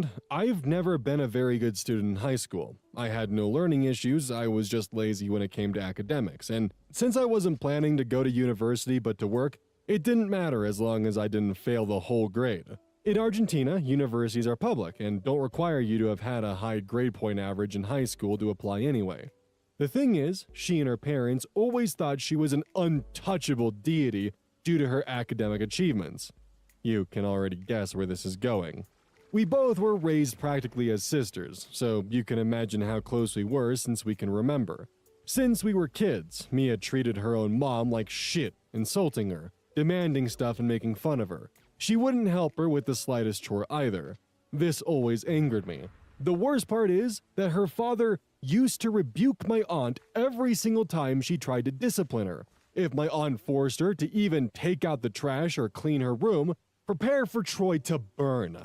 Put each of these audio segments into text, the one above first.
background, I've never been a very good student in high school. I had no learning issues, I was just lazy when it came to academics, and since I wasn't planning to go to university but to work, it didn't matter as long as I didn't fail the whole grade. In Argentina, universities are public and don't require you to have had a high grade point average in high school to apply anyway. The thing is, she and her parents always thought she was an untouchable deity due to her academic achievements. You can already guess where this is going. We both were raised practically as sisters, so you can imagine how close we were since we can remember. Since we were kids, Mia treated her own mom like shit, insulting her, demanding stuff and making fun of her. She wouldn't help her with the slightest chore either. This always angered me. The worst part is that her father used to rebuke my aunt every single time she tried to discipline her. If my aunt forced her to even take out the trash or clean her room, prepare for Troy to burn.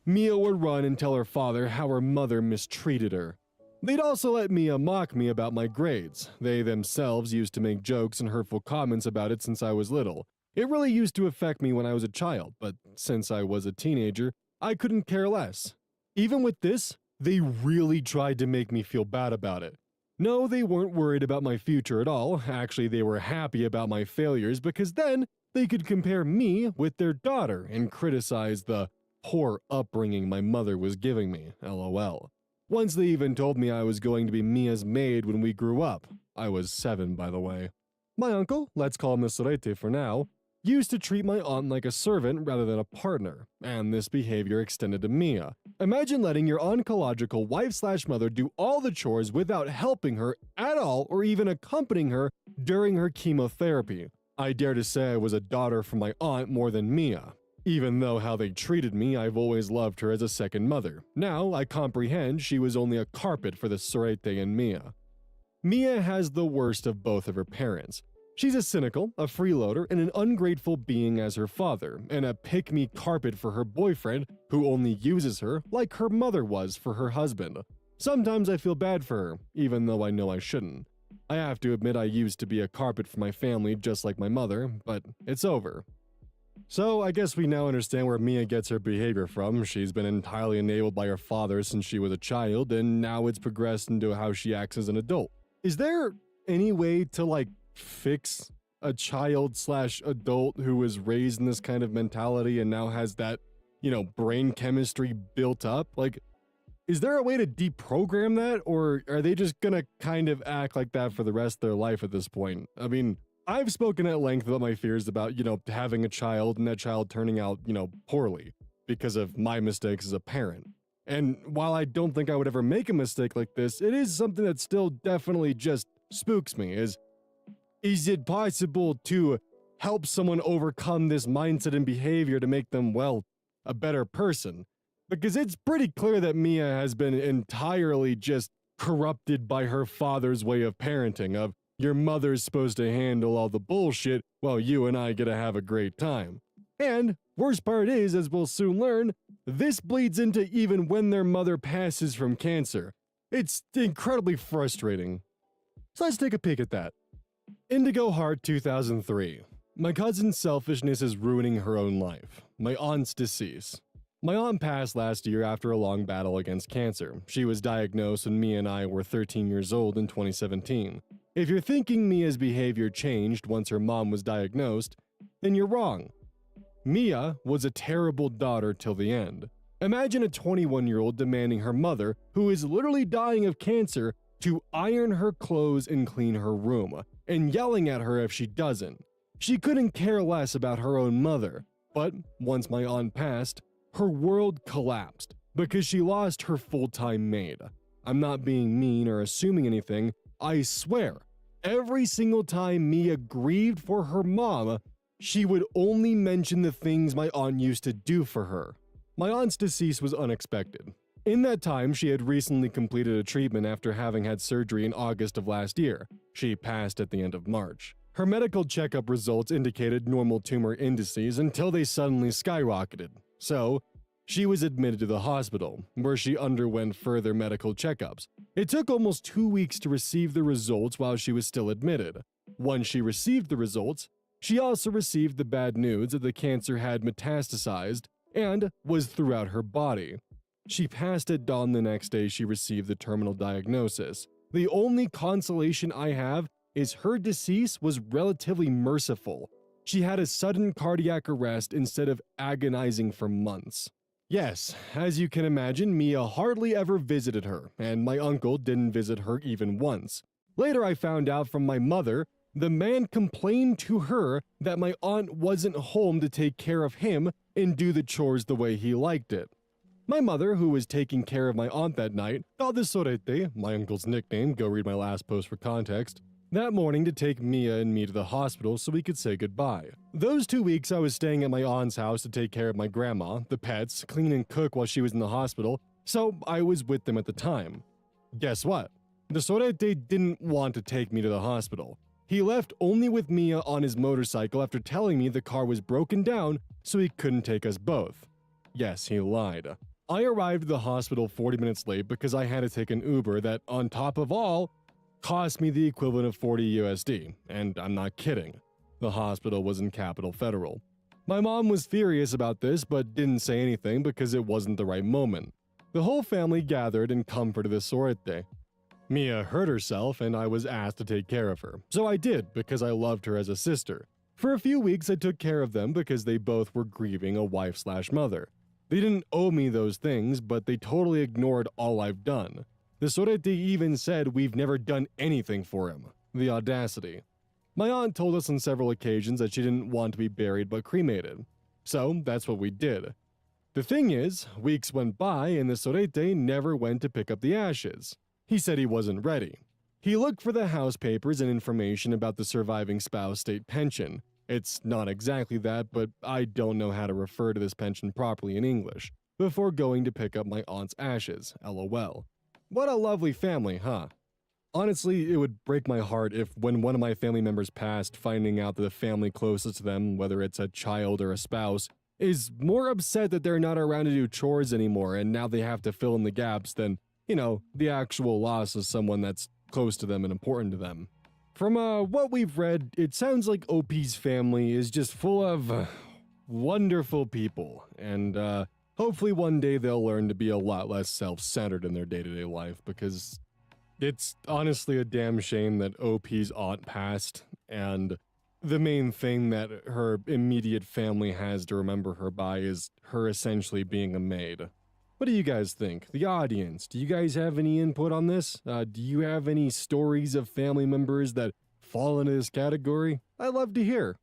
Mia would run and tell her father how her mother mistreated her. They'd also let Mia mock me about my grades. They themselves used to make jokes and hurtful comments about it since I was little. It really used to affect me when I was a child, but since I was a teenager, I couldn't care less. Even with this, they really tried to make me feel bad about it. No, they weren't worried about my future at all. Actually, they were happy about my failures because then they could compare me with their daughter and criticize the poor upbringing my mother was giving me, lol. Once they even told me I was going to be Mia's maid when we grew up. I was 7, by the way. My uncle, let's call him Sorete for now, used to treat my aunt like a servant rather than a partner, and this behavior extended to Mia. Imagine letting your oncological wife/mother do all the chores without helping her at all or even accompanying her during her chemotherapy. I dare to say I was a daughter from my aunt more than Mia. Even though how they treated me, I've always loved her as a second mother. Now I comprehend she was only a carpet for the Sorete and Mia. Mia has the worst of both of her parents. She's a cynical, a freeloader, and an ungrateful being as her father, and a pick-me carpet for her boyfriend who only uses her like her mother was for her husband. Sometimes I feel bad for her, even though I know I shouldn't. I have to admit I used to be a carpet for my family just like my mother, but it's over. So I guess we now understand where Mia gets her behavior from. She's been entirely enabled by her father since she was a child, and now it's progressed into how she acts as an adult. Is there any way to, fix a child/adult who was raised in this kind of mentality and now has that, brain chemistry built up? Is there a way to deprogram that, or are they just gonna kind of act like that for the rest of their life at this point? I mean, I've spoken at length about my fears about, having a child and that child turning out, poorly because of my mistakes as a parent. And while I don't think I would ever make a mistake like this, it is something that still definitely just spooks me. Is it possible to help someone overcome this mindset and behavior to make them, a better person? Because it's pretty clear that Mia has been entirely just corrupted by her father's way of parenting, of your mother's supposed to handle all the bullshit while you and I get to have a great time. And worst part is, as we'll soon learn, this bleeds into even when their mother passes from cancer. It's incredibly frustrating. So let's take a peek at that. Indigo Heart 2003. My cousin's selfishness is ruining her own life. My aunt's decease. My aunt passed last year after a long battle against cancer. She was diagnosed when Mia and I were 13 years old in 2017. If you're thinking Mia's behavior changed once her mom was diagnosed, then you're wrong. Mia was a terrible daughter till the end. Imagine a 21-year-old demanding her mother, who is literally dying of cancer, to iron her clothes and clean her room, and yelling at her if she doesn't. She couldn't care less about her own mother, but once my aunt passed, her world collapsed because she lost her full-time maid. I'm not being mean or assuming anything, I swear. Every single time Mia grieved for her mom, she would only mention the things my aunt used to do for her. My aunt's decease was unexpected. In that time, she had recently completed a treatment after having had surgery in August of last year. She passed at the end of March. Her medical checkup results indicated normal tumor indices until they suddenly skyrocketed. So, she was admitted to the hospital, where she underwent further medical checkups. It took almost 2 weeks to receive the results while she was still admitted. Once she received the results, she also received the bad news that the cancer had metastasized and was throughout her body. She passed at dawn the next day she received the terminal diagnosis. The only consolation I have is her decease was relatively merciful. She had a sudden cardiac arrest instead of agonizing for months. Yes, as you can imagine, Mia hardly ever visited her, and my uncle didn't visit her even once. Later I found out from my mother, the man complained to her that my aunt wasn't home to take care of him and do the chores the way he liked it. My mother, who was taking care of my aunt that night, called the Sorete, my uncle's nickname, go read my last post for context, that morning to take Mia and me to the hospital so we could say goodbye. Those 2 weeks I was staying at my aunt's house to take care of my grandma, the pets, clean and cook while she was in the hospital, so I was with them at the time. Guess what? The Sorete didn't want to take me to the hospital. He left only with Mia on his motorcycle after telling me the car was broken down so he couldn't take us both. Yes, he lied. I arrived at the hospital 40 minutes late because I had to take an Uber that, on top of all, cost me the equivalent of 40 USD, and I'm not kidding. The hospital was in Capital Federal. My mom was furious about this but didn't say anything because it wasn't the right moment. The whole family gathered and comforted the Sorete. Mia hurt herself and I was asked to take care of her, so I did because I loved her as a sister. For a few weeks I took care of them because they both were grieving a wife/mother. They didn't owe me those things, but they totally ignored all I've done. The Sorete even said we've never done anything for him. The audacity. My aunt told us on several occasions that she didn't want to be buried but cremated. So that's what we did. The thing is, weeks went by and the Sorete never went to pick up the ashes. He said he wasn't ready. He looked for the house papers and information about the surviving spouse state pension. It's not exactly that, but I don't know how to refer to this pension properly in English, before going to pick up my aunt's ashes, lol. What a lovely family, huh? Honestly, it would break my heart if when one of my family members passed, finding out that the family closest to them, whether it's a child or a spouse, is more upset that they're not around to do chores anymore and now they have to fill in the gaps than, the actual loss of someone that's close to them and important to them. From what we've read, it sounds like OP's family is just full of wonderful people, and hopefully one day they'll learn to be a lot less self-centered in their day-to-day life, because it's honestly a damn shame that OP's aunt passed, and the main thing that her immediate family has to remember her by is her essentially being a maid. What do you guys think? The audience, do you guys have any input on this? Do you have any stories of family members that fall into this category? I'd love to hear.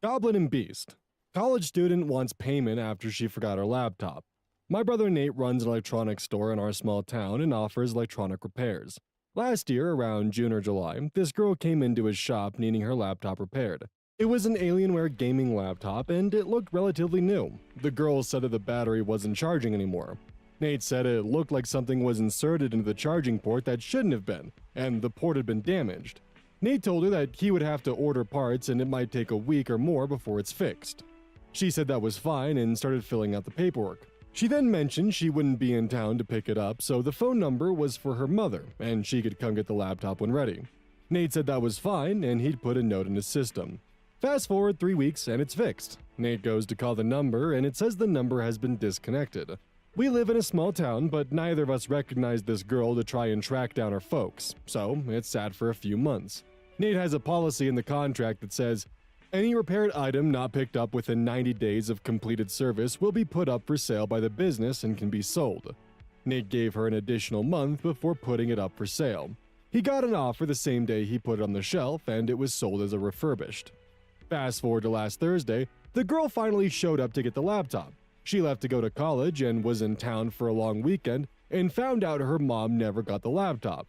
Goblin and Beast. College student wants payment after she forgot her laptop. My brother Nate runs an electronics store in our small town and offers electronic repairs. Last year, around June or July, this girl came into his shop needing her laptop repaired. It was an Alienware gaming laptop and it looked relatively new. The girl said that the battery wasn't charging anymore. Nate said it looked like something was inserted into the charging port that shouldn't have been, and the port had been damaged. Nate told her that he would have to order parts and it might take a week or more before it's fixed. She said that was fine and started filling out the paperwork. She then mentioned she wouldn't be in town to pick it up, so the phone number was for her mother, and she could come get the laptop when ready. Nate said that was fine, and he'd put a note in his system. Fast forward 3 weeks and it's fixed. Nate goes to call the number and it says the number has been disconnected. We live in a small town, but neither of us recognized this girl to try and track down her folks, so it sat for a few months. Nate has a policy in the contract that says, any repaired item not picked up within 90 days of completed service will be put up for sale by the business and can be sold. Nate gave her an additional month before putting it up for sale. He got an offer the same day he put it on the shelf and it was sold as a refurbished. Fast forward to last Thursday, the girl finally showed up to get the laptop. She left to go to college and was in town for a long weekend and found out her mom never got the laptop.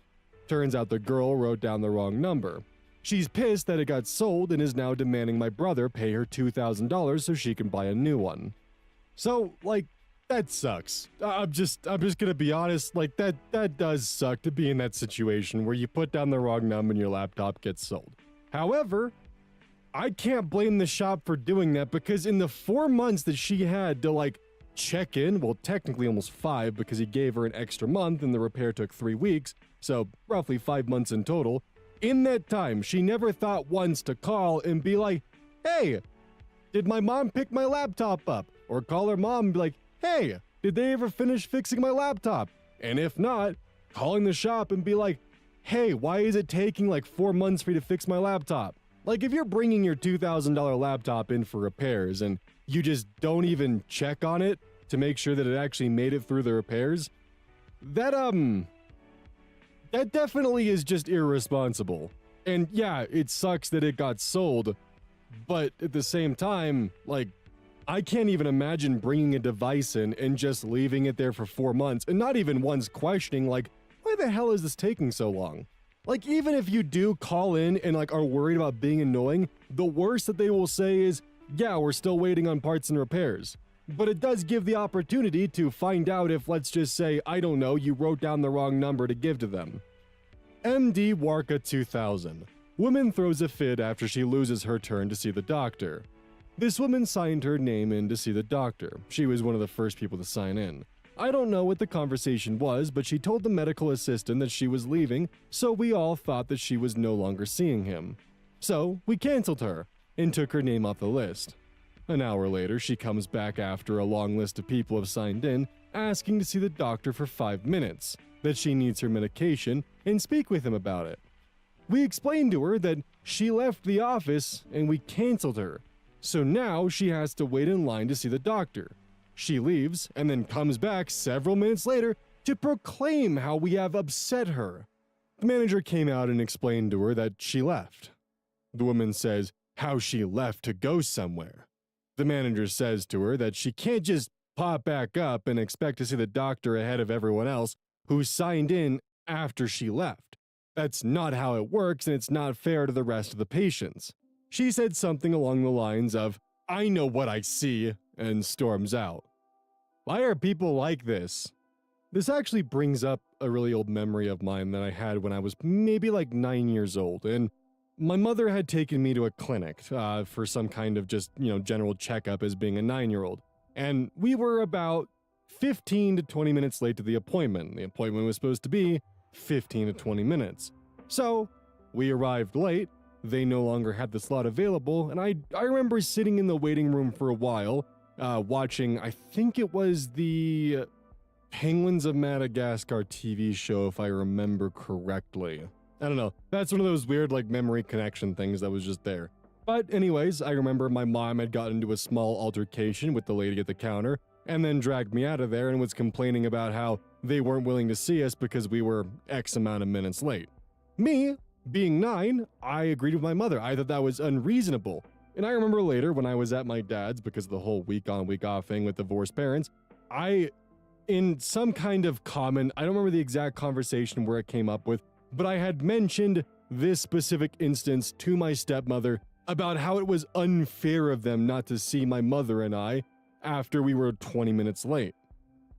Turns out the girl wrote down the wrong number. She's pissed that it got sold and is now demanding my brother pay her $2,000 so she can buy a new one. So, that sucks. I'm just gonna be honest, that does suck to be in that situation where you put down the wrong number and your laptop gets sold. However, I can't blame the shop for doing that because in the 4 months that she had to check in, well technically almost 5 because he gave her an extra month and the repair took 3 weeks, so roughly 5 months in total. In that time, she never thought once to call and be like, hey, did my mom pick my laptop up? Or call her mom and be like, hey, did they ever finish fixing my laptop? And if not, calling the shop and be like, hey, why is it taking like 4 months for you to fix my laptop? Like, if you're bringing your $2,000 laptop in for repairs and you just don't even check on it to make sure that it actually made it through the repairs, that definitely is just irresponsible. And yeah, it sucks that it got sold, but at the same time, like, I can't even imagine bringing a device in and just leaving it there for 4 months and not even once questioning, like, why the hell is this taking so long? Like, even if you do call in and like are worried about being annoying, the worst that they will say is, yeah, we're still waiting on parts and repairs. But it does give the opportunity to find out if, let's just say, I don't know, you wrote down the wrong number to give to them. MD Warka 2000. Woman throws a fit after she loses her turn to see the doctor. This woman signed her name in to see the doctor. She was one of the first people to sign in. I don't know what the conversation was, but she told the medical assistant that she was leaving, so we all thought that she was no longer seeing him. So we canceled her and took her name off the list. An hour later, she comes back after a long list of people have signed in, asking to see the doctor for 5 minutes, that she needs her medication, and speak with him about it. We explained to her that she left the office and we canceled her, so now she has to wait in line to see the doctor. She leaves and then comes back several minutes later to proclaim how we have upset her. The manager came out and explained to her that she left. The woman says how she left to go somewhere. The manager says to her that she can't just pop back up and expect to see the doctor ahead of everyone else who signed in after she left. That's not how it works, and it's not fair to the rest of the patients. She said something along the lines of, I know what I see, and storms out. Why are people like this? This actually brings up a really old memory of mine that I had when I was maybe like 9 years old, and my mother had taken me to a clinic for some kind of just, general checkup as being a 9-year-old. And we were about 15 to 20 minutes late to the appointment. The appointment was supposed to be 15 to 20 minutes. So we arrived late. They no longer had the slot available, and I remember sitting in the waiting room for a while, watching, I think it was the Penguins of Madagascar TV show, if I remember correctly. I don't know. That's one of those weird, like, memory connection things that was just there. But anyways, I remember my mom had gotten into a small altercation with the lady at the counter, and then dragged me out of there and was complaining about how they weren't willing to see us because we were X amount of minutes late. Me, being 9, I agreed with my mother. I thought that was unreasonable. And I remember later when I was at my dad's, because of the whole week on, week off thing with divorced parents, in some kind of common, I don't remember the exact conversation where it came up with, but I had mentioned this specific instance to my stepmother about how it was unfair of them not to see my mother and I after we were 20 minutes late.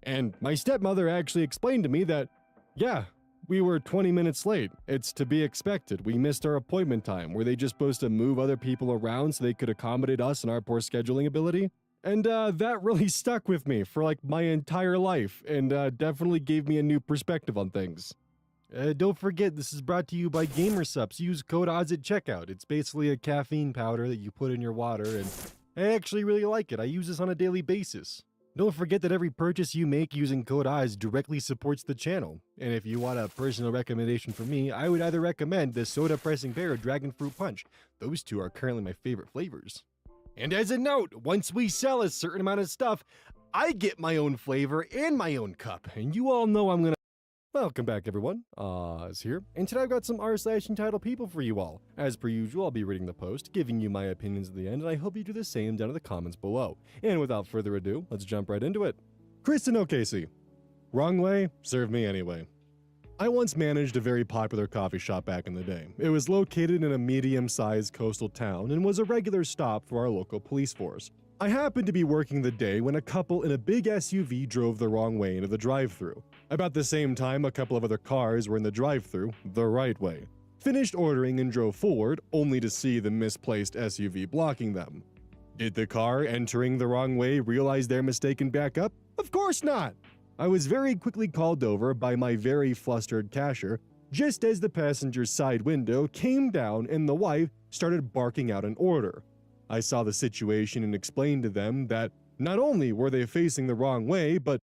And my stepmother actually explained to me that, yeah, we were 20 minutes late. It's to be expected. We missed our appointment time. Were they just supposed to move other people around so they could accommodate us and our poor scheduling ability? And that really stuck with me for like my entire life, and definitely gave me a new perspective on things. Don't forget, this is brought to you by GamerSups. Use code ODDS at checkout. It's basically a caffeine powder that you put in your water, and I actually really like it. I use this on a daily basis. Don't forget that every purchase you make using code ODDS directly supports the channel. And if you want a personal recommendation from me, I would either recommend the Soda Pressing Pear or Dragon Fruit Punch. Those two are currently my favorite flavors. And as a note, once we sell a certain amount of stuff, I get my own flavor and my own cup. And you all know I'm gonna... Welcome back, everyone. Oz here, and today I've got some r/entitled people for you all. As per usual, I'll be reading the post, giving you my opinions at the end, and I hope you do the same down in the comments below. And without further ado, let's jump right into it. Kristen O'Casey. Wrong way, serve me anyway. I once managed a very popular coffee shop back in the day. It was located in a medium-sized coastal town and was a regular stop for our local police force. I happened to be working the day when a couple in a big SUV drove the wrong way into the drive-thru. About the same time, a couple of other cars were in the drive-thru the right way. Finished ordering and drove forward, only to see the misplaced SUV blocking them. Did the car entering the wrong way realize their mistake and back up? Of course not! I was very quickly called over by my very flustered cashier, just as the passenger's side window came down and the wife started barking out an order. I saw the situation and explained to them that not only were they facing the wrong way, but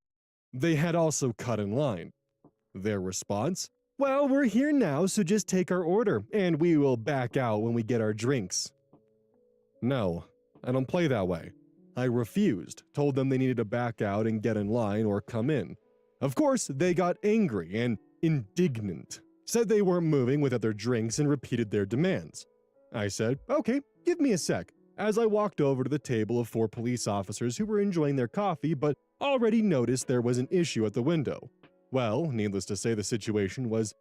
They had also cut in line. Their response? Well, we're here now, so just take our order, and we will back out when we get our drinks. No, I don't play that way. I refused, told them they needed to back out and get in line or come in. Of course, they got angry and indignant, said they weren't moving without their drinks and repeated their demands. I said, okay, give me a sec, as I walked over to the table of 4 police officers who were enjoying their coffee but already noticed there was an issue at the window. Well, needless to say, the situation was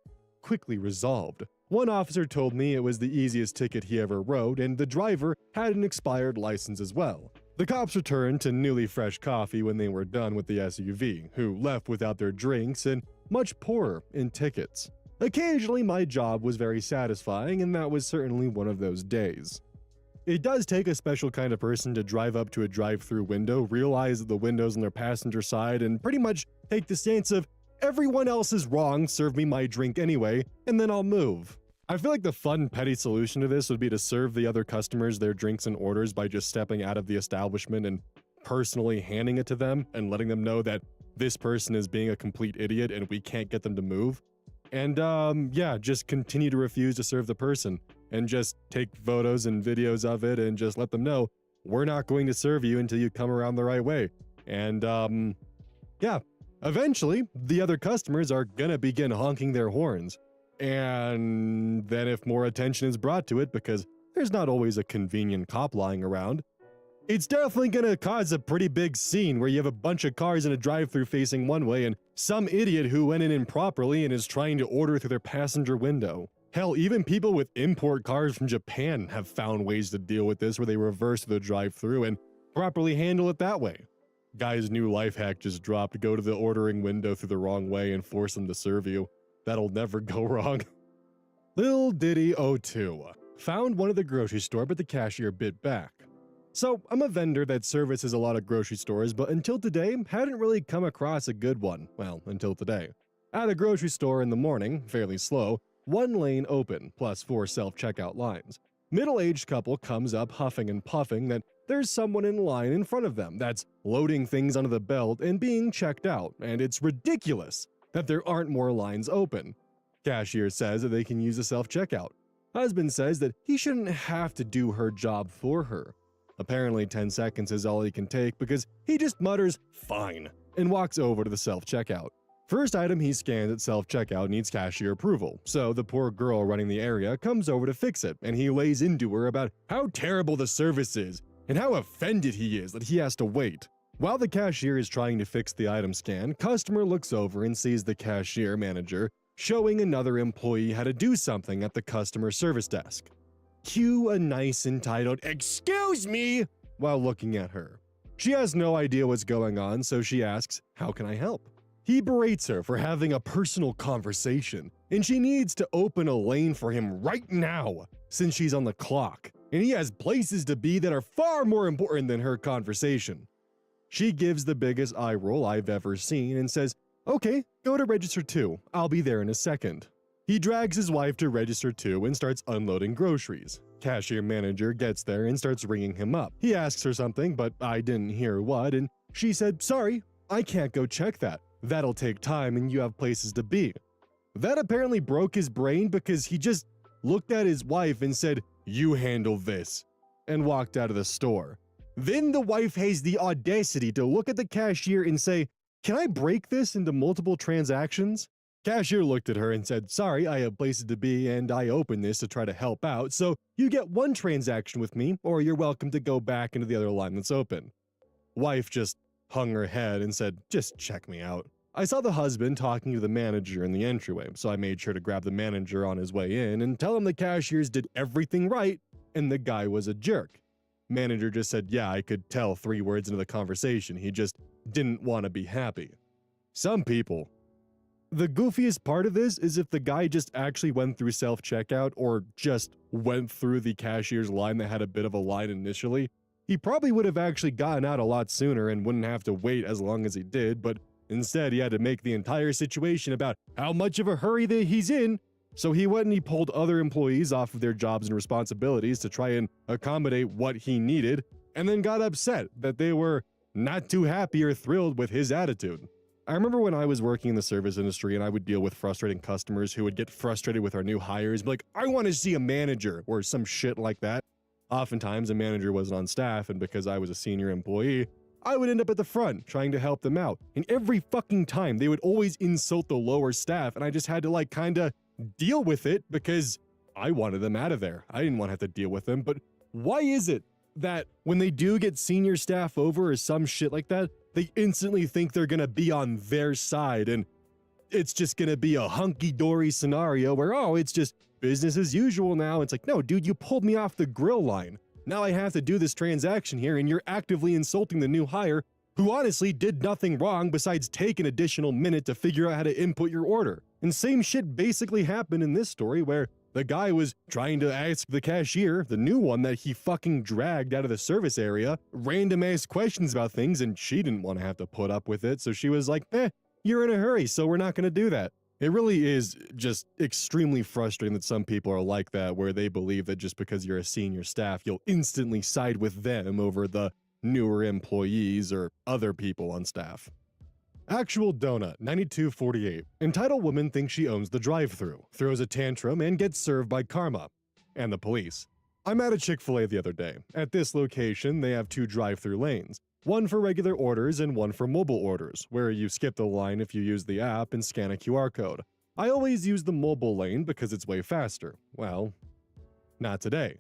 quickly resolved. One officer told me it was the easiest ticket he ever wrote, and the driver had an expired license as well. The cops returned to newly fresh coffee when they were done with the SUV, who left without their drinks and much poorer in tickets. Occasionally, my job was very satisfying, and that was certainly one of those days. It does take a special kind of person to drive up to a drive-through window, realize that the window's on their passenger side, and pretty much take the stance of, everyone else is wrong, serve me my drink anyway, and then I'll move. I feel like the fun, petty solution to this would be to serve the other customers their drinks and orders by just stepping out of the establishment and personally handing it to them and letting them know that this person is being a complete idiot and we can't get them to move. And yeah, just continue to refuse to serve the person and just take photos and videos of it and just let them know, we're not going to serve you until you come around the right way. And yeah. Eventually, the other customers are gonna begin honking their horns. And then if more attention is brought to it, because there's not always a convenient cop lying around, it's definitely gonna cause a pretty big scene where you have a bunch of cars in a drive-thru facing one way and some idiot who went in improperly and is trying to order through their passenger window. Hell, even people with import cars from Japan have found ways to deal with this where they reverse the drive-thru and properly handle it that way. Guy's new life hack just dropped, go to the ordering window through the wrong way and force them to serve you. That'll never go wrong. Lil Diddy 02 found one at the grocery store, but the cashier bit back. So, I'm a vendor that services a lot of grocery stores, but until today, hadn't really come across a good one. Well, until today. At a grocery store in the morning, fairly slow, 1 lane open, plus 4 self-checkout lines. Middle-aged couple comes up huffing and puffing that there's someone in line in front of them that's loading things onto the belt and being checked out, and it's ridiculous that there aren't more lines open. Cashier says that they can use a self-checkout. Husband says that he shouldn't have to do her job for her. Apparently 10 seconds is all he can take because he just mutters, fine, and walks over to the self-checkout. First item he scans at self-checkout needs cashier approval, so the poor girl running the area comes over to fix it, and he lays into her about how terrible the service is and how offended he is that he has to wait. While the cashier is trying to fix the item scan, customer looks over and sees the cashier manager showing another employee how to do something at the customer service desk. Cue a nice entitled, "Excuse me," while looking at her. She has no idea what's going on, so she asks, "How can I help?" He berates her for having a personal conversation, and she needs to open a lane for him right now, since she's on the clock, and he has places to be that are far more important than her conversation. She gives the biggest eye roll I've ever seen and says, "Okay, go to register 2, I'll be there in a second." He drags his wife to register 2 and starts unloading groceries. Cashier manager gets there and starts ringing him up. He asks her something, but I didn't hear what, and she said, "Sorry, I can't go check that. That'll take time and you have places to be." That apparently broke his brain because he just looked at his wife and said, "You handle this," and walked out of the store. Then the wife has the audacity to look at the cashier and say, "Can I break this into multiple transactions?" Cashier looked at her and said, "Sorry, I have places to be and I opened this to try to help out, so you get 1 transaction with me or you're welcome to go back into the other line that's open." Wife just hung her head and said, "Just check me out." I saw the husband talking to the manager in the entryway, so I made sure to grab the manager on his way in and tell him the cashiers did everything right and the guy was a jerk. Manager just said, "Yeah, I could tell 3 words into the conversation, he just didn't want to be happy." Some people. The goofiest part of this is if the guy just actually went through self-checkout or just went through the cashier's line that had a bit of a line initially, he probably would have actually gotten out a lot sooner and wouldn't have to wait as long as he did, but instead he had to make the entire situation about how much of a hurry that he's in, so he went and he pulled other employees off of their jobs and responsibilities to try and accommodate what he needed, and then got upset that they were not too happy or thrilled with his attitude. I remember when I was working in the service industry and I would deal with frustrating customers who would get frustrated with our new hires, be like, I want to see a manager or some shit like that. Oftentimes, a manager wasn't on staff, and because I was a senior employee, I would end up at the front trying to help them out. And every fucking time, they would always insult the lower staff, and I just had to like kinda deal with it because I wanted them out of there. I didn't want to have to deal with them. But why is it that when they do get senior staff over or some shit like that, they instantly think they're gonna be on their side and it's just gonna be a hunky-dory scenario where, oh, it's just business as usual now? It's like, no, dude, you pulled me off the grill line. Now I have to do this transaction here, and you're actively insulting the new hire, who honestly did nothing wrong besides take an additional minute to figure out how to input your order. And same shit basically happened in this story where the guy was trying to ask the cashier, the new one that he fucking dragged out of the service area, random ass questions about things, and she didn't want to have to put up with it, so she was like, you're in a hurry, so we're not gonna do that. It really is just extremely frustrating that some people are like that, where they believe that just because you're a senior staff, you'll instantly side with them over the newer employees or other people on staff. Actual Donut, 9248. Entitled woman thinks she owns the drive-thru, throws a tantrum, and gets served by karma and the police. I'm at a Chick-fil-A the other day. At this location, they have 2 drive-thru lanes. One for regular orders and one for mobile orders, where you skip the line if you use the app and scan a QR code. I always use the mobile lane because it's way faster. Well, not today.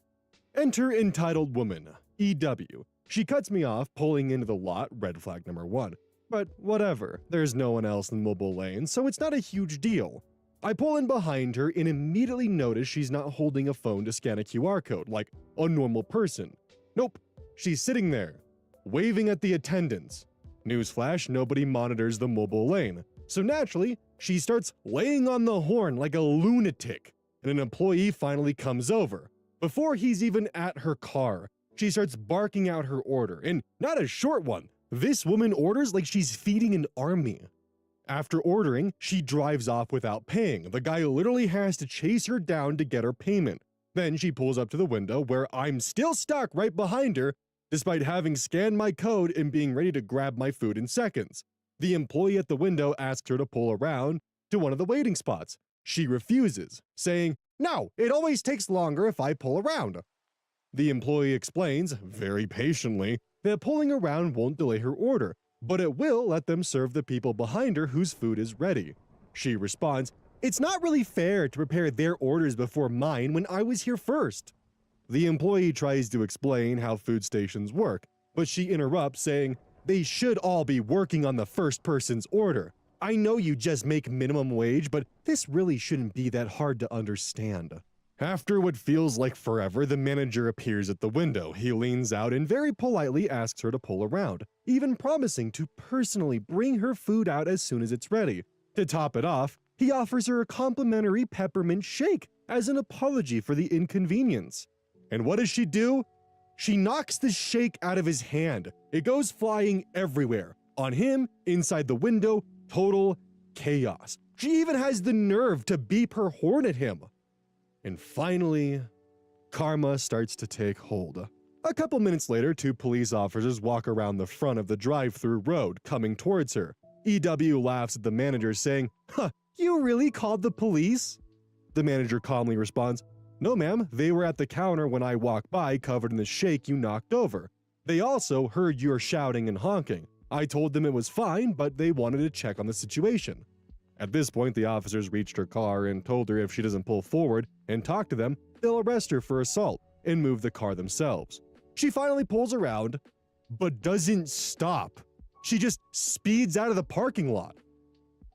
Enter entitled woman, EW. She cuts me off pulling into the lot, red flag number 1. But whatever, there's no one else in the mobile lane, so it's not a huge deal. I pull in behind her and immediately notice she's not holding a phone to scan a QR code like a normal person. Nope, she's sitting there, waving at the attendants. Newsflash, nobody monitors the mobile lane. So naturally, she starts laying on the horn like a lunatic, and an employee finally comes over. Before he's even at her car, she starts barking out her order, and not a short one. This woman orders like she's feeding an army. After ordering, she drives off without paying. The guy literally has to chase her down to get her payment. Then she pulls up to the window where I'm still stuck right behind her, despite having scanned my code and being ready to grab my food in seconds. The employee at the window asks her to pull around to one of the waiting spots. She refuses, saying, "No, it always takes longer if I pull around." The employee explains, very patiently, that pulling around won't delay her order, but it will let them serve the people behind her whose food is ready. She responds, "It's not really fair to prepare their orders before mine when I was here first." The employee tries to explain how food stations work, but she interrupts saying, "They should all be working on the first person's order. I know you just make minimum wage, but this really shouldn't be that hard to understand." After what feels like forever, the manager appears at the window. He leans out and very politely asks her to pull around, even promising to personally bring her food out as soon as it's ready. To top it off, he offers her a complimentary peppermint shake as an apology for the inconvenience. And what does she do? She knocks the shake out of his hand. It goes flying everywhere. On him, inside the window, total chaos. She even has the nerve to beep her horn at him. And finally, karma starts to take hold. A couple minutes later, 2 police officers walk around the front of the drive-thru road, coming towards her. EW laughs at the manager, saying, "You really called the police?" The manager calmly responds, "No, ma'am, they were at the counter when I walked by covered in the shake you knocked over. They also heard your shouting and honking. I told them it was fine, but they wanted to check on the situation." At this point, the officers reached her car and told her if she doesn't pull forward and talk to them, they'll arrest her for assault and move the car themselves. She finally pulls around, but doesn't stop. She just speeds out of the parking lot.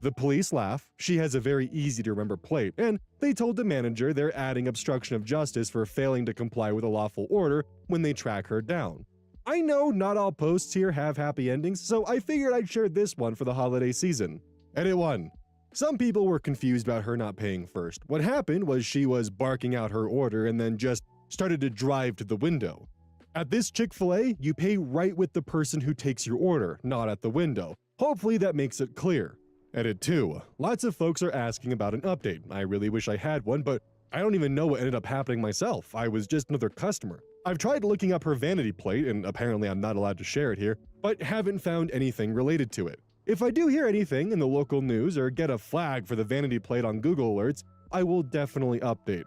The police laugh. She has a very easy to remember plate, and they told the manager they're adding obstruction of justice for failing to comply with a lawful order when they track her down. I know not all posts here have happy endings, so I figured I'd share this one for the holiday season. Edit 1. Some people were confused about her not paying first. What happened was she was barking out her order and then just started to drive to the window. At this Chick-fil-A, you pay right with the person who takes your order, not at the window. Hopefully that makes it clear. Edit 2. Lots of folks are asking about an update. I really wish I had one, but I don't even know what ended up happening myself. I was just another customer. I've tried looking up her vanity plate, and apparently I'm not allowed to share it here, but haven't found anything related to it. If I do hear anything in the local news or get a flag for the vanity plate on Google Alerts, I will definitely update.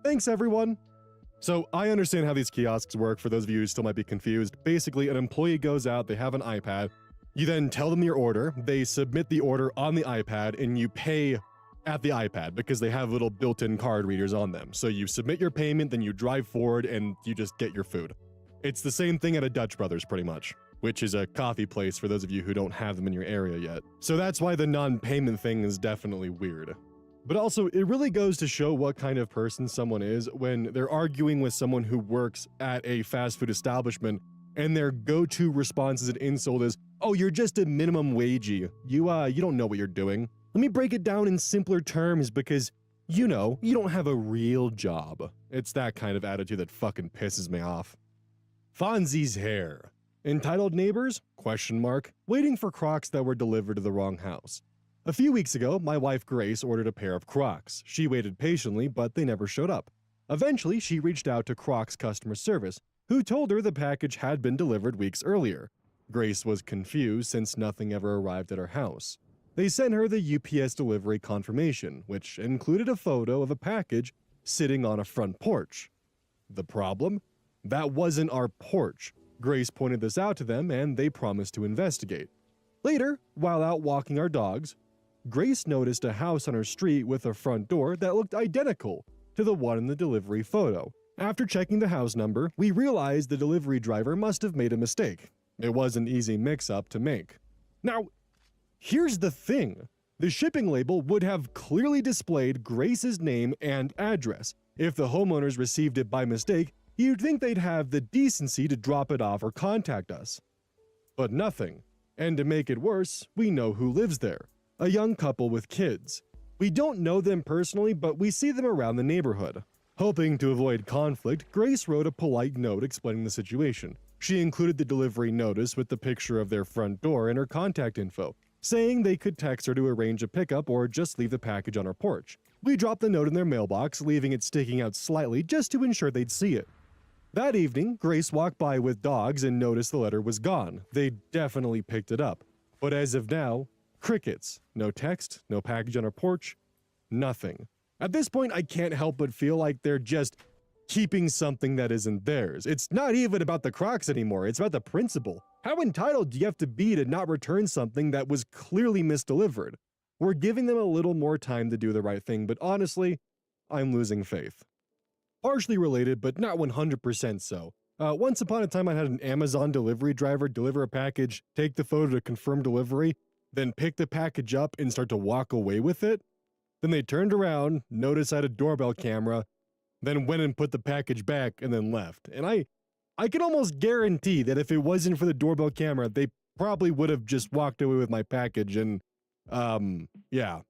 Thanks, everyone! So I understand how these kiosks work for those of you who still might be confused. Basically, an employee goes out, they have an iPad, you then tell them your order, they submit the order on the iPad, and you pay at the iPad because they have little built-in card readers on them. So you submit your payment, then you drive forward, and you just get your food. It's the same thing at a Dutch Brothers, pretty much, which is a coffee place for those of you who don't have them in your area yet. So that's why the non-payment thing is definitely weird. But also, it really goes to show what kind of person someone is when they're arguing with someone who works at a fast food establishment and their go-to response as an insult is, "Oh, you're just a minimum wagey. You don't know what you're doing." Let me break it down in simpler terms because, you don't have a real job. It's that kind of attitude that fucking pisses me off. Fonzie's hair. Entitled neighbors? ? Waiting for Crocs that were delivered to the wrong house. A few weeks ago, my wife Grace ordered a pair of Crocs. She waited patiently, but they never showed up. Eventually, she reached out to Crocs customer service, who told her the package had been delivered weeks earlier. Grace was confused since nothing ever arrived at her house. They sent her the UPS delivery confirmation, which included a photo of a package sitting on a front porch. The problem? That wasn't our porch. Grace pointed this out to them, and they promised to investigate. Later, while out walking our dogs, Grace noticed a house on her street with a front door that looked identical to the one in the delivery photo. After checking the house number, we realized the delivery driver must have made a mistake. It was an easy mix-up to make. Now, here's the thing. The shipping label would have clearly displayed Grace's name and address. If the homeowners received it by mistake, you'd think they'd have the decency to drop it off or contact us. But nothing. And to make it worse, we know who lives there. A young couple with kids. We don't know them personally, but we see them around the neighborhood. Hoping to avoid conflict, Grace wrote a polite note explaining the situation. She included the delivery notice with the picture of their front door and her contact info, saying they could text her to arrange a pickup or just leave the package on her porch. We dropped the note in their mailbox, leaving it sticking out slightly just to ensure they'd see it. That evening, Grace walked by with dogs and noticed the letter was gone. They definitely picked it up. But as of now, crickets. No text, no package on her porch, nothing. At this point, I can't help but feel like they're just keeping something that isn't theirs. It's not even about the Crocs anymore, it's about the principle. How entitled do you have to be to not return something that was clearly misdelivered? We're giving them a little more time to do the right thing, but honestly, I'm losing faith. Partially related, but not 100% so. Once upon a time, I had an Amazon delivery driver deliver a package, take the photo to confirm delivery, then pick the package up and start to walk away with it. Then they turned around, noticed I had a doorbell camera, then went and put the package back and then left. And I can almost guarantee that if it wasn't for the doorbell camera, they probably would have just walked away with my package and, yeah.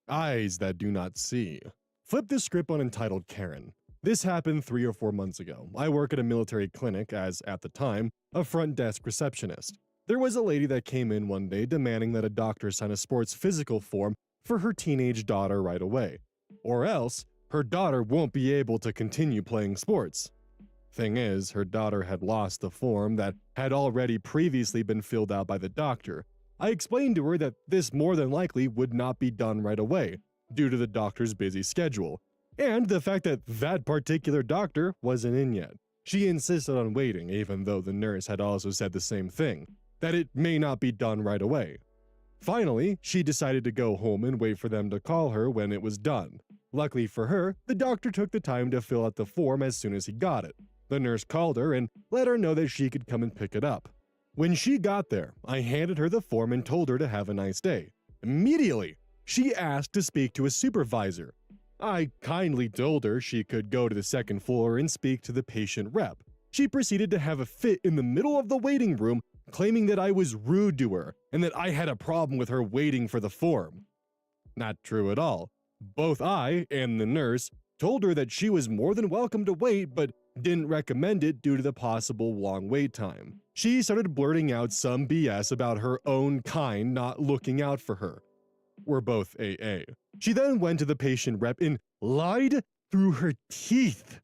Eyes that do not see. Flip this script on entitled Karen. This happened 3 or 4 months ago. I work at a military clinic as, at the time, a front desk receptionist. There was a lady that came in one day demanding that a doctor sign a sports physical form for her teenage daughter right away. Or else, her daughter won't be able to continue playing sports. Thing is, her daughter had lost the form that had already previously been filled out by the doctor. I explained to her that this more than likely would not be done right away, due to the doctor's busy schedule, and the fact that that particular doctor wasn't in yet. She insisted on waiting, even though the nurse had also said the same thing, that it may not be done right away. Finally, she decided to go home and wait for them to call her when it was done. Luckily for her, the doctor took the time to fill out the form as soon as he got it. The nurse called her and let her know that she could come and pick it up. When she got there, I handed her the form and told her to have a nice day. Immediately, she asked to speak to a supervisor. I kindly told her she could go to the second floor and speak to the patient rep. She proceeded to have a fit in the middle of the waiting room, claiming that I was rude to her and that I had a problem with her waiting for the form. Not true at all. Both I and the nurse told her that she was more than welcome to wait, but didn't recommend it due to the possible long wait time. She started blurting out some BS about her own kind not looking out for her. We're both AA. She then went to the patient rep and lied through her teeth.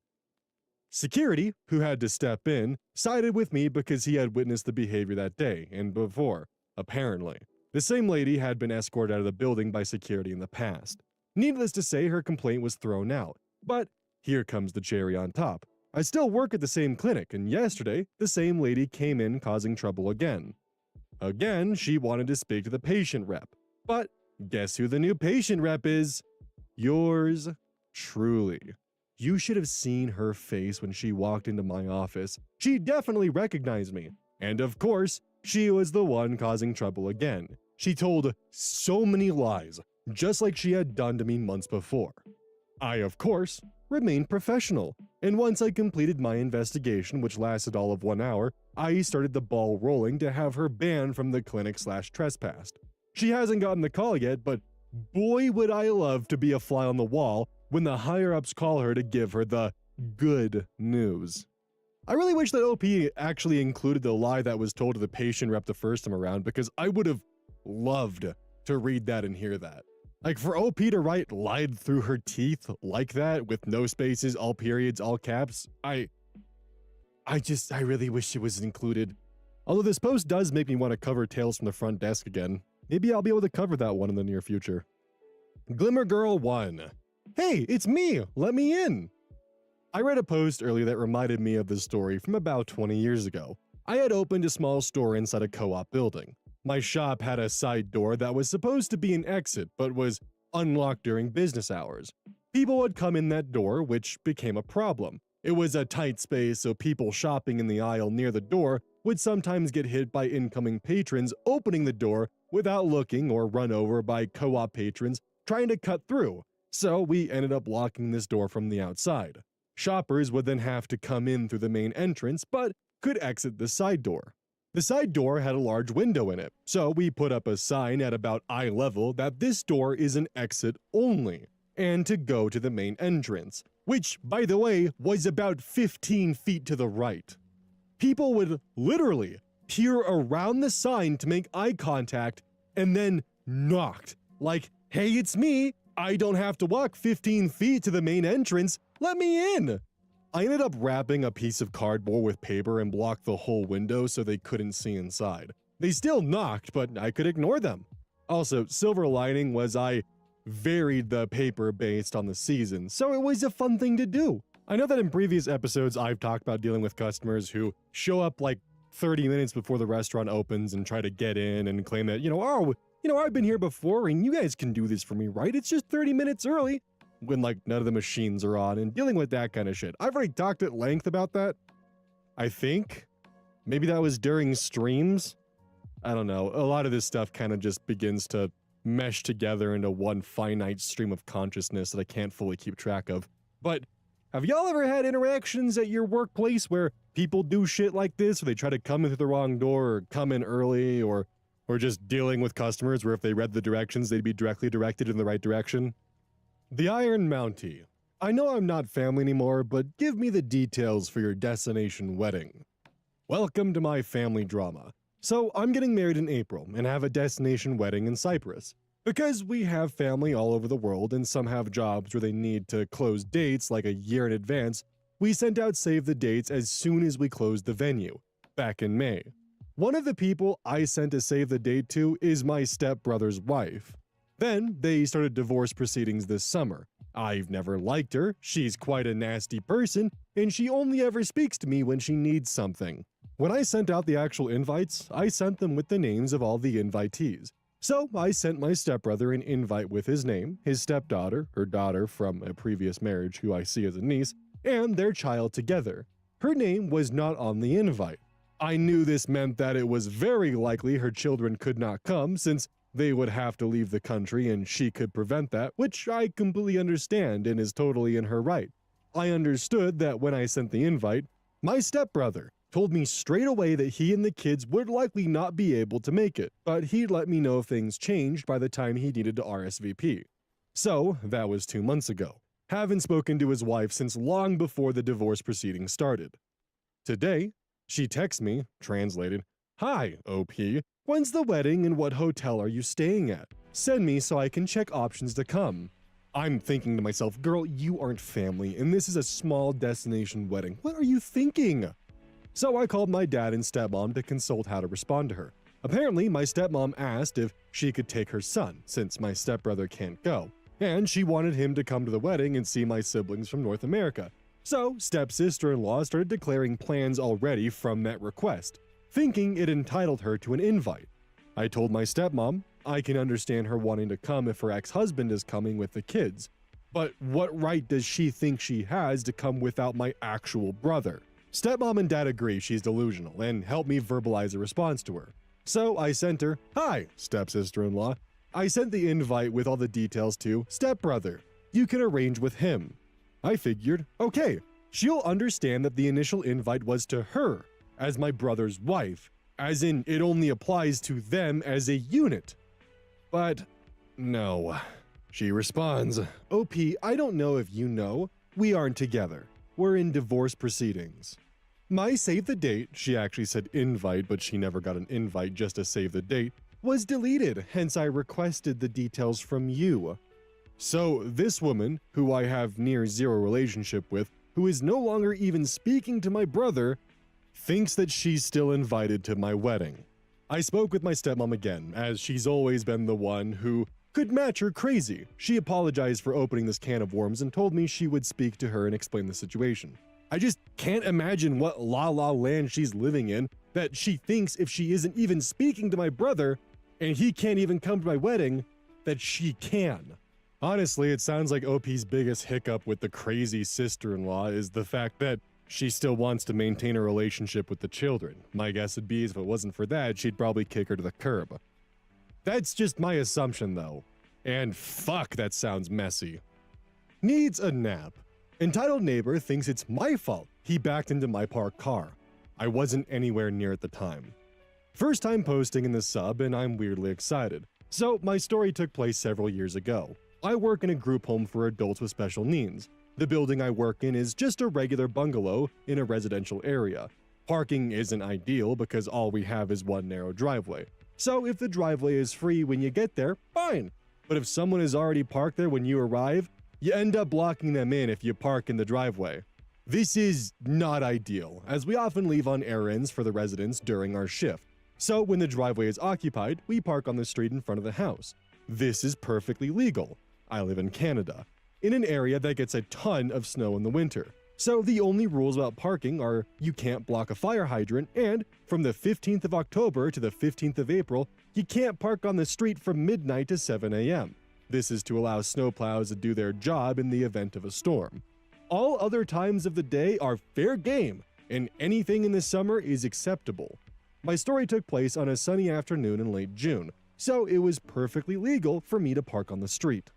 Security, who had to step in, sided with me because he had witnessed the behavior that day and before, apparently. The same lady had been escorted out of the building by security in the past. Needless to say, her complaint was thrown out. But here comes the cherry on top. I still work at the same clinic, and yesterday, the same lady came in causing trouble again. Again, she wanted to speak to the patient rep. But guess who the new patient rep is? Yours truly. You should have seen her face when she walked into my office. She definitely recognized me. And of course, she was the one causing trouble again. She told so many lies, just like she had done to me months before. I, of course, remained professional, and once I completed my investigation, which lasted all of 1 hour, I started the ball rolling to have her banned from the clinic/trespassed. She hasn't gotten the call yet, but boy would I love to be a fly on the wall when the higher-ups call her to give her the good news. I really wish that OP actually included the lie that was told to the patient rep the first time around, because I would have loved to read that and hear that. Like, for OP to write lied through her teeth like that, with no spaces, all periods, all caps, I really wish it was included. Although this post does make me want to cover Tales from the Front Desk again. Maybe I'll be able to cover that one in the near future. Glimmer Girl 1. Hey, it's me! Let me in! I read a post earlier that reminded me of this story from about 20 years ago. I had opened a small store inside a co-op building. My shop had a side door that was supposed to be an exit, but was unlocked during business hours. People would come in that door, which became a problem. It was a tight space, so people shopping in the aisle near the door would sometimes get hit by incoming patrons opening the door without looking, or run over by co-op patrons trying to cut through. So we ended up locking this door from the outside. Shoppers would then have to come in through the main entrance, but could exit the side door. The side door had a large window in it, so we put up a sign at about eye level that this door is an exit only, and to go to the main entrance, which, by the way, was about 15 feet to the right. People would literally peer around the sign to make eye contact and then knocked, like, hey, it's me, I don't have to walk 15 feet to the main entrance, let me in! I ended up wrapping a piece of cardboard with paper and blocked the whole window so they couldn't see inside. They still knocked, but I could ignore them. Also, silver lining was I varied the paper based on the season, so it was a fun thing to do. I know that in previous episodes I've talked about dealing with customers who show up like 30 minutes before the restaurant opens and try to get in and claim that, I've been here before and you guys can do this for me, right? It's just 30 minutes early. When like none of the machines are on, and dealing with that kind of shit. I've already talked at length about that. I think. Maybe that was during streams. I don't know. A lot of this stuff kind of just begins to mesh together into one finite stream of consciousness that I can't fully keep track of. But have y'all ever had interactions at your workplace where people do shit like this, or they try to come in through the wrong door, or come in early, or just dealing with customers where if they read the directions, they'd be directly directed in the right direction? The Iron Mountie. I know I'm not family anymore, but give me the details for your destination wedding. Welcome to my family drama. So I'm getting married in April and have a destination wedding in Cyprus. Because we have family all over the world and some have jobs where they need to close dates like a year in advance, we sent out save the dates as soon as we closed the venue, back in May. One of the people I sent a save the date to is my stepbrother's wife. Then, they started divorce proceedings this summer. I've never liked her, she's quite a nasty person, and she only ever speaks to me when she needs something. When I sent out the actual invites, I sent them with the names of all the invitees. So, I sent my stepbrother an invite with his name, his stepdaughter, her daughter from a previous marriage who I see as a niece, and their child together. Her name was not on the invite. I knew this meant that it was very likely her children could not come since they would have to leave the country and she could prevent that, which I completely understand and is totally in her right. I understood that when I sent the invite, my stepbrother told me straight away that he and the kids would likely not be able to make it, but he'd let me know if things changed by the time he needed to RSVP. So, that was 2 months ago. Haven't spoken to his wife since long before the divorce proceedings started. Today, she texts me, translated, "Hi, OP. When's the wedding and what hotel are you staying at? Send me so I can check options to come." I'm thinking to myself, girl, you aren't family, and this is a small destination wedding. What are you thinking? So I called my dad and stepmom to consult how to respond to her. Apparently, my stepmom asked if she could take her son, since my stepbrother can't go, and she wanted him to come to the wedding and see my siblings from North America. So, stepsister-in-law started declaring plans already from that request, thinking it entitled her to an invite. I told my stepmom I can understand her wanting to come if her ex-husband is coming with the kids, but what right does she think she has to come without my actual brother? Stepmom and dad agree she's delusional and help me verbalize a response to her. So I sent her, "Hi, stepsister-in-law. I sent the invite with all the details to stepbrother. You can arrange with him." I figured, okay, she'll understand that the initial invite was to her, as my brother's wife, as in it only applies to them as a unit. But no. She responds, "OP, I don't know if you know, we aren't together. We're in divorce proceedings." My save the date, she actually said invite, but she never got an invite just to save the date, was deleted, hence I requested the details from you. So this woman, who I have near zero relationship with, who is no longer even speaking to my brother, thinks that she's still invited to my wedding. I spoke with my stepmom again, as she's always been the one who could match her crazy. She apologized for opening this can of worms and told me she would speak to her and explain the situation. I just can't imagine what la-la land she's living in that she thinks if she isn't even speaking to my brother and he can't even come to my wedding, that she can. Honestly, it sounds like OP's biggest hiccup with the crazy sister-in-law is the fact that she still wants to maintain a relationship with the children. My guess would be if it wasn't for that, she'd probably kick her to the curb. That's just my assumption though. And fuck, that sounds messy. Needs a nap. Entitled neighbor thinks it's my fault he backed into my parked car. I wasn't anywhere near at the time. First time posting in the sub and I'm weirdly excited. So my story took place several years ago. I work in a group home for adults with special needs. The building I work in is just a regular bungalow in a residential area. Parking isn't ideal because all we have is one narrow driveway. So if the driveway is free when you get there, fine. But if someone is already parked there when you arrive, you end up blocking them in if you park in the driveway. This is not ideal, as we often leave on errands for the residents during our shift. So when the driveway is occupied, we park on the street in front of the house. This is perfectly legal. I live in Canada, in an area that gets a ton of snow in the winter. So the only rules about parking are you can't block a fire hydrant, and from the 15th of October to the 15th of April, you can't park on the street from midnight to 7 a.m. This is to allow snowplows to do their job in the event of a storm. All other times of the day are fair game, and anything in the summer is acceptable. My story took place on a sunny afternoon in late June, so it was perfectly legal for me to park on the street.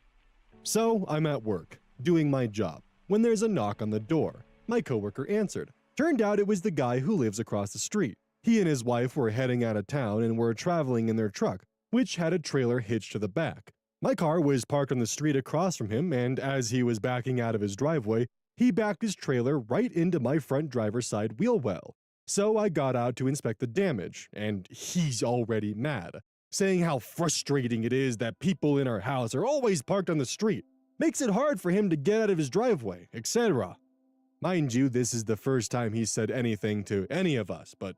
So I'm at work, doing my job, when there's a knock on the door. My coworker answered. Turned out it was the guy who lives across the street. He and his wife were heading out of town and were traveling in their truck, which had a trailer hitched to the back. My car was parked on the street across from him, and as he was backing out of his driveway, he backed his trailer right into my front driver's side wheel well. So I got out to inspect the damage, and he's already mad, saying how frustrating it is that people in our house are always parked on the street, makes it hard for him to get out of his driveway, etc. Mind you, this is the first time he said anything to any of us, but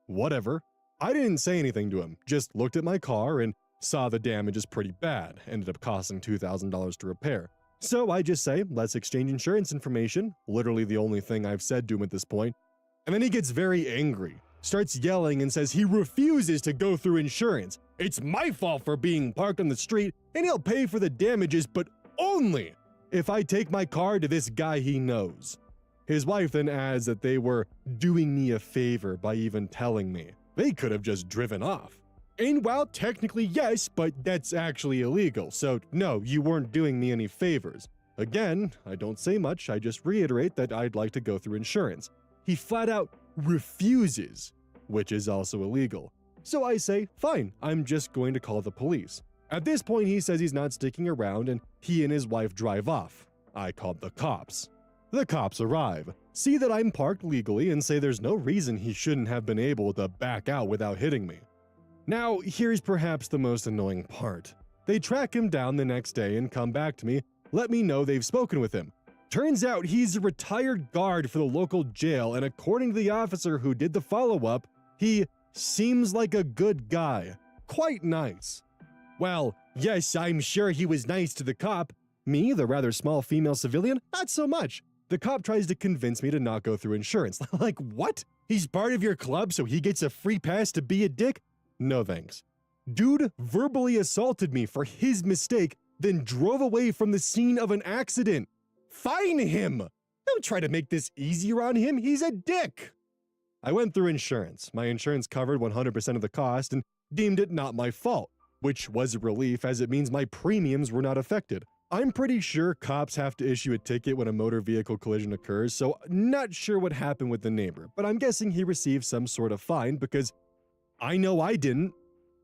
whatever. I didn't say anything to him, just looked at my car and saw the damage is pretty bad, ended up costing $2,000 to repair. So I just say, let's exchange insurance information, literally the only thing I've said to him at this point. And then he gets very angry, starts yelling and says he refuses to go through insurance. It's my fault for being parked on the street, and he'll pay for the damages, but only if I take my car to this guy he knows. His wife then adds that they were doing me a favor by even telling me. They could have just driven off. And while technically yes, but that's actually illegal, so no, you weren't doing me any favors. Again, I don't say much, I just reiterate that I'd like to go through insurance. He flat out refuses, which is also illegal. So I say, fine, I'm just going to call the police. At this point, he says he's not sticking around and he and his wife drive off. I called the cops. The cops arrive, see that I'm parked legally, and say there's no reason he shouldn't have been able to back out without hitting me. Now, here's perhaps the most annoying part. They track him down the next day and come back to me, let me know they've spoken with him. Turns out he's a retired guard for the local jail, and according to the officer who did the follow-up, he Seems like a good guy. Quite nice. Well, yes, I'm sure he was nice to the cop. Me, the rather small female civilian, not so much. The cop tries to convince me to not go through insurance. Like, what? He's part of your club, so he gets a free pass to be a dick? No thanks. Dude verbally assaulted me for his mistake, then drove away from the scene of an accident. Fine him! Don't try to make this easier on him, he's a dick! I went through insurance. My insurance covered 100% of the cost and deemed it not my fault, which was a relief as it means my premiums were not affected. I'm pretty sure cops have to issue a ticket when a motor vehicle collision occurs, so not sure what happened with the neighbor, but I'm guessing he received some sort of fine because I know I didn't.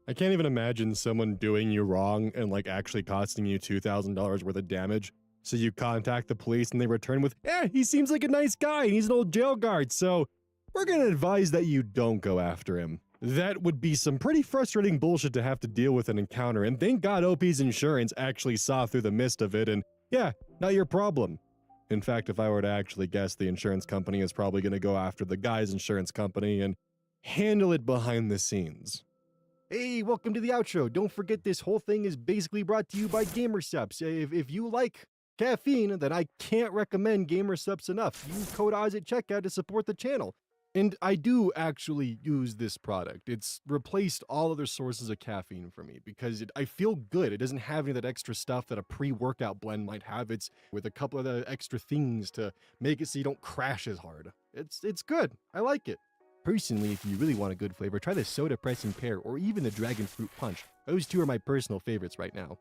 I can't even imagine someone doing you wrong and like actually costing you $2,000 worth of damage. So you contact the police and they return with, he seems like a nice guy and he's an old jail guard, so we're gonna advise that you don't go after him. That would be some pretty frustrating bullshit to have to deal with an encounter, and thank God OP's insurance actually saw through the mist of it and not your problem. In fact, if I were to actually guess, the insurance company is probably gonna go after the guy's insurance company and handle it behind the scenes. Hey, welcome to the outro. Don't forget this whole thing is basically brought to you by GamerSupps. If you like caffeine, then I can't recommend GamerSupps enough. Use code Oz at checkout to support the channel. And I do actually use this product. It's replaced all other sources of caffeine for me because I feel good. It doesn't have any of that extra stuff that a pre-workout blend might have. It's with a couple of the extra things to make it so you don't crash as hard. It's good. I like it. Personally, if you really want a good flavor, try the Soda Pressing Pear or even the Dragon Fruit Punch. Those two are my personal favorites right now.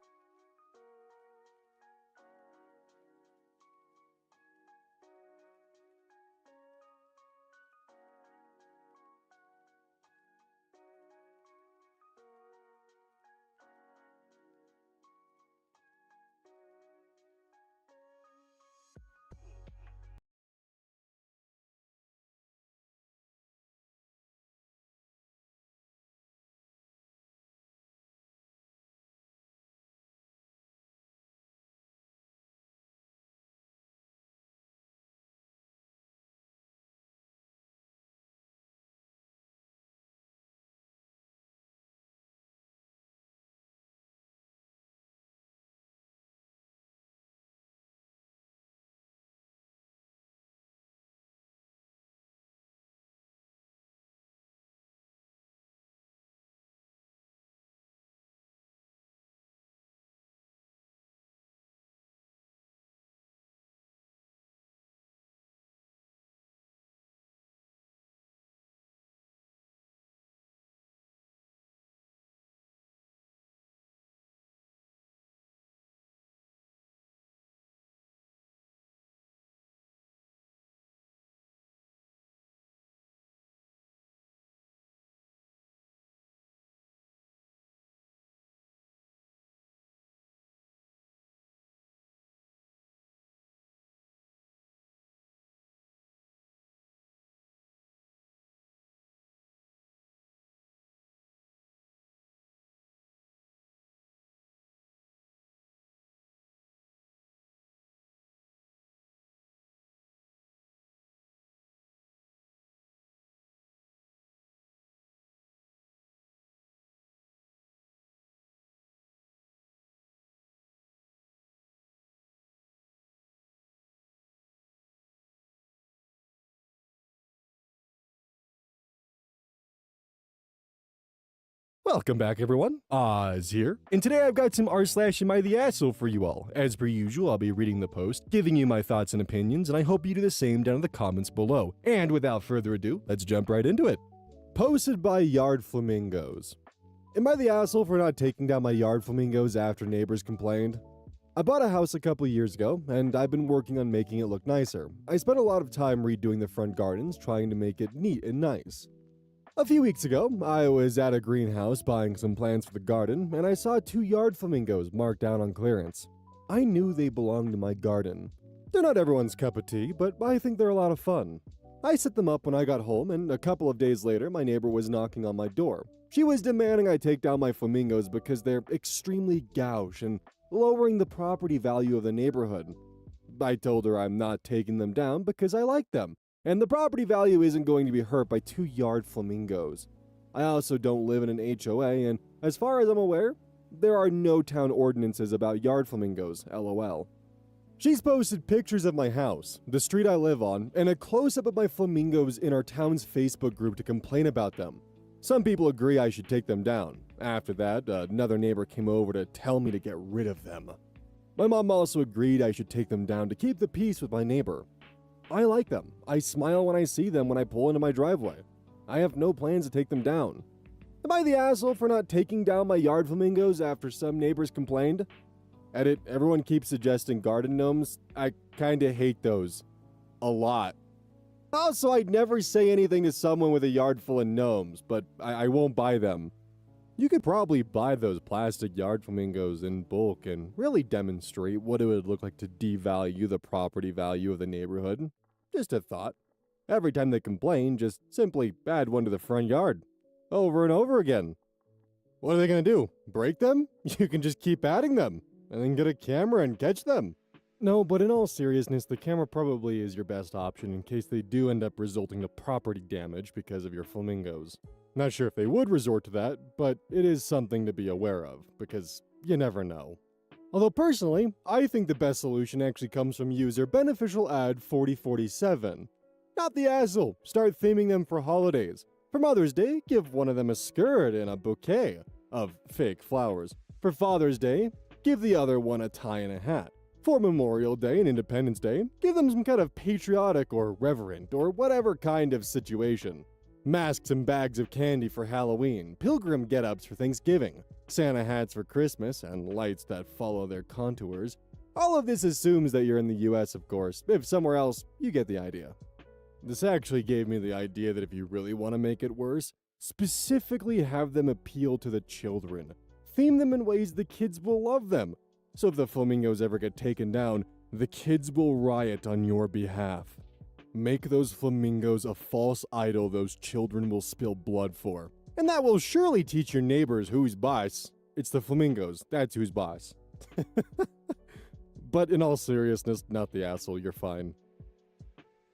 Welcome back, everyone. Oz here, and today I've got some r/am I the asshole for you all. As per usual, I'll be reading the post, giving you my thoughts and opinions, and I hope you do the same down in the comments below. And without further ado, let's jump right into it. Posted by Yard Flamingos. Am I the asshole for not taking down my yard flamingos after neighbors complained? I bought a house a couple years ago, and I've been working on making it look nicer. I spent a lot of time redoing the front gardens, trying to make it neat and nice. A few weeks ago, I was at a greenhouse buying some plants for the garden, and I saw 2 yard flamingos marked down on clearance. I knew they belonged to my garden. They're not everyone's cup of tea, but I think they're a lot of fun. I set them up when I got home, and a couple of days later, my neighbor was knocking on my door. She was demanding I take down my flamingos because they're extremely gauche and lowering the property value of the neighborhood. I told her I'm not taking them down because I like them, and the property value isn't going to be hurt by 2 yard flamingos. I also don't live in an HOA, and as far as I'm aware, there are no town ordinances about yard flamingos, lol. She's posted pictures of my house, the street I live on, and a close-up of my flamingos in our town's Facebook group to complain about them. Some people agree I should take them down. After that, another neighbor came over to tell me to get rid of them. My mom also agreed I should take them down to keep the peace with my neighbor. I like them. I smile when I see them when I pull into my driveway. I have no plans to take them down. Am I the asshole for not taking down my yard flamingos after some neighbors complained? Edit, everyone keeps suggesting garden gnomes. I kinda hate those. A lot. Also, I'd never say anything to someone with a yard full of gnomes, but I won't buy them. You could probably buy those plastic yard flamingos in bulk and really demonstrate what it would look like to devalue the property value of the neighborhood. Just a thought. Every time they complain, just simply add one to the front yard. Over and over again. What are they gonna do? Break them? You can just keep adding them, and then get a camera and catch them. No, but in all seriousness, the camera probably is your best option in case they do end up resulting to property damage because of your flamingos. Not sure if they would resort to that, but it is something to be aware of, because you never know. Although personally, I think the best solution actually comes from user beneficial ad 4047. Not the asshole, start theming them for holidays. For Mother's Day, give one of them a skirt and a bouquet of fake flowers. For Father's Day, give the other one a tie and a hat. For Memorial Day and Independence Day, give them some kind of patriotic or reverent or whatever kind of situation. Masks and bags of candy for Halloween, pilgrim get-ups for Thanksgiving, Santa hats for Christmas, and lights that follow their contours. All of this assumes that you're in the US, of course. If somewhere else, you get the idea. This actually gave me the idea that if you really want to make it worse, specifically have them appeal to the children. Theme them in ways the kids will love them. So if the flamingos ever get taken down, the kids will riot on your behalf. Make those flamingos a false idol those children will spill blood for. And that will surely teach your neighbors who's boss. It's the flamingos, that's who's boss. But in all seriousness, not the asshole, you're fine.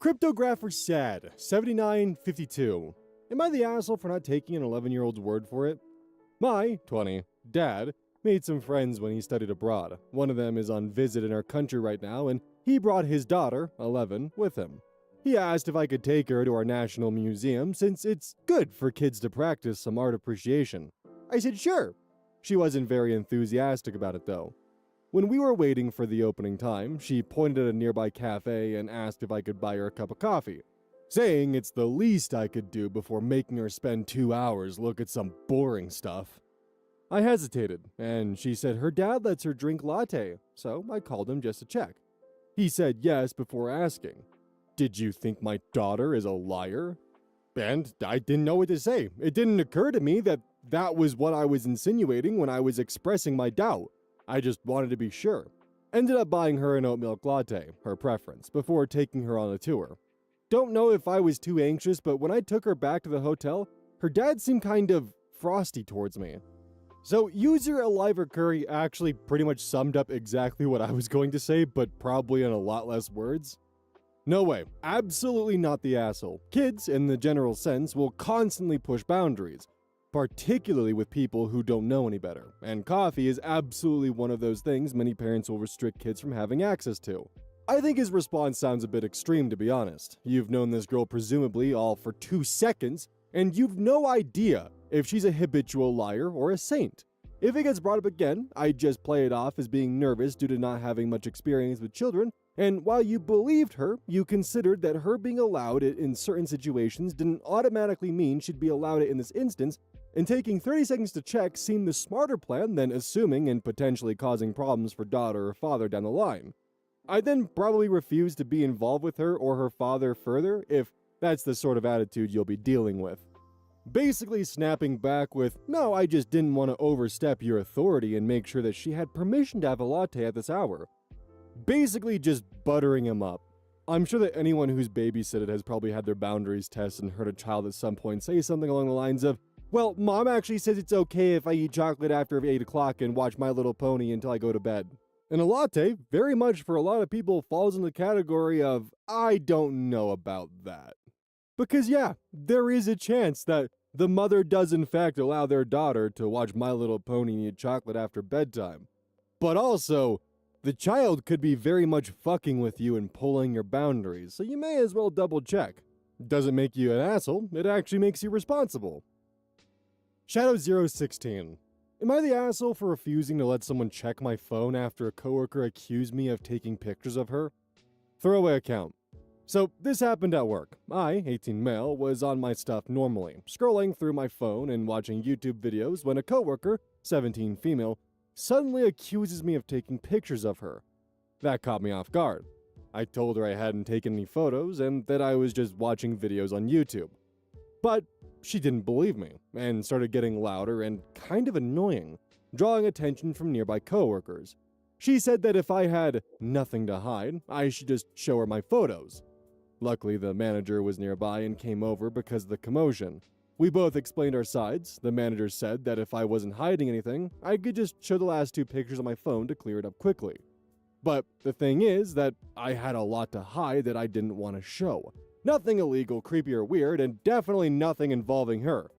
Cryptographer Sad, 7952. Am I the asshole for not taking an 11-year-old's word for it? My, 20, dad made some friends when he studied abroad. One of them is on visit in our country right now, and he brought his daughter, 11, with him. He asked if I could take her to our national museum since it's good for kids to practice some art appreciation. I said sure. She wasn't very enthusiastic about it though. When we were waiting for the opening time, she pointed at a nearby cafe and asked if I could buy her a cup of coffee, saying it's the least I could do before making her spend 2 hours look at some boring stuff. I hesitated, and she said her dad lets her drink latte, so I called him just to check. He said yes before asking, "Did you think my daughter is a liar?" And I didn't know what to say. It didn't occur to me that that was what I was insinuating when I was expressing my doubt. I just wanted to be sure. Ended up buying her an oat milk latte, her preference, before taking her on a tour. Don't know if I was too anxious, but when I took her back to the hotel, her dad seemed kind of frosty towards me. So user Aliver Curry actually pretty much summed up exactly what I was going to say, but probably in a lot less words. No way, absolutely not the asshole. Kids, in the general sense, will constantly push boundaries, particularly with people who don't know any better, and coffee is absolutely one of those things many parents will restrict kids from having access to. I think his response sounds a bit extreme, to be honest. You've known this girl presumably all for 2 seconds, and you've no idea if she's a habitual liar or a saint. If it gets brought up again, I'd just play it off as being nervous due to not having much experience with children, and while you believed her, you considered that her being allowed it in certain situations didn't automatically mean she'd be allowed it in this instance, and taking 30 seconds to check seemed the smarter plan than assuming and potentially causing problems for daughter or father down the line. I'd then probably refuse to be involved with her or her father further if that's the sort of attitude you'll be dealing with. Basically snapping back with, "No, I just didn't want to overstep your authority and make sure that she had permission to have a latte at this hour." Basically just buttering him up. I'm sure that anyone who's babysitted has probably had their boundaries tested and heard a child at some point say something along the lines of, "Well, mom actually says it's okay if I eat chocolate after 8 o'clock and watch My Little Pony until I go to bed." And a latte, very much for a lot of people, falls in the category of, I don't know about that. Because yeah, there is a chance that The mother does in fact allow their daughter to watch My Little Pony and eat chocolate after bedtime. But also, the child could be very much fucking with you and pulling your boundaries, so you may as well double check. Doesn't make you an asshole, it actually makes you responsible. Shadow016. Am I the asshole for refusing to let someone check my phone after a coworker accused me of taking pictures of her? Throwaway account. So this happened at work. I, 18 male, was on my stuff normally, scrolling through my phone and watching YouTube videos when a coworker, 17 female, suddenly accuses me of taking pictures of her. That caught me off guard. I told her I hadn't taken any photos and that I was just watching videos on YouTube. But she didn't believe me and started getting louder and kind of annoying, drawing attention from nearby coworkers. She said that if I had nothing to hide, I should just show her my photos. Luckily, the manager was nearby and came over because of the commotion. We both explained our sides. The manager said that if I wasn't hiding anything, I could just show the last 2 pictures on my phone to clear it up quickly. But the thing is that I had a lot to hide that I didn't want to show. Nothing illegal, creepy, or weird, and definitely nothing involving her.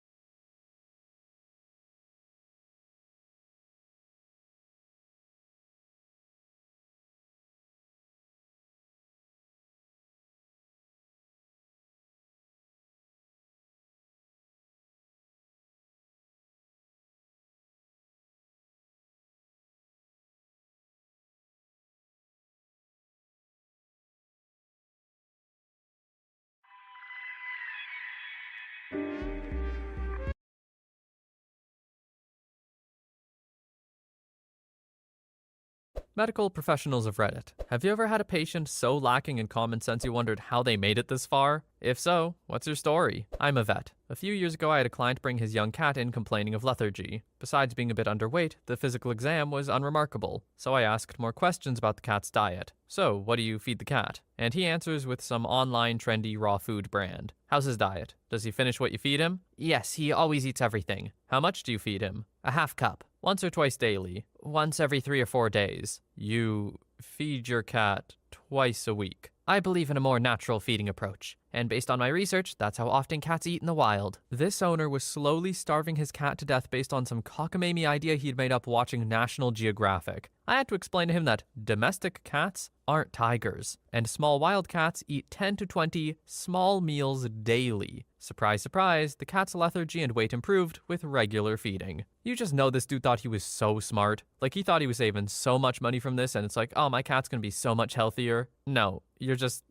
Medical professionals of Reddit, have you ever had a patient so lacking in common sense you wondered how they made it this far? If so, what's your story? I'm a vet. A few years ago, I had a client bring his young cat in complaining of lethargy. Besides being a bit underweight, the physical exam was unremarkable, so I asked more questions about the cat's diet. So, what do you feed the cat? And he answers with some online trendy raw food brand. How's his diet? Does he finish what you feed him? Yes, he always eats everything. How much do you feed him? A half cup. Once or twice daily. Once every 3 or 4 days. You feed your cat twice a week. I believe in a more natural feeding approach, and based on my research, that's how often cats eat in the wild. This owner was slowly starving his cat to death based on some cockamamie idea he'd made up watching National Geographic. I had to explain to him that domestic cats aren't tigers, and small wild cats eat 10 to 20 small meals daily. Surprise, surprise, the cat's lethargy and weight improved with regular feeding. You just know this dude thought he was so smart. Like, he thought he was saving so much money from this, and it's like, oh, my cat's gonna be so much healthier. No, you're just...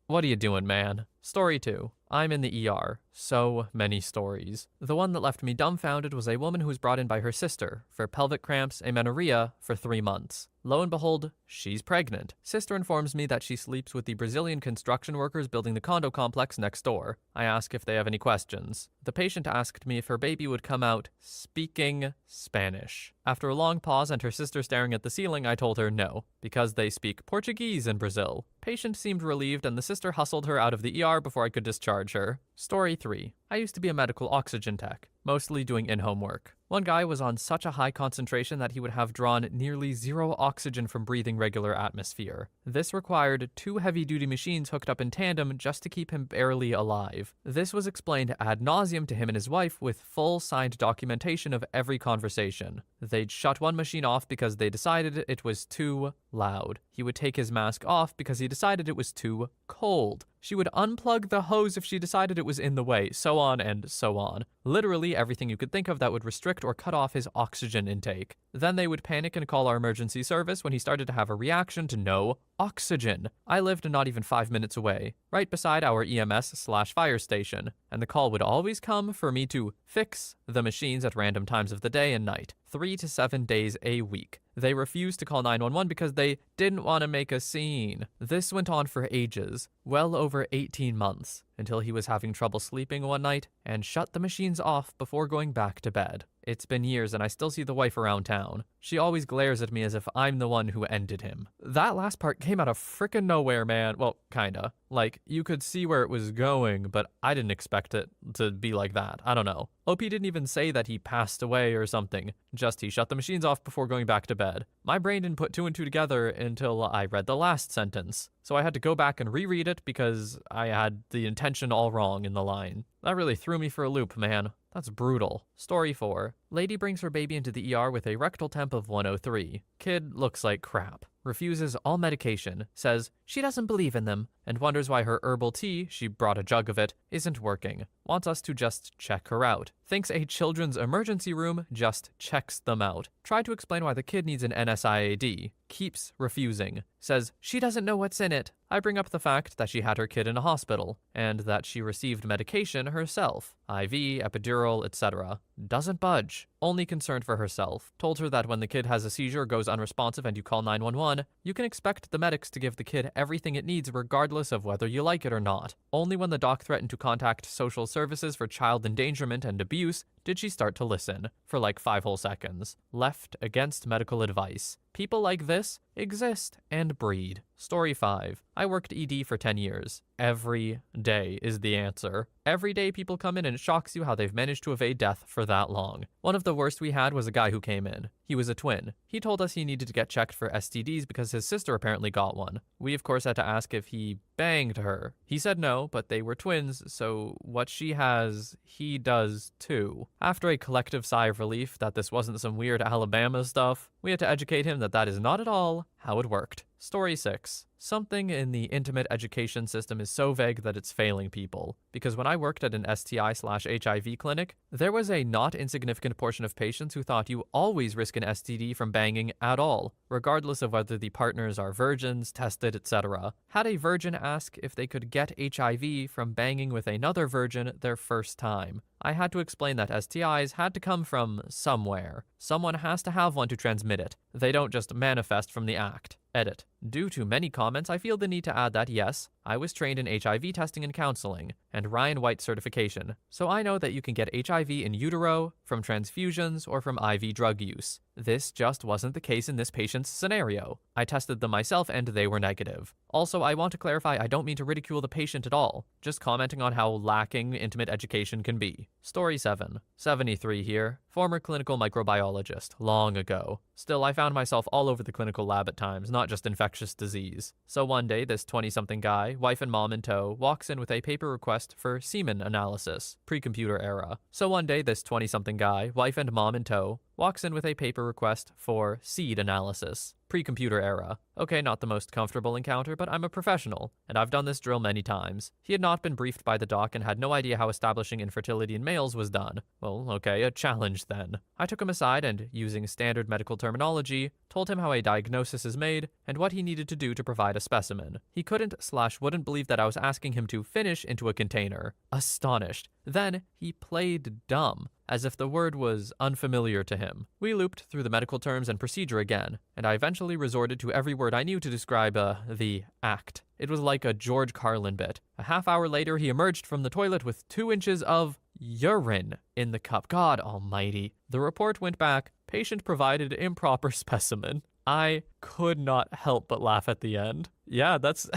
What are you doing, man? Story 2. I'm in the ER. So many stories. The one that left me dumbfounded was a woman who was brought in by her sister for pelvic cramps, amenorrhea, for 3 months. Lo and behold, she's pregnant. Sister informs me that she sleeps with the Brazilian construction workers building the condo complex next door. I ask if they have any questions. The patient asked me if her baby would come out speaking Spanish. After a long pause and her sister staring at the ceiling, I told her no, because they speak Portuguese in Brazil. Patient seemed relieved and the sister hustled her out of the ER before I could discharge her. Story 3. I used to be a medical oxygen tech, mostly doing in-home work. One guy was on such a high concentration that he would have drawn nearly 0 oxygen from breathing regular atmosphere. This required 2 heavy-duty machines hooked up in tandem just to keep him barely alive. This was explained ad nauseum to him and his wife with full signed documentation of every conversation. They'd shut one machine off because they decided it was too loud. He would take his mask off because he decided it was too cold. She would unplug the hose if she decided it was in the way, so on and so on. Literally everything you could think of that would restrict or cut off his oxygen intake. Then they would panic and call our emergency service when he started to have a reaction to no oxygen. I lived not even 5 minutes away, right beside our EMS/fire station, and the call would always come for me to fix the machines at random times of the day and night, 3 to 7 days a week. They refused to call 911 because they didn't want to make a scene. This went on for ages, well over 18 months, until he was having trouble sleeping one night and shut the machines off before going back to bed. It's been years and I still see the wife around town. She always glares at me as if I'm the one who ended him. That last part came out of frickin' nowhere, man. Well, kinda. Like, you could see where it was going, but I didn't expect it to be like that. I don't know. OP didn't even say that he passed away or something. Just he shut the machines off before going back to bed. My brain didn't put 2 and 2 together until I read the last sentence. So I had to go back and reread it because I had the intention all wrong in the line. That really threw me for a loop, man. That's brutal. Story 4. Lady brings her baby into the ER with a rectal temp of 103. Kid looks like crap. Refuses all medication, says she doesn't believe in them, and wonders why her herbal tea, she brought a jug of it, isn't working. Wants us to just check her out. Thinks a children's emergency room just checks them out. Tried to explain why the kid needs an NSIAD. Keeps refusing. Says she doesn't know what's in it. I bring up the fact that she had her kid in a hospital, and that she received medication herself. IV, epidural, etc. Doesn't budge. Only concerned for herself. Told her that when the kid has a seizure or goes unresponsive and you call 911, you can expect the medics to give the kid everything it needs regardless of whether you like it or not. Only when the doc threatened to contact social services for child endangerment and abuse did she start to listen, for like 5 whole seconds. Left against medical advice. People like this exist and breed. Story 5. I worked ED for 10 years. Every day is the answer. Every day people come in and it shocks you how they've managed to evade death for that long. One of the worst we had was a guy who came in. He was a twin. He told us he needed to get checked for STDs because his sister apparently got one. We of course had to ask if he banged her. He said no, but they were twins, so what she has, he does too. After a collective sigh of relief that this wasn't some weird Alabama stuff, we had to educate him that that is not at all how it worked. Story 6. Something in the intimate education system is so vague that it's failing people. Because when I worked at an STI/HIV clinic, there was a not insignificant portion of patients who thought you always risk an STD from banging at all, regardless of whether the partners are virgins, tested, etc. Had a virgin ask if they could get HIV from banging with another virgin their first time. I had to explain that STIs had to come from somewhere. Someone has to have one to transmit it. They don't just manifest from the act. Edit. Due to many comments, I feel the need to add that yes, I was trained in HIV testing and counseling, and Ryan White certification, so I know that you can get HIV in utero, from transfusions, or from IV drug use. This just wasn't the case in this patient's scenario. I tested them myself and they were negative. Also, I want to clarify I don't mean to ridicule the patient at all, just commenting on how lacking intimate education can be. Story 7. 73 here. Former clinical microbiologist, long ago. Still, I found myself all over the clinical lab at times, not just infectious disease. So one day, this 20-something guy, wife and mom in tow, walks in with a paper request for semen analysis, pre-computer era. So one day, this 20-something guy, wife and mom in tow, walks in with a paper request for seed analysis, pre-computer era. Okay, not the most comfortable encounter, but I'm a professional, and I've done this drill many times. He had not been briefed by the doc and had no idea how establishing infertility in males was done. Well, okay, a challenge then. I took him aside and, using standard medical terminology, told him how a diagnosis is made and what he needed to do to provide a specimen. He couldn't/wouldn't believe that I was asking him to finish into a container. Astonished. Then he played dumb, as if the word was unfamiliar to him. We looped through the medical terms and procedure again, and I eventually resorted to every word I knew to describe the act. It was like a George Carlin bit. A half hour later, he emerged from the toilet with 2 inches of urine in the cup. God almighty. The report went back. Patient provided improper specimen. I could not help but laugh at the end. Yeah, that's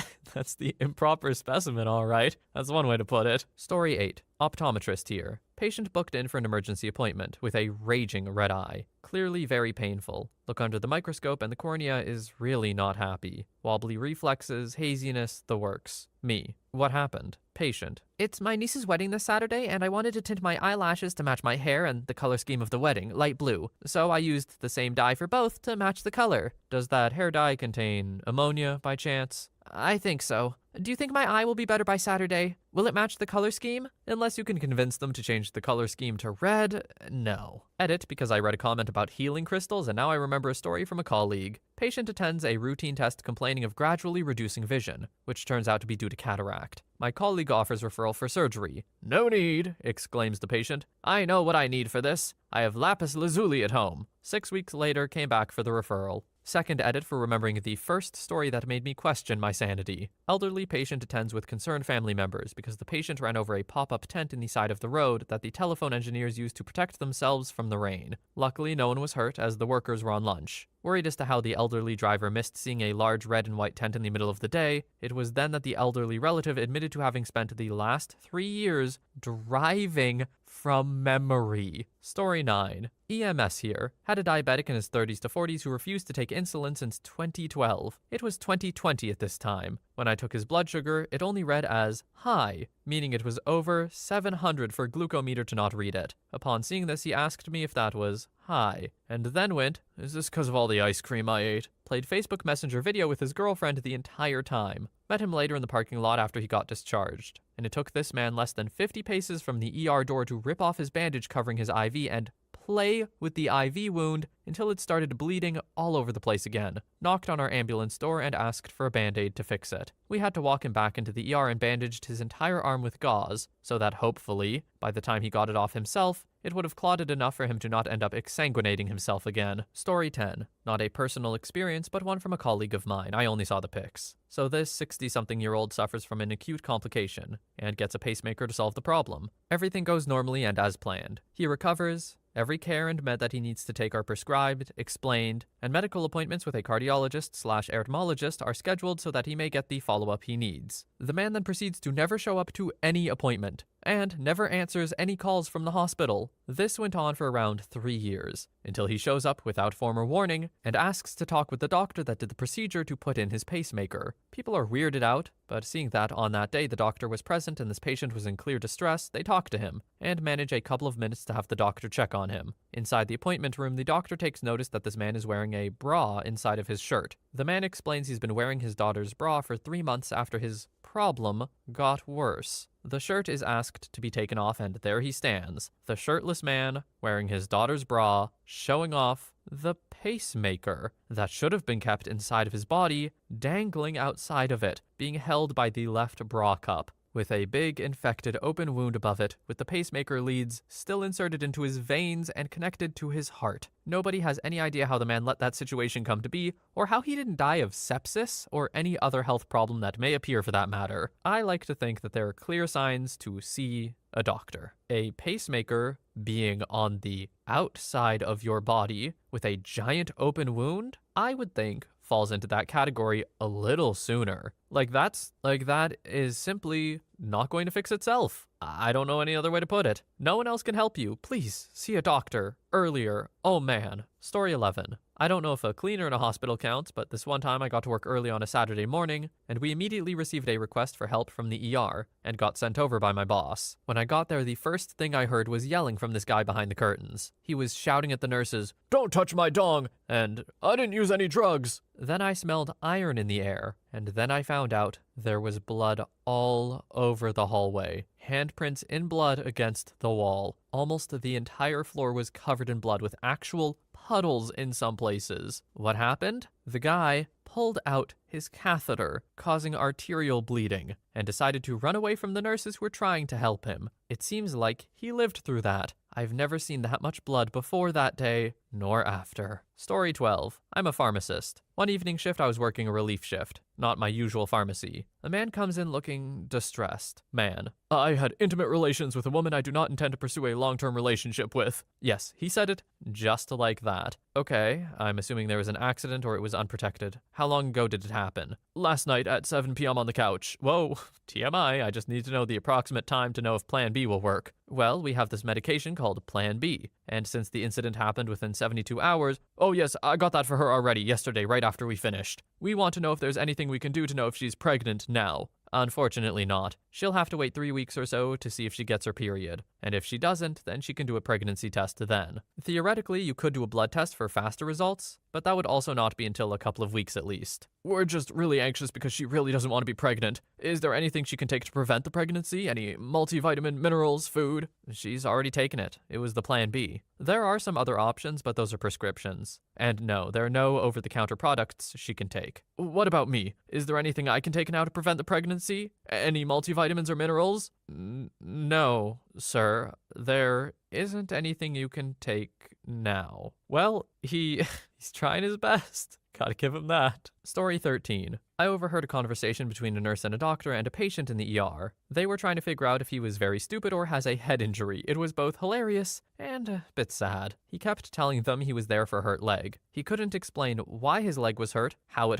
the improper specimen, all right. That's one way to put it. Story 8. Optometrist here. Patient booked in for an emergency appointment with a raging red eye. Clearly very painful. Look under the microscope and the cornea is really not happy. Wobbly reflexes, haziness, the works. Me. What happened? Patient. It's my niece's wedding this Saturday, and I wanted to tint my eyelashes to match my hair and the color scheme of the wedding, light blue. So I used the same dye for both to match the color. Does that hair dye contain ammonia by chance? I think so. Do you think my eye will be better by Saturday? Will it match the color scheme? Unless you can convince them to change the color scheme to red, no. Edit, because I read a comment about healing crystals and now I remember a story from a colleague. Patient attends a routine test complaining of gradually reducing vision, which turns out to be due to cataract. My colleague offers referral for surgery. No need, exclaims the patient. I know what I need for this. I have lapis lazuli at home. 6 weeks later, came back for the referral. Second edit for remembering the first story that made me question my sanity. Elderly patient attends with concerned family members because the patient ran over a pop-up tent in the side of the road that the telephone engineers used to protect themselves from the rain. Luckily, no one was hurt as the workers were on lunch. Worried as to how the elderly driver missed seeing a large red and white tent in the middle of the day, it was then that the elderly relative admitted to having spent the last 3 years driving from memory. Story 9. EMS here. Had a diabetic in his 30s to 40s who refused to take insulin since 2012. It was 2020 at this time. When I took his blood sugar, it only read as high, meaning it was over 700 for a glucometer to not read it. Upon seeing this, he asked me if that was high, and then went, "Is this because of all the ice cream I ate?" Played Facebook Messenger video with his girlfriend the entire time. Met him later in the parking lot after he got discharged. And it took this man less than 50 paces from the ER door to rip off his bandage covering his IV and play with the IV wound until it started bleeding all over the place again. Knocked on our ambulance door and asked for a band-aid to fix it. We had to walk him back into the ER and bandaged his entire arm with gauze, so that hopefully, by the time he got it off himself, it would have clotted enough for him to not end up exsanguinating himself again. Story 10. Not a personal experience, but one from a colleague of mine. I only saw the pics. So this 60-something-year-old suffers from an acute complication and gets a pacemaker to solve the problem. Everything goes normally and as planned. He recovers. Every care and med that he needs to take are prescribed, explained, and medical appointments with a cardiologist/arythmologist are scheduled so that he may get the follow-up he needs. The man then proceeds to never show up to any appointment, and never answers any calls from the hospital. This went on for around 3 years, until he shows up without former warning and asks to talk with the doctor that did the procedure to put in his pacemaker. People are weirded out, but seeing that on that day the doctor was present and this patient was in clear distress, they talk to him, and manage a couple of minutes to have the doctor check on him. Inside the appointment room, the doctor takes notice that this man is wearing a bra inside of his shirt. The man explains he's been wearing his daughter's bra for 3 months after his problem got worse. The shirt is asked to be taken off, and there he stands, the shirtless man wearing his daughter's bra, showing off the pacemaker that should have been kept inside of his body, dangling outside of it, being held by the left bra cup, with a big infected open wound above it, with the pacemaker leads still inserted into his veins and connected to his heart. Nobody has any idea how the man let that situation come to be, or how he didn't die of sepsis or any other health problem that may appear for that matter. I like to think that there are clear signs to see a doctor. A pacemaker being on the outside of your body with a giant open wound, I would think falls into that category a little sooner. That is simply not going to fix itself. I don't know any other way to put it. No one else can help you. Please see a doctor earlier. Oh man. Story 11. I don't know if a cleaner in a hospital counts, but this one time I got to work early on a Saturday morning, and we immediately received a request for help from the ER, and got sent over by my boss. When I got there, the first thing I heard was yelling from this guy behind the curtains. He was shouting at the nurses, "Don't touch my dong!" and "I didn't use any drugs!" Then I smelled iron in the air, and then I found out there was blood all over the hallway. Handprints in blood against the wall. Almost the entire floor was covered in blood with actual puddles in some places. What happened? The guy pulled out his catheter, causing arterial bleeding, and decided to run away from the nurses who were trying to help him. It seems like he lived through that. I've never seen that much blood before that day, nor after. Story 12. I'm a pharmacist. One evening shift I was working a relief shift, not my usual pharmacy. A man comes in looking distressed. Man. I had intimate relations with a woman I do not intend to pursue a long-term relationship with. Yes, he said it just like that. Okay, I'm assuming there was an accident or it was unprotected. How long ago did it happen? Last night at 7 p.m. on the couch. Whoa, TMI, I just need to know the approximate time to know if Plan B will work. Well, we have this medication called Plan B, and since the incident happened within 72 hours, oh yes, I got that for her already yesterday right after we finished. We want to know if there's anything we can do to know if she's pregnant now. Unfortunately not. She'll have to wait 3 weeks or so to see if she gets her period. And if she doesn't, then she can do a pregnancy test then. Theoretically, you could do a blood test for faster results, but that would also not be until a couple of weeks at least. We're just really anxious because she really doesn't want to be pregnant. Is there anything she can take to prevent the pregnancy? Any multivitamin, minerals, food? She's already taken it. It was the Plan B. There are some other options, but those are prescriptions. And no, there are no over-the-counter products she can take. What about me? Is there anything I can take now to prevent the pregnancy? Any multivitamins or minerals? No, sir. There isn't anything you can take now. Well, he's trying his best. Gotta give him that. Story 13. I overheard a conversation between a nurse and a doctor and a patient in the ER. They were trying to figure out if he was very stupid or has a head injury. It was both hilarious and a bit sad. He kept telling them he was there for a hurt leg. He couldn't explain why his leg was hurt, how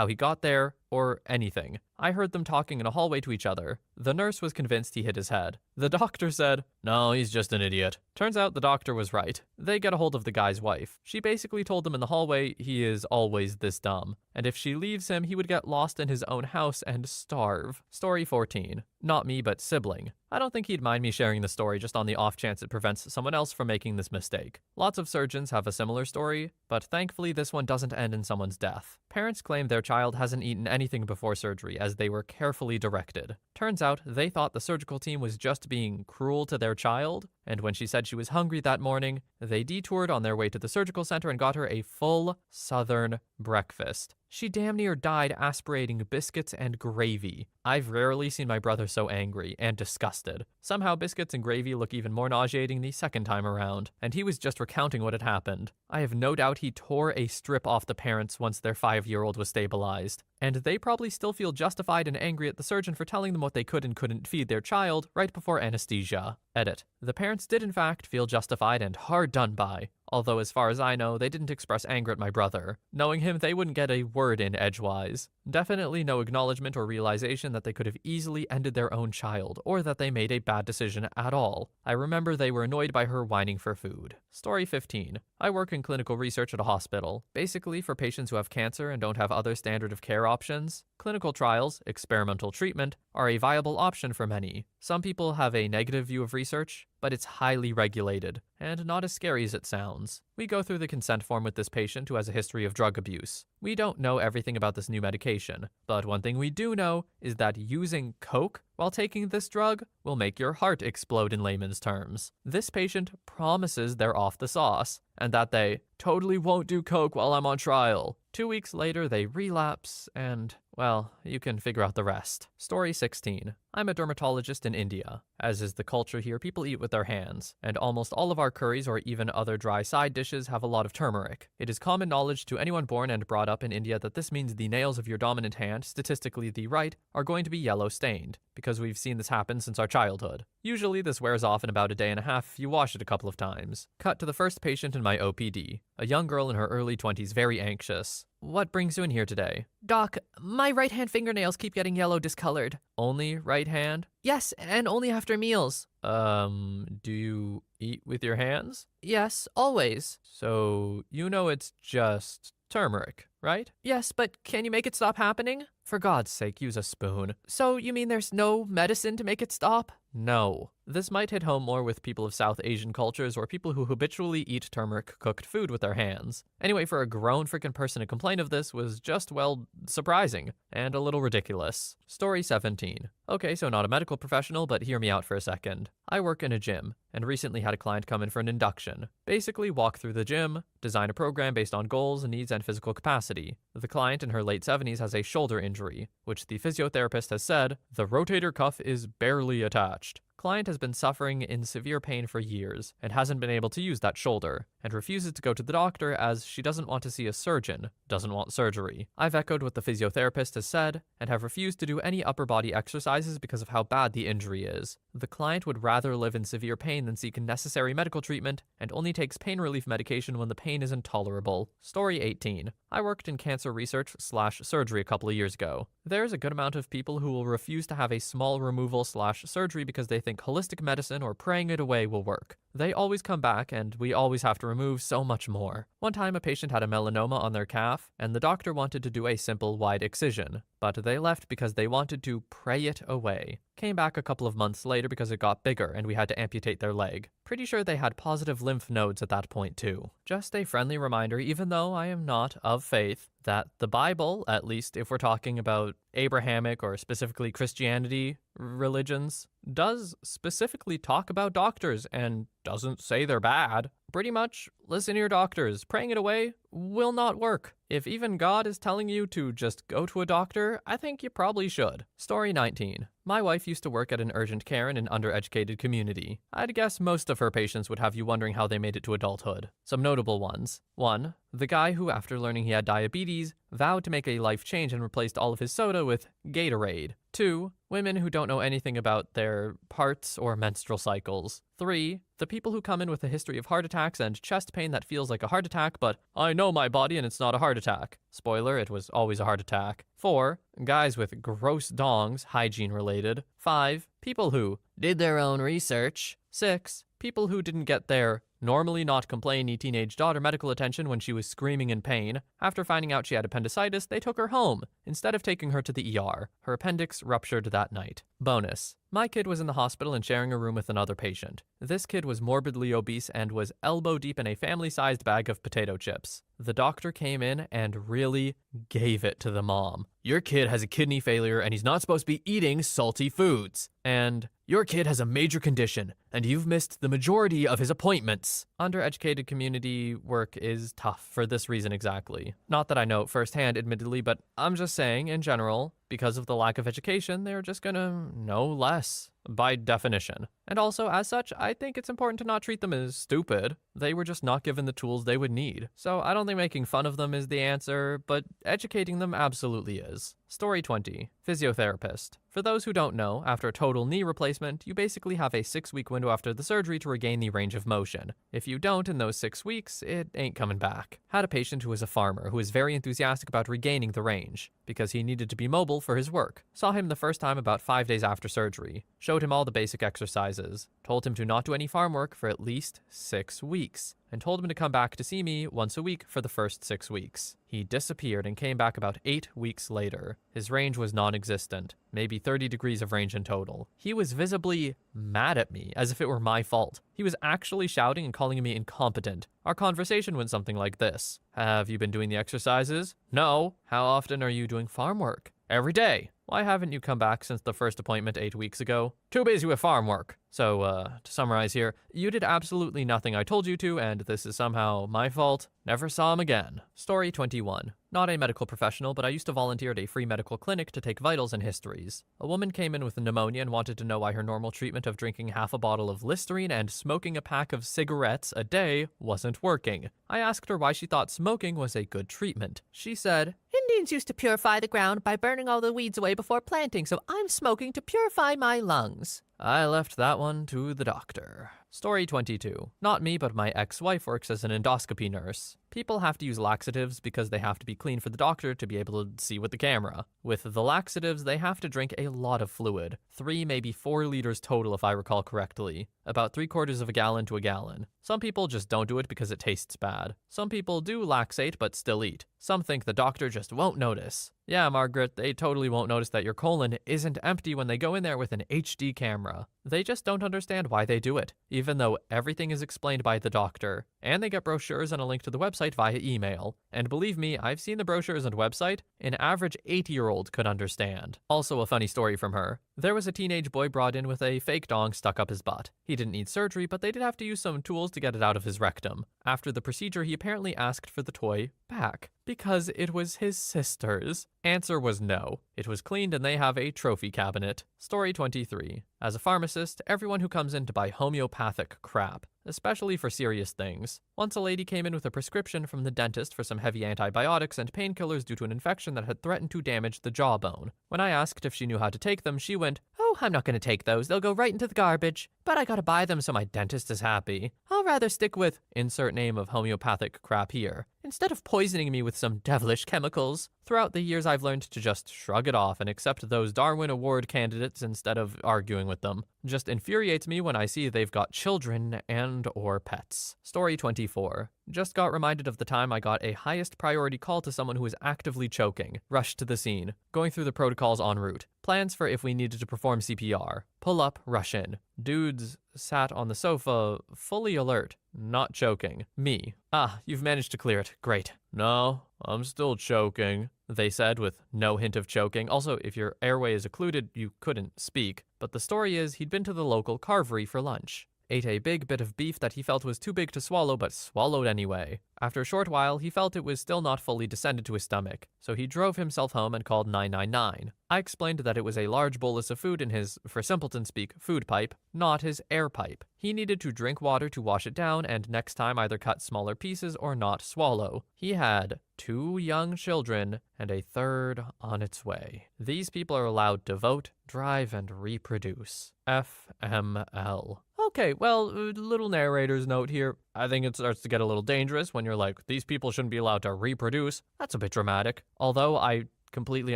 he got there, or anything. I heard them talking in a hallway to each other. The nurse was convinced he hit his head. The doctor said, "No, he's just an idiot." Turns out the doctor was right. They get a hold of the guy's wife. She basically told them in the hallway he is always this dumb, and if she leaves him, he would get lost in his own house and starve. Story 14. Not me, but sibling. I don't think he'd mind me sharing the story just on the off chance it prevents someone else from making this mistake. Lots of surgeons have a similar story, but thankfully this one doesn't end in someone's death. Parents claim their child hasn't eaten anything before surgery as they were carefully directed. Turns out they thought the surgical team was just being cruel to their child, and when she said she was hungry that morning, they detoured on their way to the surgical center and got her a full Southern breakfast. She damn near died aspirating biscuits and gravy. I've rarely seen my brother so angry and disgusted. Somehow biscuits and gravy look even more nauseating the second time around, and he was just recounting what had happened. I have no doubt he tore a strip off the parents once their 5-year-old was stabilized, and they probably still feel justified and angry at the surgeon for telling them what they could and couldn't feed their child right before anesthesia. Edit. The parents did in fact feel justified and hard done by, although as far as I know, they didn't express anger at my brother. Knowing him, they wouldn't get a word in edgewise. Definitely no acknowledgement or realization that they could have easily ended their own child, or that they made a bad decision at all. I remember they were annoyed by her whining for food. Story 15. I work in clinical research at a hospital, basically for patients who have cancer and don't have other standard of care options. Clinical trials, experimental treatment, are a viable option for many. Some people have a negative view of research, but it's highly regulated, and not as scary as it sounds. We go through the consent form with this patient who has a history of drug abuse. We don't know everything about this new medication, but one thing we do know is that using coke while taking this drug will make your heart explode in layman's terms. This patient promises they're off the sauce, and that they totally won't do coke while I'm on trial. 2 weeks later, they relapse, and, well, you can figure out the rest. Story 16. I'm a dermatologist in India. As is the culture here, people eat with their hands, and almost all of our curries or even other dry side dishes have a lot of turmeric. It is common knowledge to anyone born and brought up in India that this means the nails of your dominant hand, statistically the right, are going to be yellow stained, because we've seen this happen since our childhood. Usually this wears off in about a day and a half if you wash it a couple of times. Cut to the first patient in my OPD, a young girl in her early 20s, very anxious. What brings you in here today? Doc, my right hand fingernails keep getting yellow discolored. Only right hand? Yes, and only after meals. Do you eat with your hands? Yes, always. So, you know it's just turmeric, right? Yes, but can you make it stop happening? For God's sake, use a spoon. So you mean there's no medicine to make it stop? No. This might hit home more with people of South Asian cultures or people who habitually eat turmeric-cooked food with their hands. Anyway, for a grown freaking person to complain of this was just, well, surprising and a little ridiculous. Story 17. Okay, so not a medical professional, but hear me out for a second. I work in a gym and recently had a client come in for an induction. Basically, walk through the gym, design a program based on goals, needs, and physical capacity. The client in her late 70s has a shoulder injury, which the physiotherapist has said, the rotator cuff is barely attached. Client has been suffering in severe pain for years and hasn't been able to use that shoulder, and refuses to go to the doctor as she doesn't want to see a surgeon, doesn't want surgery. I've echoed what the physiotherapist has said and have refused to do any upper body exercises because of how bad the injury is. The client would rather live in severe pain than seek necessary medical treatment and only takes pain relief medication when the pain is intolerable. Story 18. I worked in cancer research/surgery a couple of years ago. There's a good amount of people who will refuse to have a small removal/surgery because they think holistic medicine or praying it away will work. They always come back, and we always have to remove so much more. One time a patient had a melanoma on their calf, and the doctor wanted to do a simple wide excision, but they left because they wanted to pray it away. Came back a couple of months later because it got bigger and we had to amputate their leg. Pretty sure they had positive lymph nodes at that point too. Just a friendly reminder, even though I am not of faith, that the Bible, at least if we're talking about Abrahamic or specifically Christianity religions, does specifically talk about doctors and doesn't say they're bad. Pretty much, listen to your doctors. Praying it away will not work. If even God is telling you to just go to a doctor, I think you probably should. Story 19. My wife used to work at an urgent care in an undereducated community. I'd guess most of her patients would have you wondering how they made it to adulthood. Some notable ones. 1. The guy who, after learning he had diabetes, vowed to make a life change and replaced all of his soda with Gatorade. 2. Women who don't know anything about their parts or menstrual cycles. 3. The people who come in with a history of heart attacks and chest pain that feels like a heart attack, but I know my body and it's not a heart attack. Spoiler, it was always a heart attack. 4. Guys with gross dongs, hygiene related. 5. People who did their own research. 6. People who didn't get their normally not complainy teenage daughter medical attention when she was screaming in pain. After finding out she had appendicitis, they took her home instead of taking her to the ER. Her appendix ruptured that night. Bonus. My kid was in the hospital and sharing a room with another patient. This kid was morbidly obese and was elbow deep in a family-sized bag of potato chips. The doctor came in and really gave it to the mom. Your kid has a kidney failure and he's not supposed to be eating salty foods. And your kid has a major condition and you've missed the majority of his appointments. Undereducated community work is tough for this reason exactly. Not that I know firsthand, admittedly, but I'm just saying in general, because of the lack of education, they're just gonna know less, by definition. And also, as such, I think it's important to not treat them as stupid. They were just not given the tools they would need. So I don't think making fun of them is the answer, but educating them absolutely is. Story 20. Physiotherapist. For those who don't know, after a total knee replacement, you basically have a 6-week window after the surgery to regain the range of motion. If you don't in those 6 weeks, it ain't coming back. Had a patient who was a farmer who was very enthusiastic about regaining the range, because he needed to be mobile for his work. Saw him the first time about 5 days after surgery. Showed him all the basic exercises. Told him to not do any farm work for at least 6 weeks. And told him to come back to see me once a week for the first 6 weeks. He disappeared and came back about 8 weeks later. His range was non-existent, maybe 30 degrees of range in total. He was visibly mad at me, as if it were my fault. He was actually shouting and calling me incompetent. Our conversation went something like this. Have you been doing the exercises? No. How often are you doing farm work? Every day. Why haven't you come back since the first appointment 8 weeks ago? Too busy with farm work. So, to summarize here, you did absolutely nothing I told you to, and this is somehow my fault. Never saw him again. Story 21. Not a medical professional, but I used to volunteer at a free medical clinic to take vitals and histories. A woman came in with pneumonia and wanted to know why her normal treatment of drinking half a bottle of Listerine and smoking a pack of cigarettes a day wasn't working. I asked her why she thought smoking was a good treatment. She said, Indians used to purify the ground by burning all the weeds away before planting, so I'm smoking to purify my lungs. I left that one to the doctor. Story 22. Not me, but my ex-wife works as an endoscopy nurse. People have to use laxatives because they have to be clean for the doctor to be able to see with the camera. With the laxatives, they have to drink a lot of fluid. 3, maybe 4 liters total if I recall correctly. About 3/4 of a gallon to a gallon. Some people just don't do it because it tastes bad. Some people do laxate but still eat. Some think the doctor just won't notice. Yeah, Margaret, they totally won't notice that your colon isn't empty when they go in there with an HD camera. They just don't understand why they do it, even though everything is explained by the doctor. And they get brochures and a link to the website via email. And believe me, I've seen the brochures and website. An average 80-year-old could understand. Also a funny story from her. There was a teenage boy brought in with a fake dong stuck up his butt. He didn't need surgery, but they did have to use some tools to get it out of his rectum. After the procedure, he apparently asked for the toy back, because it was his sister's. Answer was no. It was cleaned and they have a trophy cabinet. Story 23. As a pharmacist, everyone who comes in to buy homeopathic crap, especially for serious things. Once a lady came in with a prescription from the dentist for some heavy antibiotics and painkillers due to an infection that had threatened to damage the jawbone. When I asked if she knew how to take them, she went, Oh, I'm not going to take those. They'll go right into the garbage. but I gotta buy them so my dentist is happy. I'll rather stick with insert name of homeopathic crap here, instead of poisoning me with some devilish chemicals. Throughout the years, I've learned to just shrug it off and accept those Darwin Award candidates instead of arguing with them. Just infuriates me when I see they've got children and or pets. Story 24. Just got reminded of the time I got a highest priority call to someone who was actively choking. Rushed to the scene. Going through the protocols en route. Plans for if we needed to perform CPR. Pull up, rush in. Dudes sat on the sofa, fully alert, not choking. Me. Ah, you've managed to clear it. Great. No, I'm still choking, they said with no hint of choking. Also, if your airway is occluded, you couldn't speak. But the story is he'd been to the local carvery for lunch. ate a big bit of beef that he felt was too big to swallow but swallowed anyway. After a short while, he felt it was still not fully descended to his stomach, so he drove himself home and called 999. I explained that it was a large bolus of food in his, for simpleton speak, food pipe, not his air pipe. He needed to drink water to wash it down and next time either cut smaller pieces or not swallow. He had 2 young children and a third on its way. These people are allowed to vote, drive, and reproduce. FML. Okay, well, little narrator's note here. I think it starts to get a little dangerous when you're like, these people shouldn't be allowed to reproduce. That's a bit dramatic. Although I completely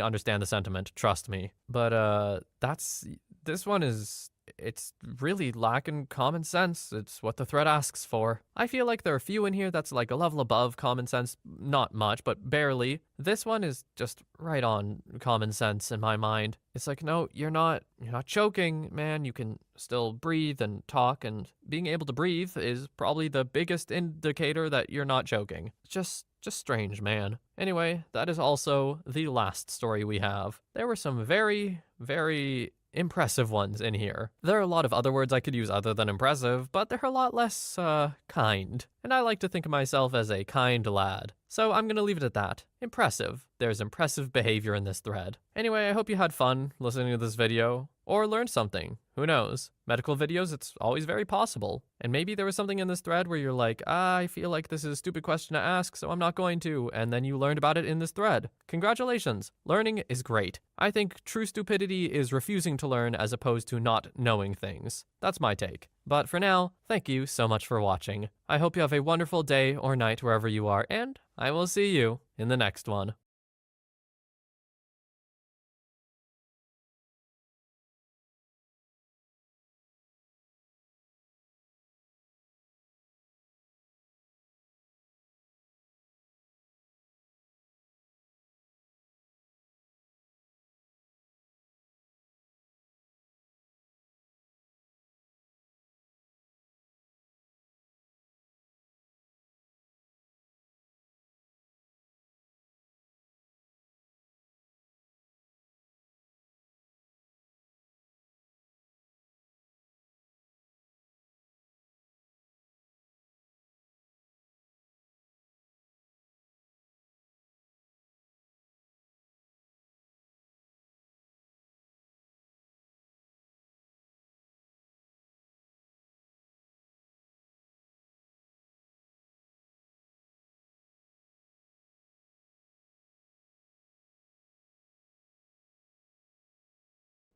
understand the sentiment, trust me. But this one is, it's really lacking common sense. It's what the thread asks for. I feel like there are a few in here that's like a level above common sense. Not much, but barely. This one is just right on common sense in my mind. It's like, no, you're not choking, man. You can still breathe and talk, and being able to breathe is probably the biggest indicator that you're not choking. Just strange, man. Anyway, that is also the last story we have. There were some very, very impressive ones in here. There are a lot of other words I could use other than impressive, but they're a lot less, kind. And I like to think of myself as a kind lad. So I'm gonna leave it at that. Impressive. There's impressive behavior in this thread. Anyway, I hope you had fun listening to this video, or learned something. Who knows? Medical videos, it's always very possible. And maybe there was something in this thread where you're like, I feel like this is a stupid question to ask, so I'm not going to, and then you learned about it in this thread. Congratulations. Learning is great. I think true stupidity is refusing to learn as opposed to not knowing things. That's my take. But for now, thank you so much for watching. I hope you have a wonderful day or night wherever you are, and I will see you in the next one.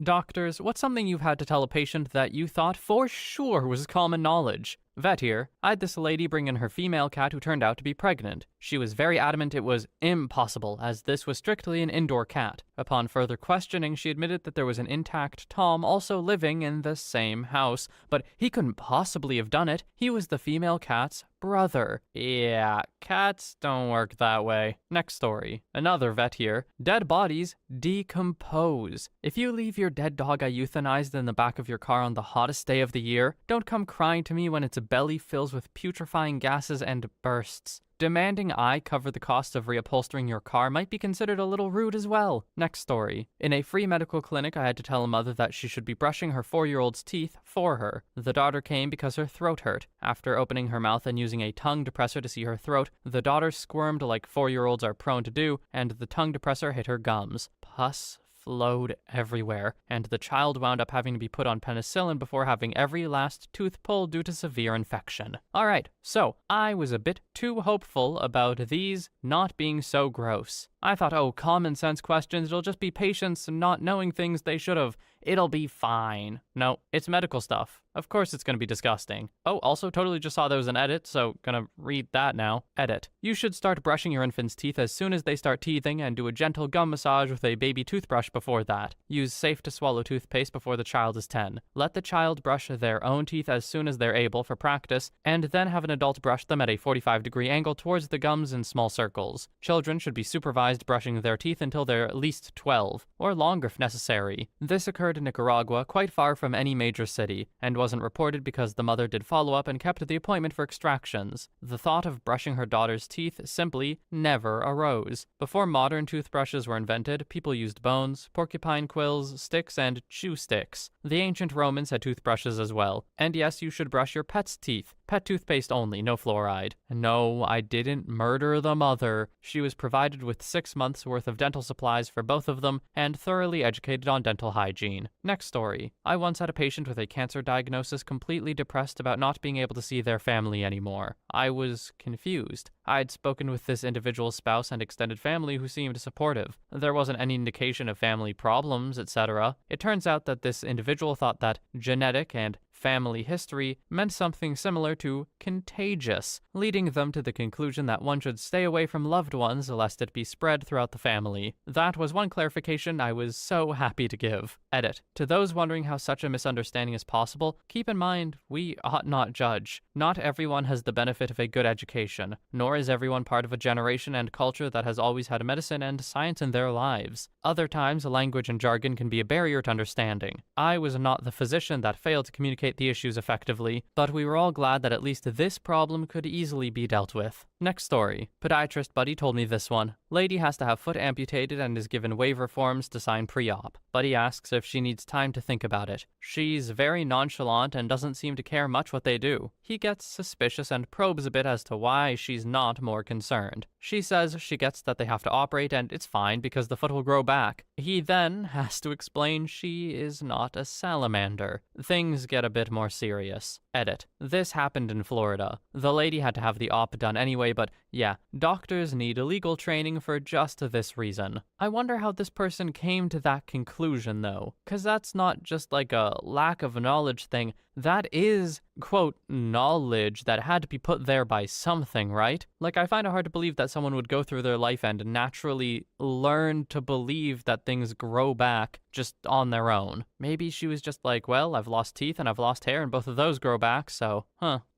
Doctors, what's something you've had to tell a patient that you thought for sure was common knowledge? Vet here. I had this lady bring in her female cat who turned out to be pregnant. She was very adamant it was impossible, as this was strictly an indoor cat. Upon further questioning, she admitted that there was an intact Tom also living in the same house, but he couldn't possibly have done it. He was the female cat's brother. Yeah, cats don't work that way. Next story. Another vet here. Dead bodies decompose. If you leave your dead dog I euthanized in the back of your car on the hottest day of the year, don't come crying to me when its belly fills with putrefying gases and bursts. Demanding I cover the cost of reupholstering your car might be considered a little rude as well. Next story. In a free medical clinic, I had to tell a mother that she should be brushing her 4-year-old's teeth for her. The daughter came because her throat hurt. After opening her mouth and using a tongue depressor to see her throat, the daughter squirmed like 4-year-olds are prone to do, and the tongue depressor hit her gums. Pus flowed everywhere, and the child wound up having to be put on penicillin before having every last tooth pulled due to severe infection. Alright, so I was a bit too hopeful about these not being so gross. I thought, oh, common sense questions, it'll just be patients not knowing things they should have. It'll be fine. No, it's medical stuff. Of course it's gonna be disgusting. Oh, also totally just saw there was an edit, so gonna read that now. Edit. You should start brushing your infant's teeth as soon as they start teething and do a gentle gum massage with a baby toothbrush before that. Use safe-to-swallow toothpaste before the child is 10. Let the child brush their own teeth as soon as they're able for practice, and then have an adult brush them at a 45-degree angle towards the gums in small circles. Children should be supervised advised brushing their teeth until they're at least 12, or longer if necessary. This occurred in Nicaragua, quite far from any major city, and wasn't reported because the mother did follow-up and kept the appointment for extractions. The thought of brushing her daughter's teeth simply never arose. Before modern toothbrushes were invented, people used bones, porcupine quills, sticks, and chew sticks. The ancient Romans had toothbrushes as well. And yes, you should brush your pet's teeth. Pet toothpaste only, no fluoride. No, I didn't murder the mother. She was provided with 6 months' worth of dental supplies for both of them and thoroughly educated on dental hygiene. Next story. I once had a patient with a cancer diagnosis completely depressed about not being able to see their family anymore. I was confused. I'd spoken with this individual's spouse and extended family who seemed supportive. There wasn't any indication of family problems, etc. It turns out that this individual thought that genetic and family history meant something similar to contagious, leading them to the conclusion that one should stay away from loved ones lest it be spread throughout the family. That was one clarification I was so happy to give. Edit. To those wondering how such a misunderstanding is possible, keep in mind we ought not judge. Not everyone has the benefit of a good education, nor is everyone part of a generation and culture that has always had medicine and science in their lives. Other times, language and jargon can be a barrier to understanding. I was not the physician that failed to communicate the issues effectively, but we were all glad that at least this problem could easily be dealt with. Next story. Podiatrist buddy told me this one. Lady has to have foot amputated and is given waiver forms to sign pre-op. Buddy asks if she needs time to think about it. She's very nonchalant and doesn't seem to care much what they do. He gets suspicious and probes a bit as to why she's not more concerned. She says she gets that they have to operate and it's fine because the foot will grow back. He then has to explain she is not a salamander. Things get a bit more serious. Edit. This happened in Florida. The lady had to have the op done anyway, but yeah, doctors need legal training for just this reason. I wonder how this person came to that conclusion though, because that's not just like a lack of knowledge thing. That is, quote, knowledge that had to be put there by something, right? Like, I find it hard to believe that someone would go through their life and naturally learn to believe that things grow back just on their own. Maybe she was just like, well, I've lost teeth and I've lost hair and both of those grow back, so,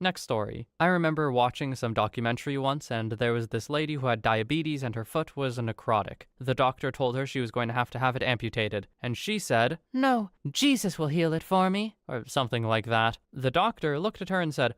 Next story. I remember watching some documentary once and there was this lady who had diabetes and her foot was necrotic. The doctor told her she was going to have it amputated, and she said, No, Jesus will heal it for me. or something like that. The doctor looked at her and said,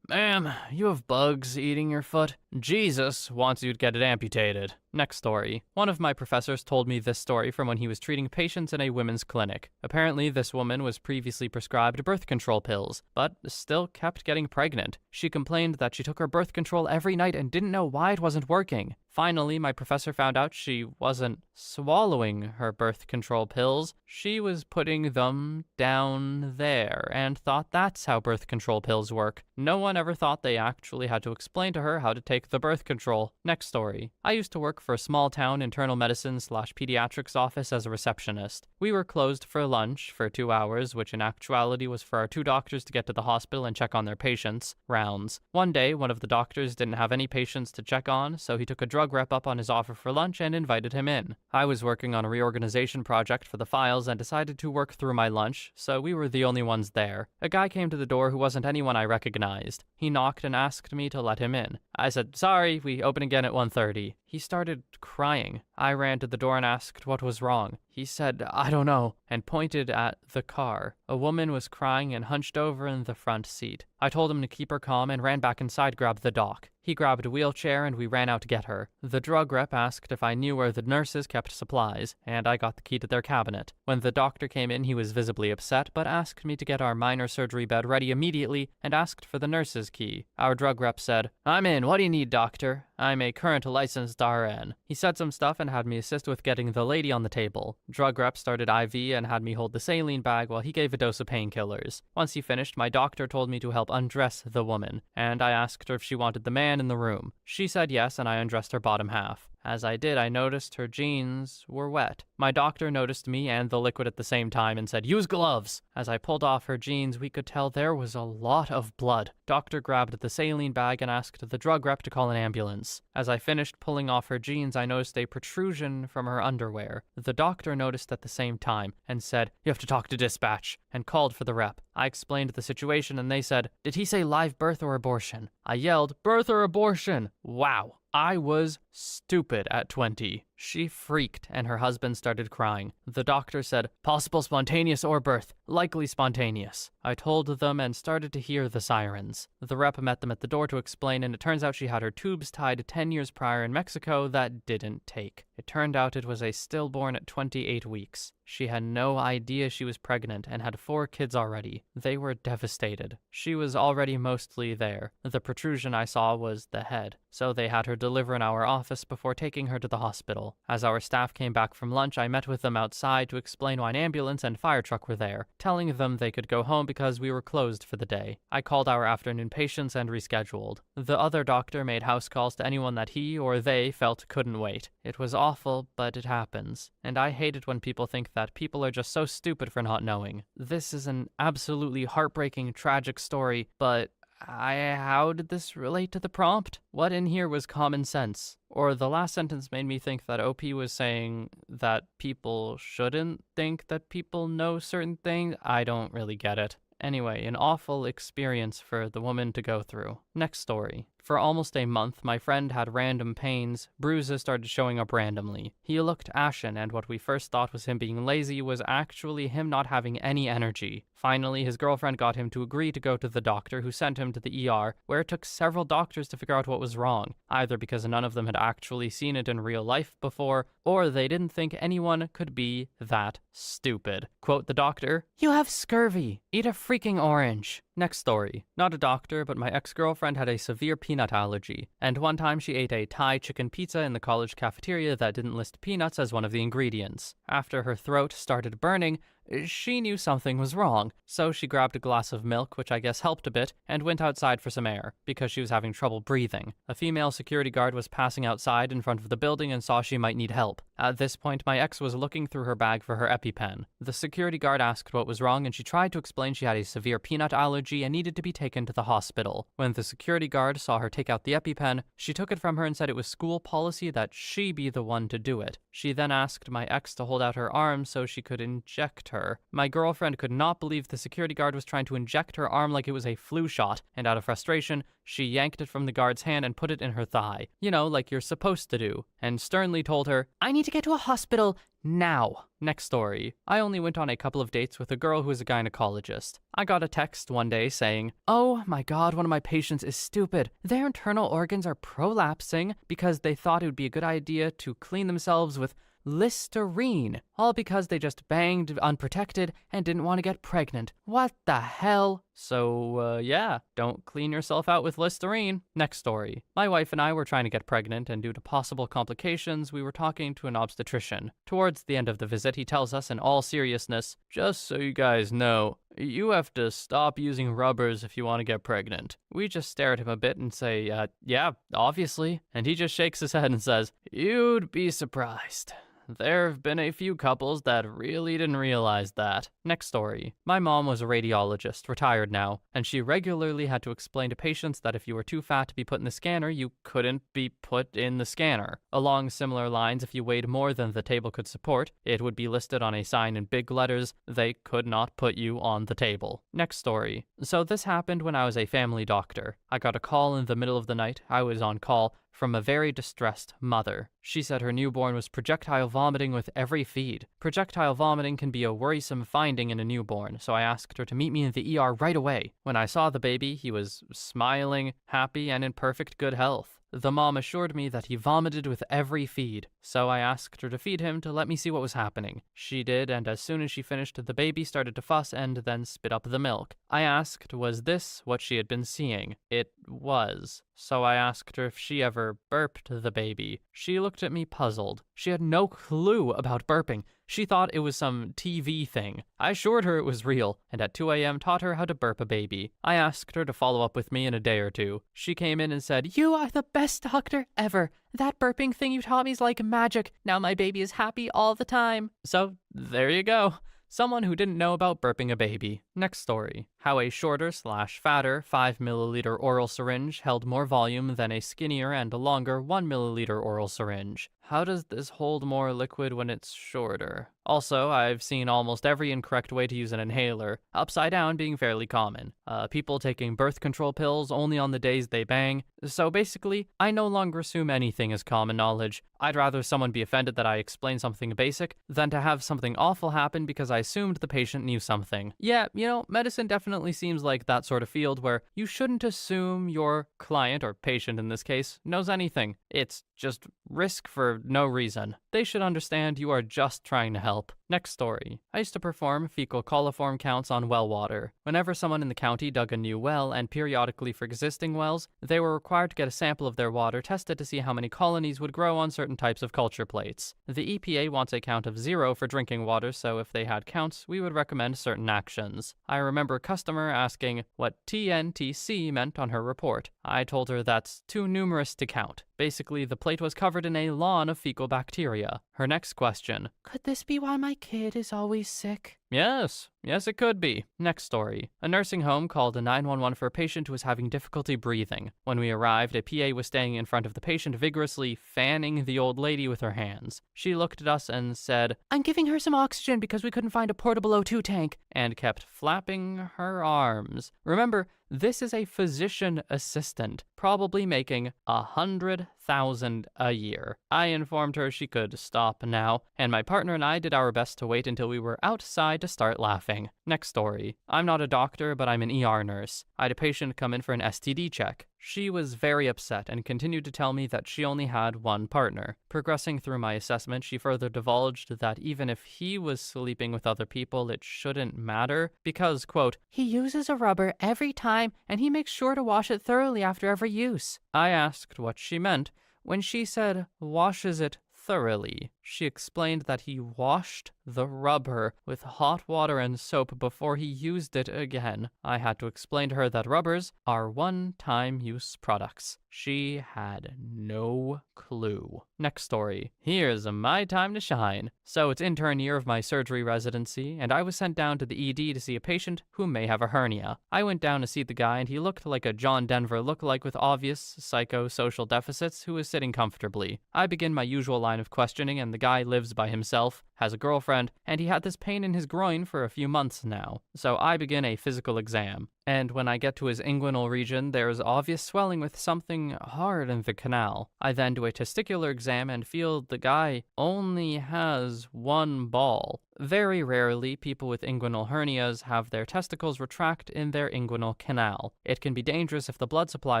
Ma'am, you have bugs eating your foot. Jesus wants you to get it amputated. Next story. One of my professors told me this story from when he was treating patients in a women's clinic. Apparently, this woman was previously prescribed birth control pills, but still kept getting pregnant. She complained that she took her birth control every night and didn't know why it wasn't working. Finally, my professor found out she wasn't swallowing her birth control pills. She was putting them down there and thought that's how birth control pills work. No one ever thought they actually had to explain to her how to take the birth control. Next story. I used to work for a small town internal medicine / pediatrics office as a receptionist. We were closed for lunch for 2 hours, which in actuality was for our 2 doctors to get to the hospital and check on their patients, rounds. One day, one of the doctors didn't have any patients to check on, so he took a drug rep up on his offer for lunch and invited him in. I was working on a reorganization project for the files and decided to work through my lunch, so we were the only ones there. A guy came to the door who wasn't anyone I recognized. He knocked and asked me to let him in. I said, sorry, we open again at 1:30. He started crying. I ran to the door and asked what was wrong. He said, I don't know, and pointed at the car. A woman was crying and hunched over in the front seat. I told him to keep her calm and ran back inside, grabbed the doc. He grabbed a wheelchair and we ran out to get her. The drug rep asked if I knew where the nurses kept supplies, and I got the key to their cabinet. When the doctor came in, he was visibly upset, but asked me to get our minor surgery bed ready immediately and asked for the nurse's key. Our drug rep said, I'm in, what do you need, doctor? I'm a current licensed RN. He said some stuff and had me assist with getting the lady on the table. Drug rep started IV and had me hold the saline bag while he gave a dose of painkillers. Once he finished, my doctor told me to help undress the woman, and I asked her if she wanted the man in the room. She said yes, and I undressed her bottom half. As I did, I noticed her jeans were wet. My doctor noticed me and the liquid at the same time and said, use gloves. As I pulled off her jeans, we could tell there was a lot of blood. Doctor grabbed the saline bag and asked the drug rep to call an ambulance. As I finished pulling off her jeans, I noticed a protrusion from her underwear. The doctor noticed at the same time and said, you have to talk to dispatch, and called for the rep. I explained the situation and they said, did he say live birth or abortion? I yelled, birth or abortion? Wow. I was stupid at 20. She freaked, and her husband started crying. The doctor said, possible spontaneous or birth, likely spontaneous. I told them and started to hear the sirens. The rep met them at the door to explain, and it turns out she had her tubes tied 10 years prior in Mexico that didn't take. It turned out it was a stillborn at 28 weeks. She had no idea she was pregnant and had 4 kids already. They were devastated. She was already mostly there. The protrusion I saw was the head, so they had her deliver in our office before taking her to the hospital. As our staff came back from lunch, I met with them outside to explain why an ambulance and fire truck were there, telling them they could go home because we were closed for the day. I called our afternoon patients and rescheduled. The other doctor made house calls to anyone that he or they felt couldn't wait. It was awful, but it happens. And I hate it when people think that people are just so stupid for not knowing. This is an absolutely heartbreaking, tragic story, but how did this relate to the prompt? What in here was common sense? Or the last sentence made me think that OP was saying that people shouldn't think that people know certain things. I don't really get it. Anyway, an awful experience for the woman to go through. Next story. For almost a month, my friend had random pains. Bruises started showing up randomly. He looked ashen, and what we first thought was him being lazy was actually him not having any energy. Finally, his girlfriend got him to agree to go to the doctor, who sent him to the ER, where it took several doctors to figure out what was wrong, either because none of them had actually seen it in real life before, or they didn't think anyone could be that stupid. Quote the doctor, "You have scurvy. Eat a freaking orange." Next story. Not a doctor, but my ex-girlfriend had a severe peanut allergy, and one time she ate a Thai chicken pizza in the college cafeteria that didn't list peanuts as one of the ingredients. After her throat started burning, she knew something was wrong, so she grabbed a glass of milk, which I guess helped a bit, and went outside for some air, because she was having trouble breathing. A female security guard was passing outside in front of the building and saw she might need help. At this point, my ex was looking through her bag for her EpiPen. The security guard asked what was wrong, and she tried to explain she had a severe peanut allergy and needed to be taken to the hospital. When the security guard saw her take out the EpiPen, she took it from her and said it was school policy that she be the one to do it. She then asked my ex to hold out her arm so she could inject her. My girlfriend could not believe the security guard was trying to inject her arm like it was a flu shot, and out of frustration, she yanked it from the guard's hand and put it in her thigh. You know, like you're supposed to do, and sternly told her, "I need to get to a hospital now." Next story. I only went on a couple of dates with a girl who is a gynecologist. I got a text one day saying, "Oh my god, one of my patients is stupid. Their internal organs are prolapsing because they thought it would be a good idea to clean themselves with Listerine, all because they just banged unprotected and didn't want to get pregnant. What the hell?" So, yeah, don't clean yourself out with Listerine. Next story. My wife and I were trying to get pregnant, and due to possible complications, we were talking to an obstetrician. Towards the end of the visit, he tells us in all seriousness, "Just so you guys know, you have to stop using rubbers if you want to get pregnant." We just stare at him a bit and say, yeah, obviously. And he just shakes his head and says, "You'd be surprised. There have been a few couples that really didn't realize that." Next story. My mom was a radiologist, retired now, and she regularly had to explain to patients that if you were too fat to be put in the scanner, you couldn't be put in the scanner. Along similar lines, if you weighed more than the table could support, it would be listed on a sign in big letters, "They could not put you on the table." Next story. So this happened when I was a family doctor. I got a call in the middle of the night. I was on call from a very distressed mother. She said her newborn was projectile vomiting with every feed. Projectile vomiting can be a worrisome finding in a newborn, so I asked her to meet me in the ER right away. When I saw the baby, he was smiling, happy, and in perfect good health. The mom assured me that he vomited with every feed, so I asked her to feed him to let me see what was happening. She did, and as soon as she finished, the baby started to fuss and then spit up the milk. I asked, was this what she had been seeing? It was. So I asked her if she ever burped the baby. She looked at me puzzled. She had no clue about burping. She thought it was some TV thing. I assured her it was real, and at 2 a.m. taught her how to burp a baby. I asked her to follow up with me in a day or two. She came in and said, "You are the best doctor ever. That burping thing you taught me is like magic. Now my baby is happy all the time." So there you go. Someone who didn't know about burping a baby. Next story. How a shorter/fatter 5 milliliter oral syringe held more volume than a skinnier and longer 1 milliliter oral syringe. How does this hold more liquid when it's shorter? Also, I've seen almost every incorrect way to use an inhaler, upside down being fairly common. People taking birth control pills only on the days they bang. So basically, I no longer assume anything is common knowledge. I'd rather someone be offended that I explain something basic than to have something awful happen because I assumed the patient knew something. Yeah, medicine definitely seems like that sort of field where you shouldn't assume your client, or patient in this case, knows anything. It's just risk for no reason. They should understand you are just trying to help. Next story. I used to perform fecal coliform counts on well water. Whenever someone in the county dug a new well, and periodically for existing wells, they were required to get a sample of their water tested to see how many colonies would grow on certain types of culture plates. The EPA wants a count of 0 for drinking water, so if they had counts, we would recommend certain actions. I remember a customer asking what TNTC meant on her report. I told her that's too numerous to count. Basically, the plate was covered in a lawn of fecal bacteria. Her next question. Could this be why my kid is always sick? Yes, it could be. Next story. A nursing home called a 911 for a patient who was having difficulty breathing. When we arrived, a PA was standing in front of the patient vigorously fanning the old lady with her hands. She looked at us and said, I'm giving her some oxygen because we couldn't find a portable O2 tank. And kept flapping her arms. Remember, this is a physician assistant, probably making $100,000 a year. I informed her she could stop now, and my partner and I did our best to wait until we were outside to start laughing. Next story. I'm not a doctor, but I'm an ER nurse. I had a patient come in for an STD check. She was very upset and continued to tell me that she only had one partner. Progressing through my assessment, she further divulged that even if he was sleeping with other people, it shouldn't matter because, quote, he uses a rubber every time and he makes sure to wash it thoroughly after every use. I asked what she meant. When she said, washes it thoroughly, she explained that he washed the rubber with hot water and soap before he used it again. I had to explain to her that rubbers are one-time use products. She had no clue. Next story. Here's my time to shine. So it's intern year of my surgery residency, and I was sent down to the ED to see a patient who may have a hernia. I went down to see the guy, and he looked like a John Denver lookalike with obvious psychosocial deficits who was sitting comfortably. I begin my usual line of questioning, and the guy lives by himself, has a girlfriend, and he had this pain in his groin for a few months now. So I begin a physical exam. And when I get to his inguinal region, there is obvious swelling with something hard in the canal. I then do a testicular exam and feel the guy only has one ball. Very rarely, people with inguinal hernias have their testicles retract in their inguinal canal. It can be dangerous if the blood supply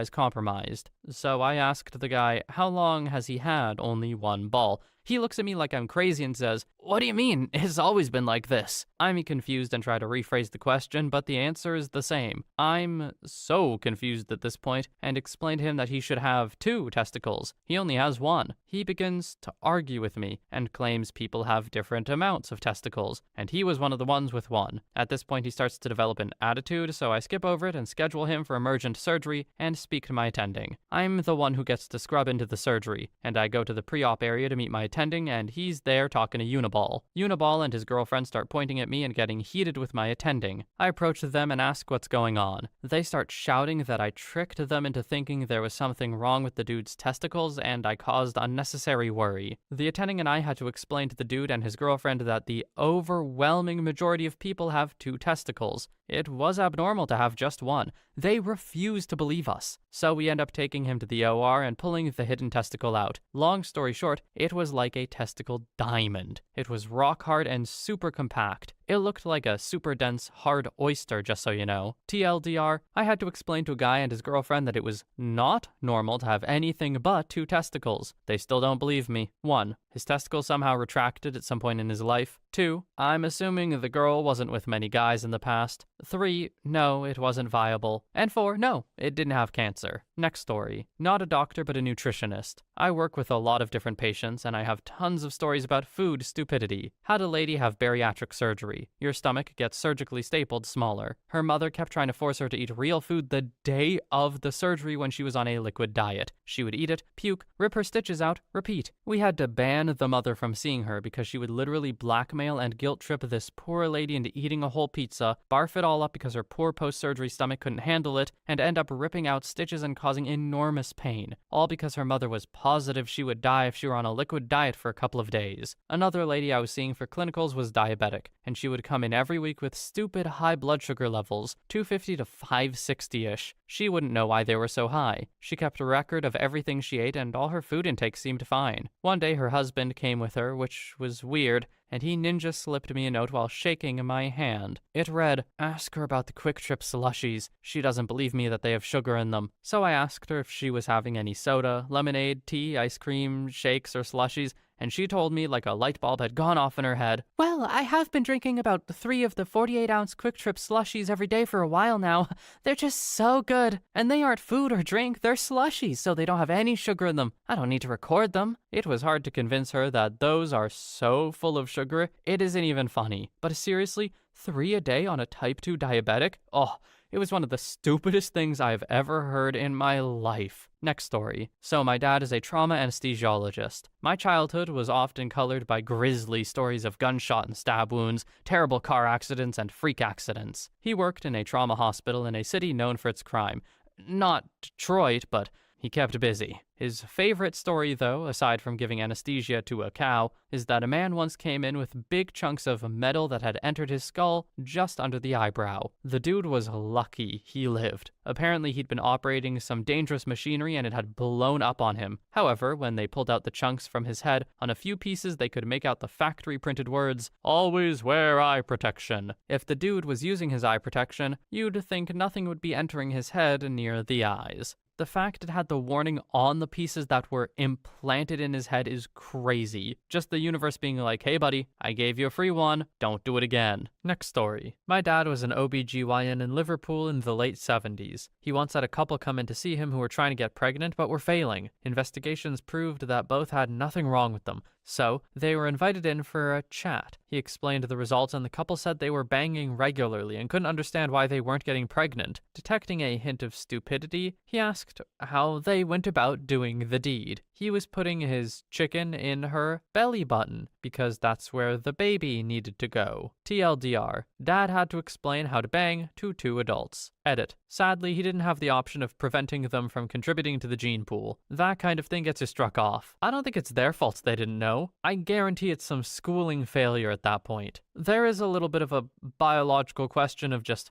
is compromised. So I asked the guy, how long has he had only one ball? He looks at me like I'm crazy and says, what do you mean? It's always been like this. I'm confused and try to rephrase the question, but the answer is the same. I'm so confused at this point and explain to him that he should have 2 testicles. He only has 1. He begins to argue with me and claims people have different amounts of testicles, and he was one of the ones with 1. At this point, he starts to develop an attitude, so I skip over it and schedule him for emergent surgery and speak to my attending. I'm the one who gets to scrub into the surgery, and I go to the pre-op area to meet my attending, and he's there talking to Uniball. Uniball and his girlfriend start pointing at me and getting heated with my attending. I approach them and ask what's going on. They start shouting that I tricked them into thinking there was something wrong with the dude's testicles, and I caused unnecessary worry. The attending and I had to explain to the dude and his girlfriend that the overwhelming majority of people have 2 testicles. It was abnormal to have just 1. They refused to believe us. So we end up taking him to the OR and pulling the hidden testicle out. Long story short, it was like a testicle diamond. It was rock hard and super compact. It looked like a super dense, hard oyster, just so you know. TLDR, I had to explain to a guy and his girlfriend that it was not normal to have anything but 2 testicles. They still don't believe me. 1, his testicles somehow retracted at some point in his life. 2, I'm assuming the girl wasn't with many guys in the past. 3, no, it wasn't viable. And 4, no, it didn't have cancer. Next story. Not a doctor, but a nutritionist. I work with a lot of different patients, and I have tons of stories about food stupidity. Had a lady have bariatric surgery. Your stomach gets surgically stapled smaller. Her mother kept trying to force her to eat real food the day of the surgery when she was on a liquid diet. She would eat it, puke, rip her stitches out, repeat. We had to ban the mother from seeing her because she would literally blackmail and guilt trip this poor lady into eating a whole pizza, barf it all up because her poor post-surgery stomach couldn't handle it, and end up ripping out stitches and causing enormous pain, all because her mother was positive she would die if she were on a liquid diet for a couple of days. Another lady I was seeing for clinicals was diabetic, and she would come in every week with stupid high blood sugar levels, 250 to 560-ish. She wouldn't know why they were so high. She kept a record of everything she ate, and all her food intake seemed fine. One day her husband came with her, which was weird, and he ninja slipped me a note while shaking my hand. It read, "Ask her about the Quick Trip slushies. She doesn't believe me that they have sugar in them." So I asked her if she was having any soda, lemonade, tea, ice cream, shakes, or slushies, and she told me like a light bulb had gone off in her head. "Well, I have been drinking about 3 of the 48-ounce Quick Trip slushies every day for a while now. They're just so good. And they aren't food or drink, they're slushies, so they don't have any sugar in them. I don't need to record them." It was hard to convince her that those are so full of sugar, it isn't even funny. But seriously, 3 a day on a type 2 diabetic? Oh, it was one of the stupidest things I've ever heard in my life. Next story. So my dad is a trauma anesthesiologist. My childhood was often colored by grisly stories of gunshot and stab wounds, terrible car accidents, and freak accidents. He worked in a trauma hospital in a city known for its crime. Not Detroit, but he kept busy. His favorite story, though, aside from giving anesthesia to a cow, is that a man once came in with big chunks of metal that had entered his skull just under the eyebrow. The dude was lucky he lived. Apparently, he'd been operating some dangerous machinery and it had blown up on him. However, when they pulled out the chunks from his head, on a few pieces they could make out the factory-printed words, "Always wear eye protection." If the dude was using his eye protection, you'd think nothing would be entering his head near the eyes. The fact it had the warning on the pieces that were implanted in his head is crazy. Just the universe being like, "Hey buddy, I gave you a free one, don't do it again." Next story. My dad was an OBGYN in Liverpool in the late 70s. He once had a couple come in to see him who were trying to get pregnant but were failing. Investigations proved that both had nothing wrong with them. So, they were invited in for a chat. He explained the results and the couple said they were banging regularly and couldn't understand why they weren't getting pregnant. Detecting a hint of stupidity, he asked how they went about doing the deed. He was putting his chicken in her belly button because that's where the baby needed to go. TLDR, Dad had to explain how to bang to 2 adults. Edit. Sadly, he didn't have the option of preventing them from contributing to the gene pool. That kind of thing gets you struck off. I don't think it's their fault they didn't know. I guarantee it's some schooling failure at that point. There is a little bit of a biological question of just,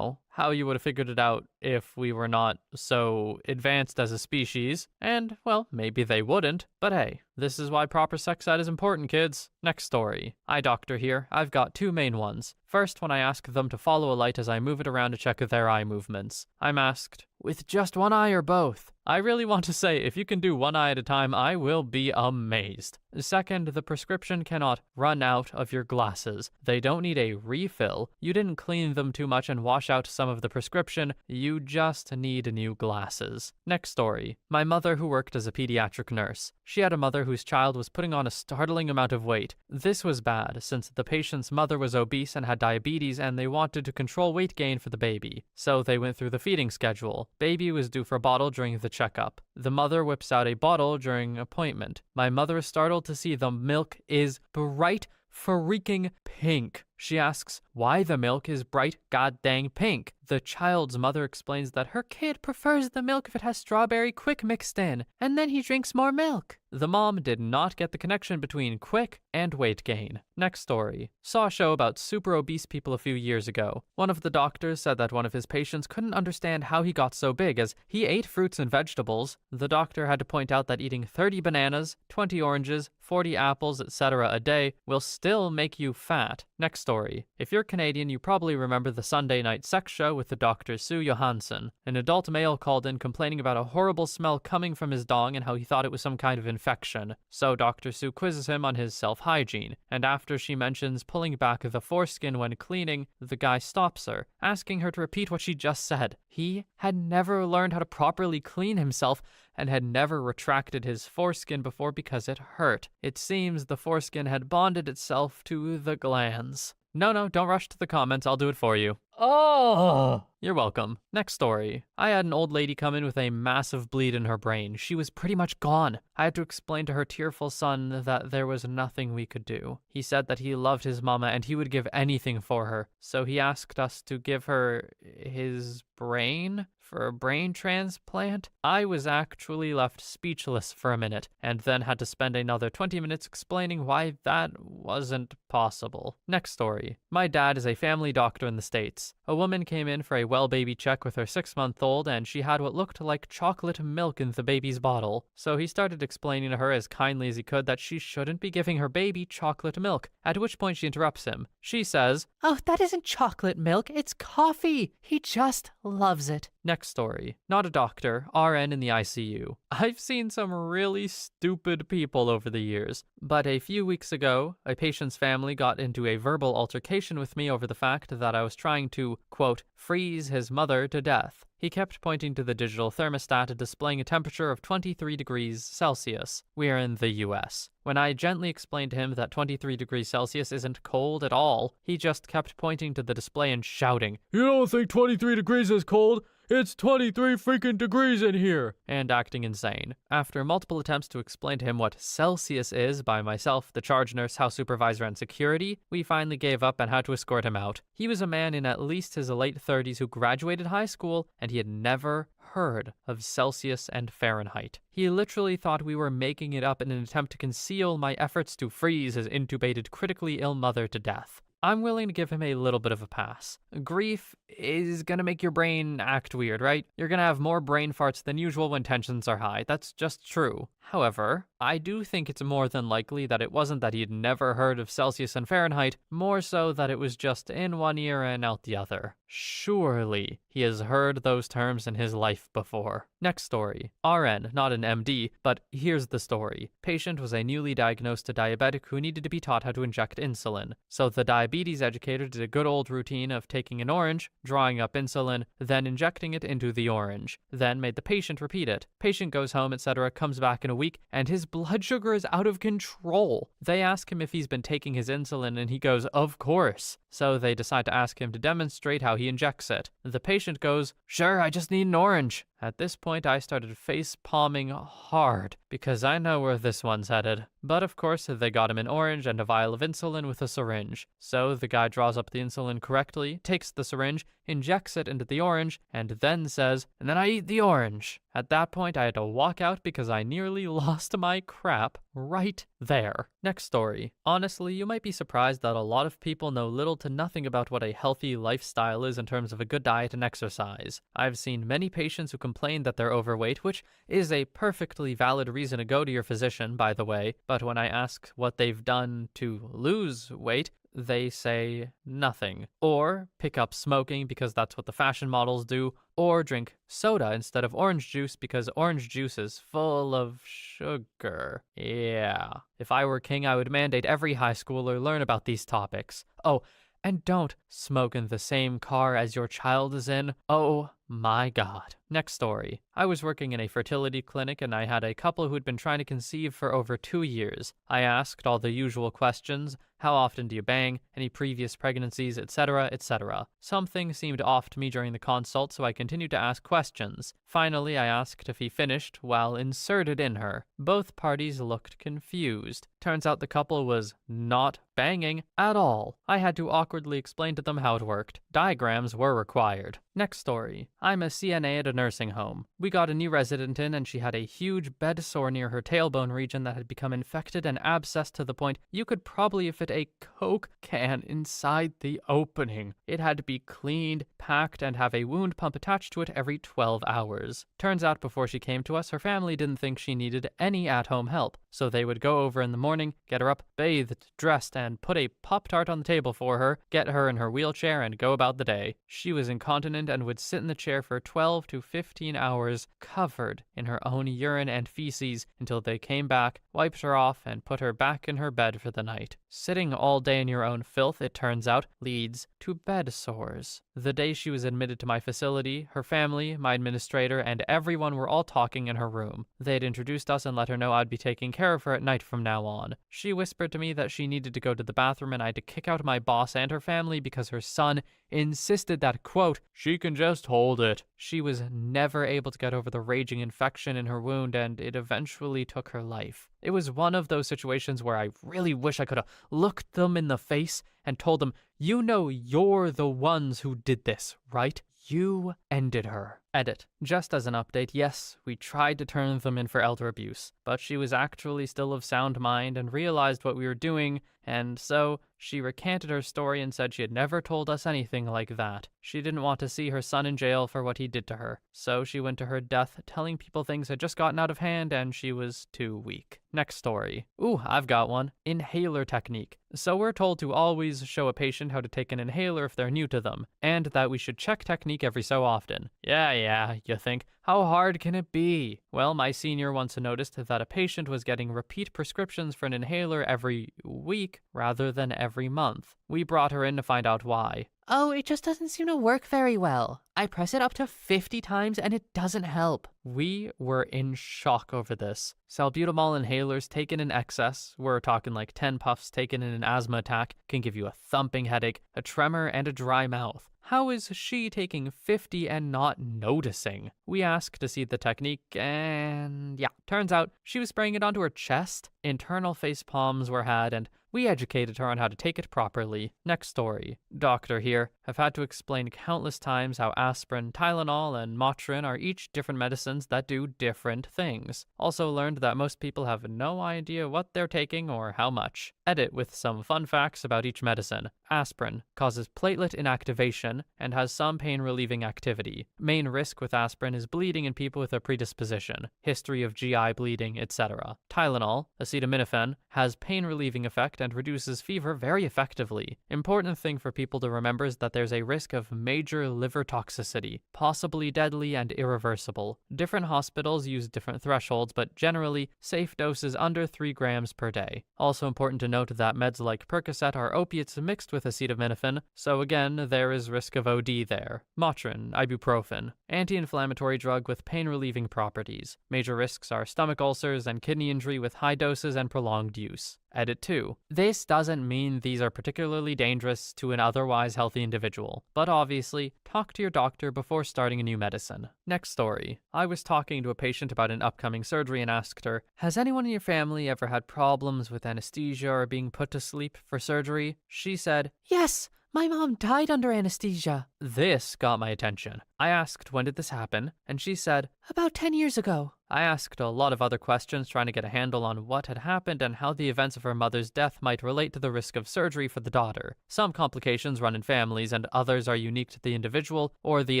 how you would have figured it out if we were not so advanced as a species. And, well, maybe they wouldn't. But hey, this is why proper sex ed is important, kids. Next story. Eye doctor here. I've got 2 main ones. First, when I ask them to follow a light as I move it around to check their eye movements. I'm asked, with just one eye or both? I really want to say, if you can do one eye at a time, I will be amazed. Second, the prescription cannot run out of your glasses. They don't need a refill. You didn't clean them too much and wash out some of the prescription. You just need new glasses. Next story. My mother who worked as a pediatric nurse. She had a mother whose child was putting on a startling amount of weight. This was bad, since the patient's mother was obese and had diabetes and they wanted to control weight gain for the baby. So they went through the feeding schedule. Baby was due for a bottle during the checkup. The mother whips out a bottle during appointment. My mother is startled to see the milk is bright freaking pink. She asks why the milk is bright goddamn pink. The child's mother explains that her kid prefers the milk if it has strawberry quick mixed in, and then he drinks more milk. The mom did not get the connection between quick and weight gain. Next story. Saw a show about super obese people a few years ago. One of the doctors said that one of his patients couldn't understand how he got so big as he ate fruits and vegetables. The doctor had to point out that eating 30 bananas, 20 oranges, 40 apples, etc. a day will still make you fat. Next story. story. If you're Canadian, you probably remember the Sunday night sex show with the Dr. Sue Johansson. An adult male called in complaining about a horrible smell coming from his dong and how he thought it was some kind of infection. So Dr. Sue quizzes him on his self-hygiene, and after she mentions pulling back the foreskin when cleaning, the guy stops her, asking her to repeat what she just said. He had never learned how to properly clean himself and had never retracted his foreskin before because it hurt. It seems the foreskin had bonded itself to the glands. No, don't rush to the comments. I'll do it for you. Oh! You're welcome. Next story. I had an old lady come in with a massive bleed in her brain. She was pretty much gone. I had to explain to her tearful son that there was nothing we could do. He said that he loved his mama and he would give anything for her. So he asked us to give her his brain for a brain transplant. I was actually left speechless for a minute and then had to spend another 20 minutes explaining why that wasn't possible. Next story. My dad is a family doctor in the States. A woman came in for a well baby check with her 6-month-old and she had what looked like chocolate milk in the baby's bottle. So he started explaining to her as kindly as he could that she shouldn't be giving her baby chocolate milk, at which point she interrupts him. She says, Oh, that isn't chocolate milk, it's coffee. He just loves it. Next story. Not a doctor, RN in the ICU. I've seen some really stupid people over the years, but a few weeks ago, a patient's family got into a verbal altercation with me over the fact that I was trying to, quote, freeze his mother to death. He kept pointing to the digital thermostat displaying a temperature of 23 degrees Celsius. We are in the US. When I gently explained to him that 23 degrees Celsius isn't cold at all, he just kept pointing to the display and shouting, "You don't think 23 degrees is cold? It's 23 freaking degrees in here!" and acting insane. After multiple attempts to explain to him what Celsius is by myself, the charge nurse, house supervisor, and security, we finally gave up and had to escort him out. He was a man in at least his late 30s who graduated high school, and he had never heard of Celsius and Fahrenheit. He literally thought we were making it up in an attempt to conceal my efforts to freeze his intubated, critically ill mother to death. I'm willing to give him a little bit of a pass. Grief is gonna make your brain act weird, right? You're gonna have more brain farts than usual when tensions are high. That's just true. However, I do think it's more than likely that it wasn't that he'd never heard of Celsius and Fahrenheit, more so that it was just in one ear and out the other. Surely he has heard those terms in his life before. Next story. RN, not an MD, but here's the story. Patient was a newly diagnosed diabetic who needed to be taught how to inject insulin. So the diabetes educator did a good old routine of taking an orange, drawing up insulin, then injecting it into the orange, then made the patient repeat it. Patient goes home, etc., comes back in a week, and his blood sugar is out of control. They ask him if he's been taking his insulin, and he goes, "Of course." So they decide to ask him to demonstrate how he injects it. The patient goes, "Sure, I just need an orange." At this point, I started face-palming hard, because I know where this one's headed. But of course, they got him an orange and a vial of insulin with a syringe. So the guy draws up the insulin correctly, takes the syringe, injects it into the orange, and then says, "And then I eat the orange." At that point, I had to walk out because I nearly lost my crap right there. Next story. Honestly, you might be surprised that a lot of people know little to nothing about what a healthy lifestyle is in terms of a good diet and exercise. I've seen many patients who complain that they're overweight, which is a perfectly valid reason to go to your physician, by the way, but when I ask what they've done to lose weight, they say nothing. Or pick up smoking because that's what the fashion models do, or drink soda instead of orange juice because orange juice is full of sugar. Yeah. If I were king, I would mandate every high schooler learn about these topics. Oh, and don't smoke in the same car as your child is in. Oh my God. Next story. I was working in a fertility clinic and I had a couple who'd been trying to conceive for over 2 years. I asked all the usual questions. How often do you bang? Any previous pregnancies, etc., etc. Something seemed off to me during the consult, so I continued to ask questions. Finally, I asked if he finished while inserted in her. Both parties looked confused. Turns out the couple was not banging at all. I had to awkwardly explain to them how it worked. Diagrams were required. Next story. I'm a CNA at a nursing home. We got a new resident in and she had a huge bed sore near her tailbone region that had become infected and abscessed to the point you could probably fit a Coke can inside the opening. It had to be cleaned, packed, and have a wound pump attached to it every 12 hours. Turns out before she came to us, her family didn't think she needed any at-home help. So they would go over in the morning, get her up, bathed, dressed, and put a Pop-Tart on the table for her, get her in her wheelchair, and go about the day. She was incontinent and would sit in the chair for 12 to 15 hours, covered in her own urine and feces, until they came back, wiped her off, and put her back in her bed for the night. Sitting all day in your own filth, it turns out, leads to bed sores. The day she was admitted to my facility, her family, my administrator, and everyone were all talking in her room. They had introduced us and let her know I'd be taking care of her at night from now on. She whispered to me that she needed to go to the bathroom and I had to kick out my boss and her family because her son insisted that, quote, she can just hold it. She was never able to get over the raging infection in her wound, and it eventually took her life. It was one of those situations where I really wish I could have looked them in the face and told them, you know you're the ones who did this, right? You ended her. Edit. Just as an update, yes, we tried to turn them in for elder abuse, but she was actually still of sound mind and realized what we were doing, and so she recanted her story and said she had never told us anything like that. She didn't want to see her son in jail for what he did to her, so she went to her death telling people things had just gotten out of hand and she was too weak. Next story. Ooh, I've got one. Inhaler technique. So we're told to always show a patient how to take an inhaler if they're new to them, and that we should check technique every so often. Yeah, you think. How hard can it be? Well, my senior once noticed that a patient was getting repeat prescriptions for an inhaler every week rather than every month. We brought her in to find out why. Oh, it just doesn't seem to work very well. I press it up to 50 times and it doesn't help. We were in shock over this. Salbutamol inhalers taken in excess, we're talking like 10 puffs taken in an asthma attack, can give you a thumping headache, a tremor, and a dry mouth. How is she taking 50 and not noticing? We asked to see the technique, and yeah, turns out she was spraying it onto her chest. Internal face palms were had, and we educated her on how to take it properly. Next story. Doctor here. Have had to explain countless times how aspirin, Tylenol, and Motrin are each different medicines that do different things. Also learned that most people have no idea what they're taking or how much. Edit with some fun facts about each medicine. Aspirin causes platelet inactivation and has some pain-relieving activity. Main risk with aspirin is bleeding in people with a predisposition, history of GI bleeding, etc. Tylenol, acetaminophen, has pain-relieving effect and reduces fever very effectively. Important thing for people to remember is that there's a risk of major liver toxicity, possibly deadly and irreversible. Different hospitals use different thresholds, but generally, safe dose is under 3 grams per day. Also important to note that meds like Percocet are opiates mixed with acetaminophen, so again, there is risk of OD there. Motrin, ibuprofen, anti-inflammatory drug with pain-relieving properties. Major risks are stomach ulcers and kidney injury with high doses and prolonged use. Edit 2. This doesn't mean these are particularly dangerous to an otherwise healthy individual, but obviously, talk to your doctor before starting a new medicine. Next story. I was talking to a patient about an upcoming surgery and asked her, has anyone in your family ever had problems with anesthesia or being put to sleep for surgery? She said, Yes, my mom died under anesthesia. This got my attention. I asked, when did this happen? And she said, About 10 years ago. I asked a lot of other questions trying to get a handle on what had happened and how the events of her mother's death might relate to the risk of surgery for the daughter. Some complications run in families and others are unique to the individual or the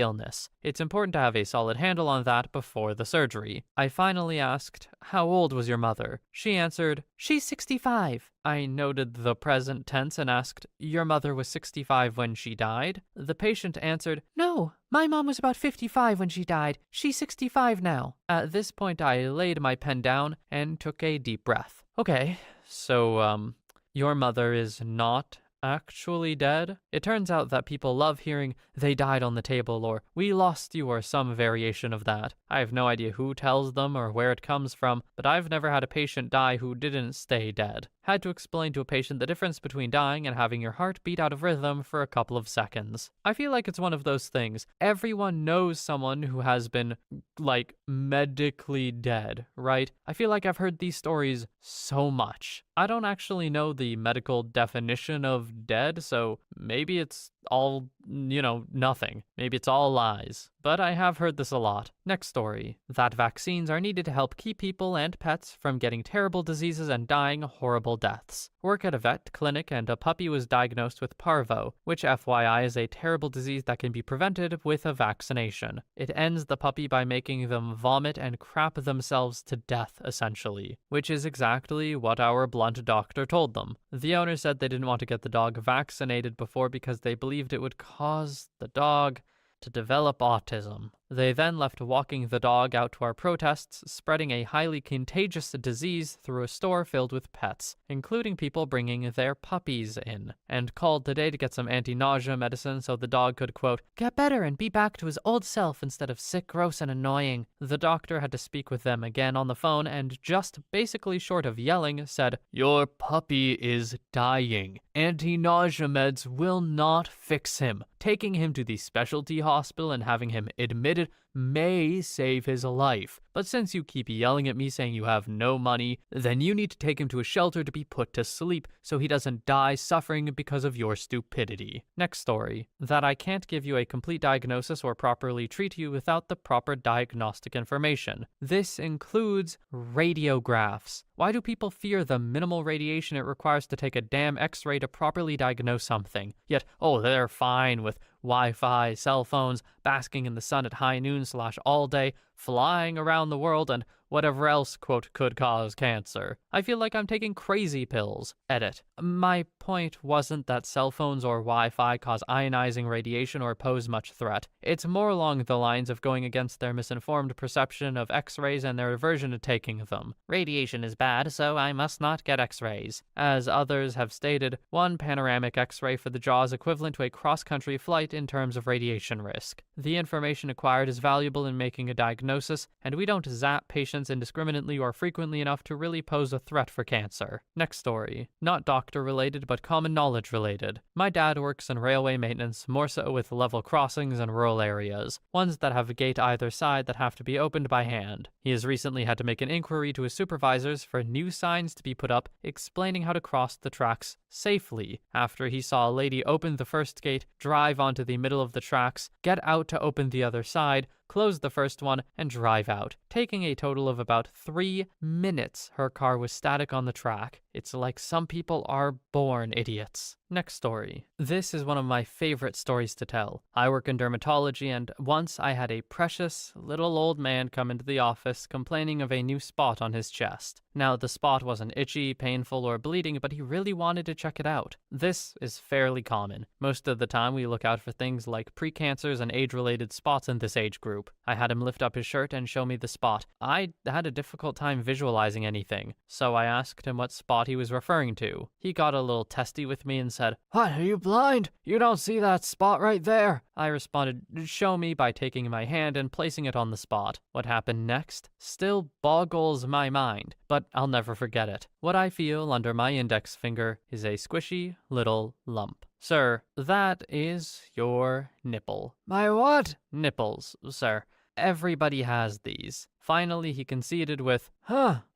illness. It's important to have a solid handle on that before the surgery. I finally asked, how old was your mother? She answered, She's 65. I noted the present tense and asked, your mother was 65 when she died? The patient answered, No, my mom was about 55 when she died. She's 65 now. At this point, I laid my pen down and took a deep breath. Okay, so, your mother is not actually dead? It turns out that people love hearing, they died on the table, or we lost you, or some variation of that. I have no idea who tells them or where it comes from, but I've never had a patient die who didn't stay dead. Had to explain to a patient the difference between dying and having your heart beat out of rhythm for a couple of seconds. I feel like it's one of those things. Everyone knows someone who has been, like, medically dead, right? I feel like I've heard these stories so much. I don't actually know the medical definition of dead, so maybe it's all nothing. Maybe it's all lies. But I have heard this a lot. Next story. That vaccines are needed to help keep people and pets from getting terrible diseases and dying horrible deaths. Work at a vet clinic and a puppy was diagnosed with parvo, which FYI is a terrible disease that can be prevented with a vaccination. It ends the puppy by making them vomit and crap themselves to death, essentially, which is exactly what our blunt doctor told them. The owner said they didn't want to get the dog vaccinated before because they believed it would cause the dog to develop autism. They then left walking the dog out to our protests, spreading a highly contagious disease through a store filled with pets, including people bringing their puppies in, and called today to get some anti-nausea medicine so the dog could, quote, get better and be back to his old self instead of sick, gross, and annoying. The doctor had to speak with them again on the phone and just basically short of yelling said, your puppy is dying. Anti-nausea meds will not fix him. Taking him to the specialty hospital and having him admitted may save his life. But since you keep yelling at me saying you have no money, then you need to take him to a shelter to be put to sleep so he doesn't die suffering because of your stupidity. Next story. That I can't give you a complete diagnosis or properly treat you without the proper diagnostic information. This includes radiographs. Why do people fear the minimal radiation it requires to take a damn x-ray to properly diagnose something? Yet, they're fine with Wi-Fi, cell phones, basking in the sun at high noon / all day, flying around the world, and whatever else, quote, could cause cancer. I feel like I'm taking crazy pills. Edit. My point wasn't that cell phones or Wi-Fi cause ionizing radiation or pose much threat. It's more along the lines of going against their misinformed perception of x-rays and their aversion to taking them. Radiation is bad, so I must not get x-rays. As others have stated, one panoramic x-ray for the jaw is equivalent to a cross-country flight in terms of radiation risk. The information acquired is valuable in making a diagnosis, and we don't zap patients indiscriminately or frequently enough to really pose a threat for cancer. Next story. Not doctor-related, but common knowledge-related. My dad works in railway maintenance, more so with level crossings in rural areas, ones that have a gate either side that have to be opened by hand. He has recently had to make an inquiry to his supervisors for new signs to be put up explaining how to cross the tracks safely, after he saw a lady open the first gate, drive onto the middle of the tracks, get out to open the other side, close the first one, and drive out. Taking a total of about 3 minutes, her car was static on the track. It's like some people are born idiots. Next story. This is one of my favorite stories to tell. I work in dermatology, and once I had a precious little old man come into the office complaining of a new spot on his chest. Now, the spot wasn't itchy, painful, or bleeding, but he really wanted to check it out. This is fairly common. Most of the time, we look out for things like precancers and age-related spots in this age group. I had him lift up his shirt and show me the spot. I had a difficult time visualizing anything, so I asked him what spot he was referring to. He got a little testy with me and said, "What, are you blind? You don't see that spot right there?" I responded, "Show me," by taking my hand and placing it on the spot. What happened next still boggles my mind, but I'll never forget it. What I feel under my index finger is a squishy little lump. "Sir, that is your nipple." "My what?" "Nipples, sir. Everybody has these." Finally, he conceded with,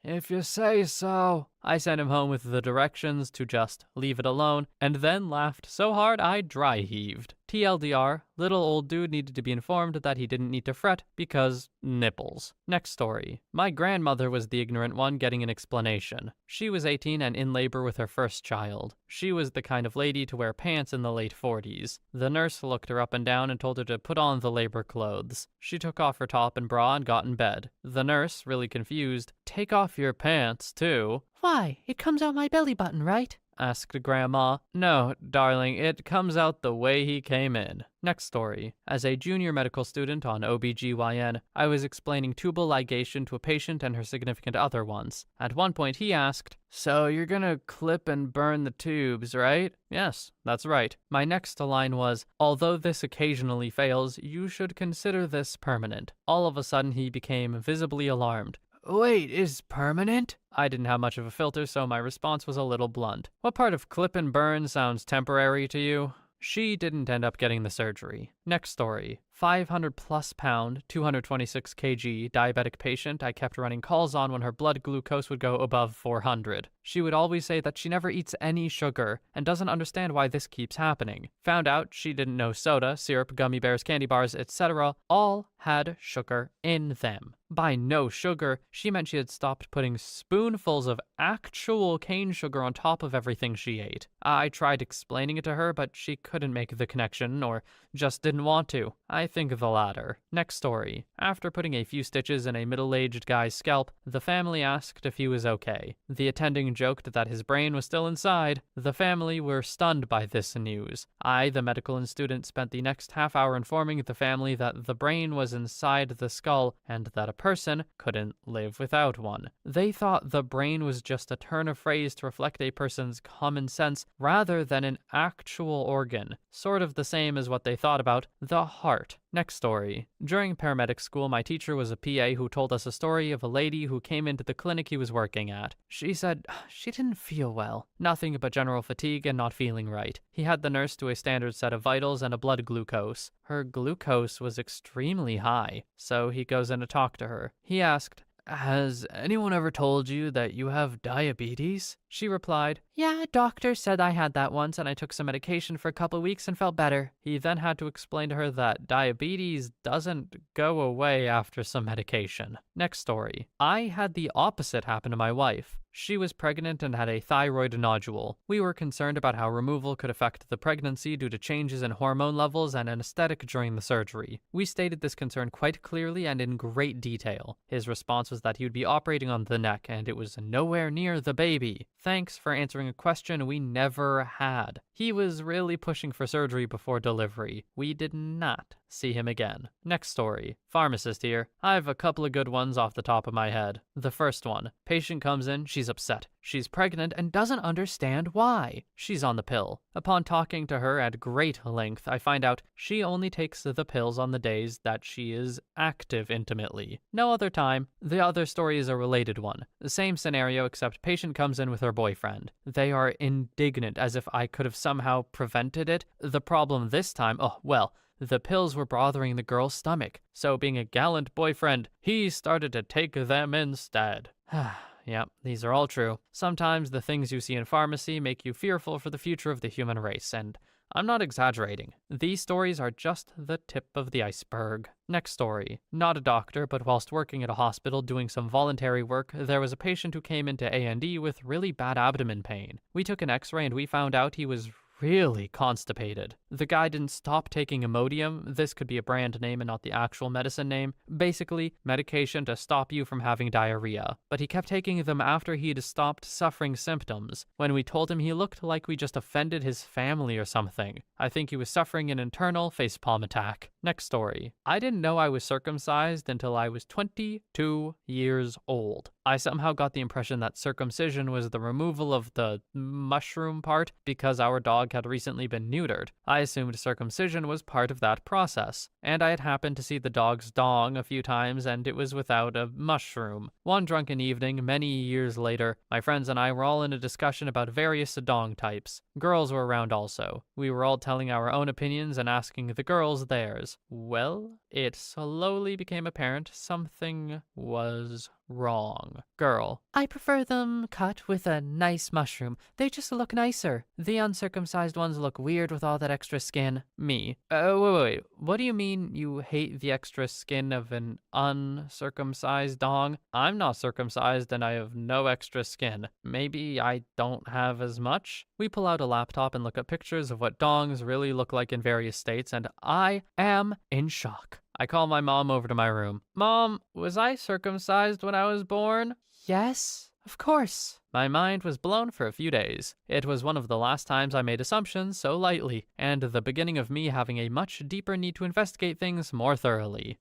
"If you say so." I sent him home with the directions to just leave it alone, and then laughed so hard I dry heaved. TLDR, little old dude needed to be informed that he didn't need to fret because nipples. Next story. My grandmother was the ignorant one getting an explanation. She was 18 and in labor with her first child. She was the kind of lady to wear pants in the late 40s. The nurse looked her up and down and told her to put on the labor clothes. She took off her top and bra and got in bed. The nurse, really confused, "Take off your pants, too." Why, it comes out my belly button, right? asked Grandma. "No, darling, it comes out the way he came in." Next story. As a junior medical student on OBGYN, I was explaining tubal ligation to a patient and her significant other once. At one point he asked, "So you're gonna clip and burn the tubes, right?" "Yes, that's right." My next line was, "Although this occasionally fails, you should consider this permanent." All of a sudden he became visibly alarmed. "Wait, is permanent?" I didn't have much of a filter, so my response was a little blunt. "What part of clip and burn sounds temporary to you?" She didn't end up getting the surgery. Next story. 500 plus pound, 226 kg diabetic patient I kept running calls on when her blood glucose would go above 400. She would always say that she never eats any sugar and doesn't understand why this keeps happening. Found out she didn't know soda, syrup, gummy bears, candy bars, etc. all had sugar in them. By no sugar, she meant she had stopped putting spoonfuls of actual cane sugar on top of everything she ate. I tried explaining it to her, but she couldn't make the connection, or just didn't want to. I think the latter. Next story. After putting a few stitches in a middle-aged guy's scalp, the family asked if he was okay. The attending joked that his brain was still inside. The family were stunned by this news. I, the medical student, spent the next half hour informing the family that the brain was inside the skull and that a person couldn't live without one. They thought the brain was just a turn of phrase to reflect a person's common sense rather than an actual organ, sort of the same as what they thought about the heart. Next story. During paramedic school, my teacher was a PA who told us a story of a lady who came into the clinic he was working at. She said she didn't feel well. Nothing but general fatigue and not feeling right. He had the nurse do a standard set of vitals and a blood glucose. Her glucose was extremely high, so he goes in to talk to her. He asked, "Has anyone ever told you that you have diabetes?" She replied, "Yeah, doctor said I had that once and I took some medication for a couple weeks and felt better." He then had to explain to her that diabetes doesn't go away after some medication. Next story. I had the opposite happen to my wife. She was pregnant and had a thyroid nodule. We were concerned about how removal could affect the pregnancy due to changes in hormone levels and anesthetic during the surgery. We stated this concern quite clearly and in great detail. His response was that he would be operating on the neck and it was nowhere near the baby. Thanks for answering a question we never had. He was really pushing for surgery before delivery. We did not see him again. Next story. Pharmacist here. I have a couple of good ones off the top of my head. The first one. Patient comes in, she's upset. She's pregnant and doesn't understand why. She's on the pill. Upon talking to her at great length, I find out she only takes the pills on the days that she is active intimately. No other time. The other story is a related one. The same scenario except patient comes in with her boyfriend. They are indignant as if I could have somehow prevented it. The problem this time, the pills were bothering the girl's stomach, so being a gallant boyfriend, he started to take them instead. Yep, these are all true. Sometimes the things you see in pharmacy make you fearful for the future of the human race, and I'm not exaggerating. These stories are just the tip of the iceberg. Next story. Not a doctor, but whilst working at a hospital doing some voluntary work, there was a patient who came into A&E with really bad abdomen pain. We took an x-ray and we found out he was really constipated. The guy didn't stop taking Imodium. This could be a brand name and not the actual medicine name. Basically, medication to stop you from having diarrhea. But he kept taking them after he'd stopped suffering symptoms. When we told him, he looked like we just offended his family or something. I think he was suffering an internal facepalm attack. Next story. I didn't know I was circumcised until I was 22 years old. I somehow got the impression that circumcision was the removal of the mushroom part because our dog had recently been neutered. I assumed circumcision was part of that process, and I had happened to see the dog's dong a few times and it was without a mushroom. One drunken evening, many years later, my friends and I were all in a discussion about various dong types. Girls were around also. We were all telling our own opinions and asking the girls theirs. Well, it slowly became apparent something was wrong. Girl. I prefer them cut with a nice mushroom. They just look nicer. The uncircumcised ones look weird with all that extra skin. Me. Wait. What do you mean you hate the extra skin of an uncircumcised dong? I'm not circumcised and I have no extra skin. Maybe I don't have as much? We pull out a laptop and look at pictures of what dongs really look like in various states, and I am in shock. I call my mom over to my room. Mom, was I circumcised when I was born? Yes, of course. My mind was blown for a few days. It was one of the last times I made assumptions so lightly, and the beginning of me having a much deeper need to investigate things more thoroughly.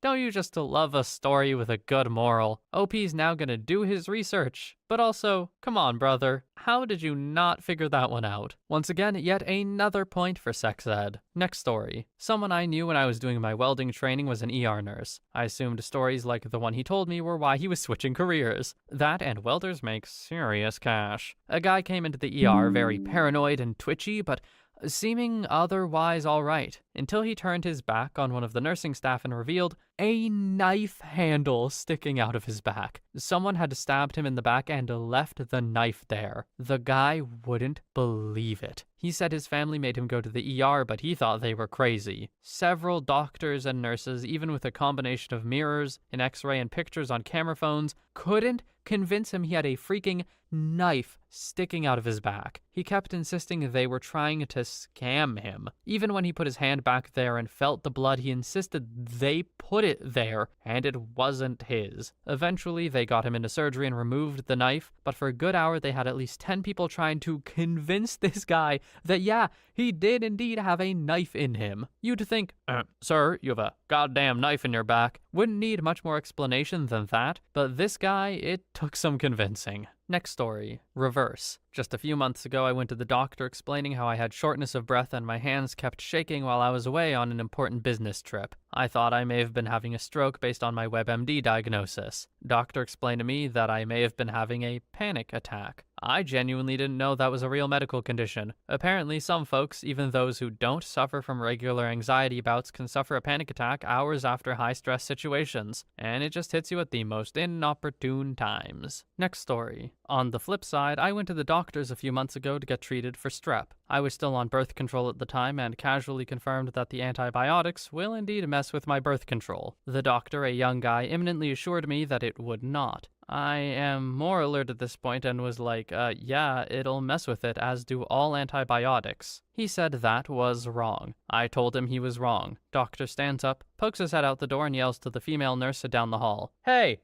Don't you just love a story with a good moral? OP's now gonna do his research. But also, come on, brother. How did you not figure that one out? Once again, yet another point for sex ed. Next story. Someone I knew when I was doing my welding training was an ER nurse. I assumed stories like the one he told me were why he was switching careers. That and welders make serious cash. A guy came into the ER very paranoid and twitchy, but seeming otherwise all right, until he turned his back on one of the nursing staff and revealed a knife handle sticking out of his back. Someone had stabbed him in the back and left the knife there. The guy wouldn't believe it. He said his family made him go to the ER, but he thought they were crazy. Several doctors and nurses, even with a combination of mirrors, an x-ray, and pictures on camera phones, couldn't convince him he had a freaking knife sticking out of his back. He kept insisting they were trying to scam him. Even when he put his hand back there and felt the blood, he insisted they put it there, and it wasn't his. Eventually, they got him into surgery and removed the knife, but for a good hour, they had at least 10 people trying to convince this guy that, yeah, he did indeed have a knife in him. You'd think, sir, you have a goddamn knife in your back. Wouldn't need much more explanation than that, but this guy, it took some convincing. Next story, reverse. Just a few months ago, I went to the doctor explaining how I had shortness of breath and my hands kept shaking while I was away on an important business trip. I thought I may have been having a stroke based on my WebMD diagnosis. Doctor explained to me that I may have been having a panic attack. I genuinely didn't know that was a real medical condition. Apparently, some folks, even those who don't suffer from regular anxiety bouts, can suffer a panic attack hours after high-stress situations, and it just hits you at the most inopportune times. Next story. On the flip side, I went to the doctors a few months ago to get treated for strep. I was still on birth control at the time and casually confirmed that the antibiotics will indeed mess with my birth control. The doctor, a young guy, imminently assured me that it would not. I am more alert at this point and was like, yeah, it'll mess with it, as do all antibiotics. He said that was wrong. I told him he was wrong. Doctor stands up, pokes his head out the door, and yells to the female nurse down the hall. Hey,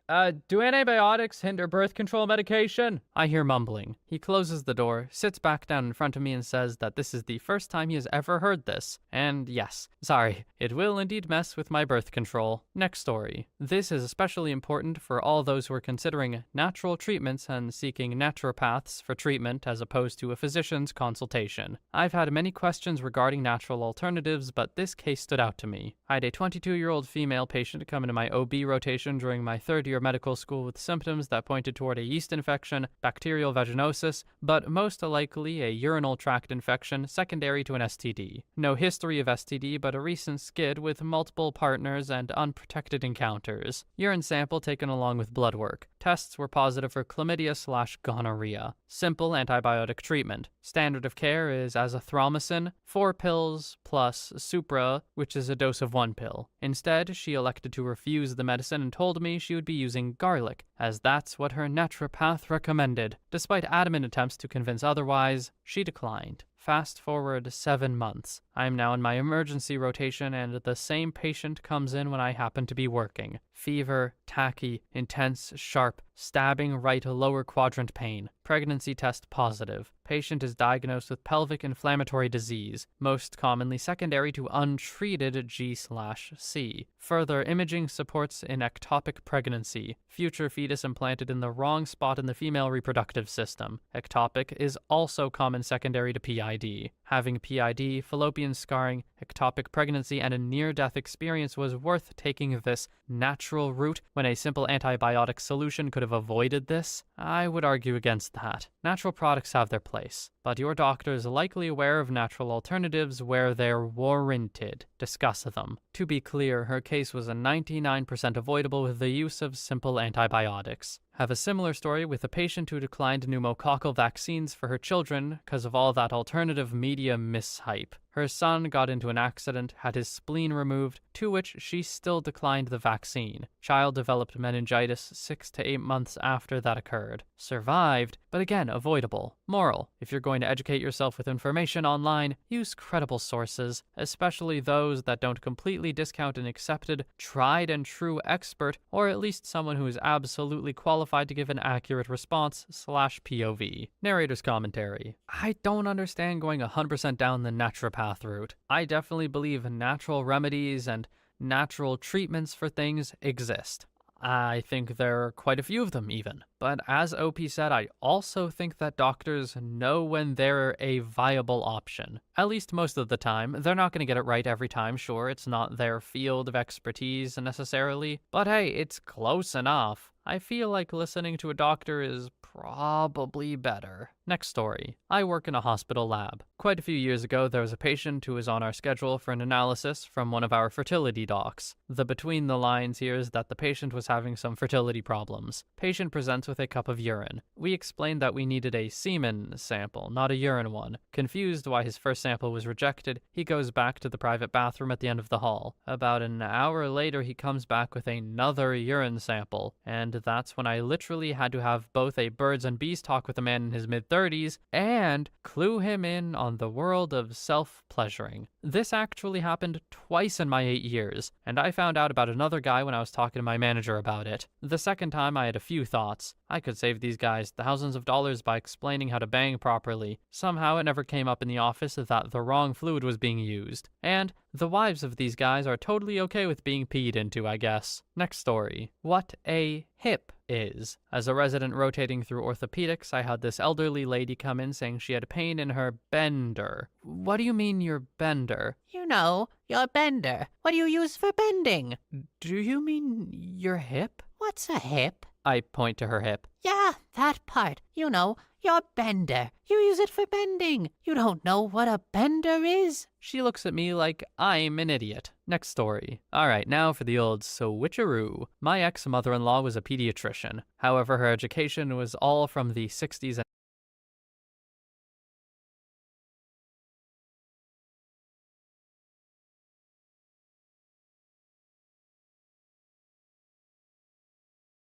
do antibiotics hinder birth control medication? I hear mumbling. He closes the door, sits back down in front of me, and says that this is the first time he has ever heard this. And yes, sorry, it will indeed mess with my birth control. Next story. This is especially important for all those who are considering natural treatments and seeking naturopaths for treatment as opposed to a physician's consultation. I've had many questions regarding natural alternatives, but this case stood out to me. I had a 22-year-old female patient come into my OB rotation during my third year of medical school with symptoms that pointed toward a yeast infection, bacterial vaginosis, but most likely a urinary tract infection secondary to an STD. No history of STD, but a recent skid with multiple partners and unprotected encounters. Urine sample taken along with blood work. Tests were positive for chlamydia/gonorrhea. Simple antibiotic treatment. Standard of care is azithromycin, 4 pills plus Supra, which is a dose of 1 pill. Instead, she elected to refuse the medicine and told me she would be using garlic, as that's what her naturopath recommended. Despite adamant attempts to convince otherwise, she declined. Fast forward 7 months. I am now in my emergency rotation and the same patient comes in when I happen to be working. Fever, tachy, intense, sharp, stabbing right lower quadrant pain. Pregnancy test positive. Patient is diagnosed with pelvic inflammatory disease, most commonly secondary to untreated G/C. Further imaging supports an ectopic pregnancy. Future fetus implanted in the wrong spot in the female reproductive system. Ectopic is also common secondary to PID. Having PID, fallopian scarring, ectopic pregnancy, and a near-death experience was worth taking this natural route when a simple antibiotic solution could have avoided this? I would argue against that. Natural products have their place, but your doctor is likely aware of natural alternatives where they're warranted. Discuss them. To be clear, her case was a 99% avoidable with the use of simple antibiotics. Have a similar story with a patient who declined pneumococcal vaccines for her children because of all that alternative media mishype. Her son got into an accident, had his spleen removed, to which she still declined the vaccine. Child developed meningitis 6 to 8 months after that occurred. Survived, but again, avoidable. Moral: if you're going to educate yourself with information online, use credible sources, especially those that don't completely discount an accepted, tried and true expert, or at least someone who is absolutely qualified to give an accurate response/POV. Narrator's commentary. I don't understand going 100% down the naturopath route. I definitely believe natural remedies and natural treatments for things exist. I think there are quite a few of them even. But as OP said, I also think that doctors know when they're a viable option. At least most of the time. They're not going to get it right every time, sure, it's not their field of expertise necessarily. But hey, it's close enough. I feel like listening to a doctor is probably better. Next story. I work in a hospital lab. Quite a few years ago, there was a patient who was on our schedule for an analysis from one of our fertility docs. The between the lines here is that the patient was having some fertility problems. Patient presents with a cup of urine. We explained that we needed a semen sample, not a urine one. Confused why his first sample was rejected, he goes back to the private bathroom at the end of the hall. About an hour later, he comes back with another urine sample, and that's when I literally had to have both a birds and bees talk with a man in his mid-30s and clue him in on the world of self-pleasuring. This actually happened twice in my 8 years, and I found out about another guy when I was talking to my manager about it. The second time, I had a few thoughts. I could save these guys thousands of dollars by explaining how to bang properly. Somehow it never came up in the office that the wrong fluid was being used. And the wives of these guys are totally okay with being peed into, I guess. Next story. What a hip is. As a resident rotating through orthopedics, I had this elderly lady come in saying she had pain in her bender. What do you mean your bender? You know, your bender. What do you use for bending? Do you mean your hip? What's a hip? I point to her hip. Yeah, that part. You know, your bender. You use it for bending. You don't know what a bender is? She looks at me like I'm an idiot. Next story. Alright, now for the old switcheroo. My ex-mother-in-law was a pediatrician. However, her education was all from the 60s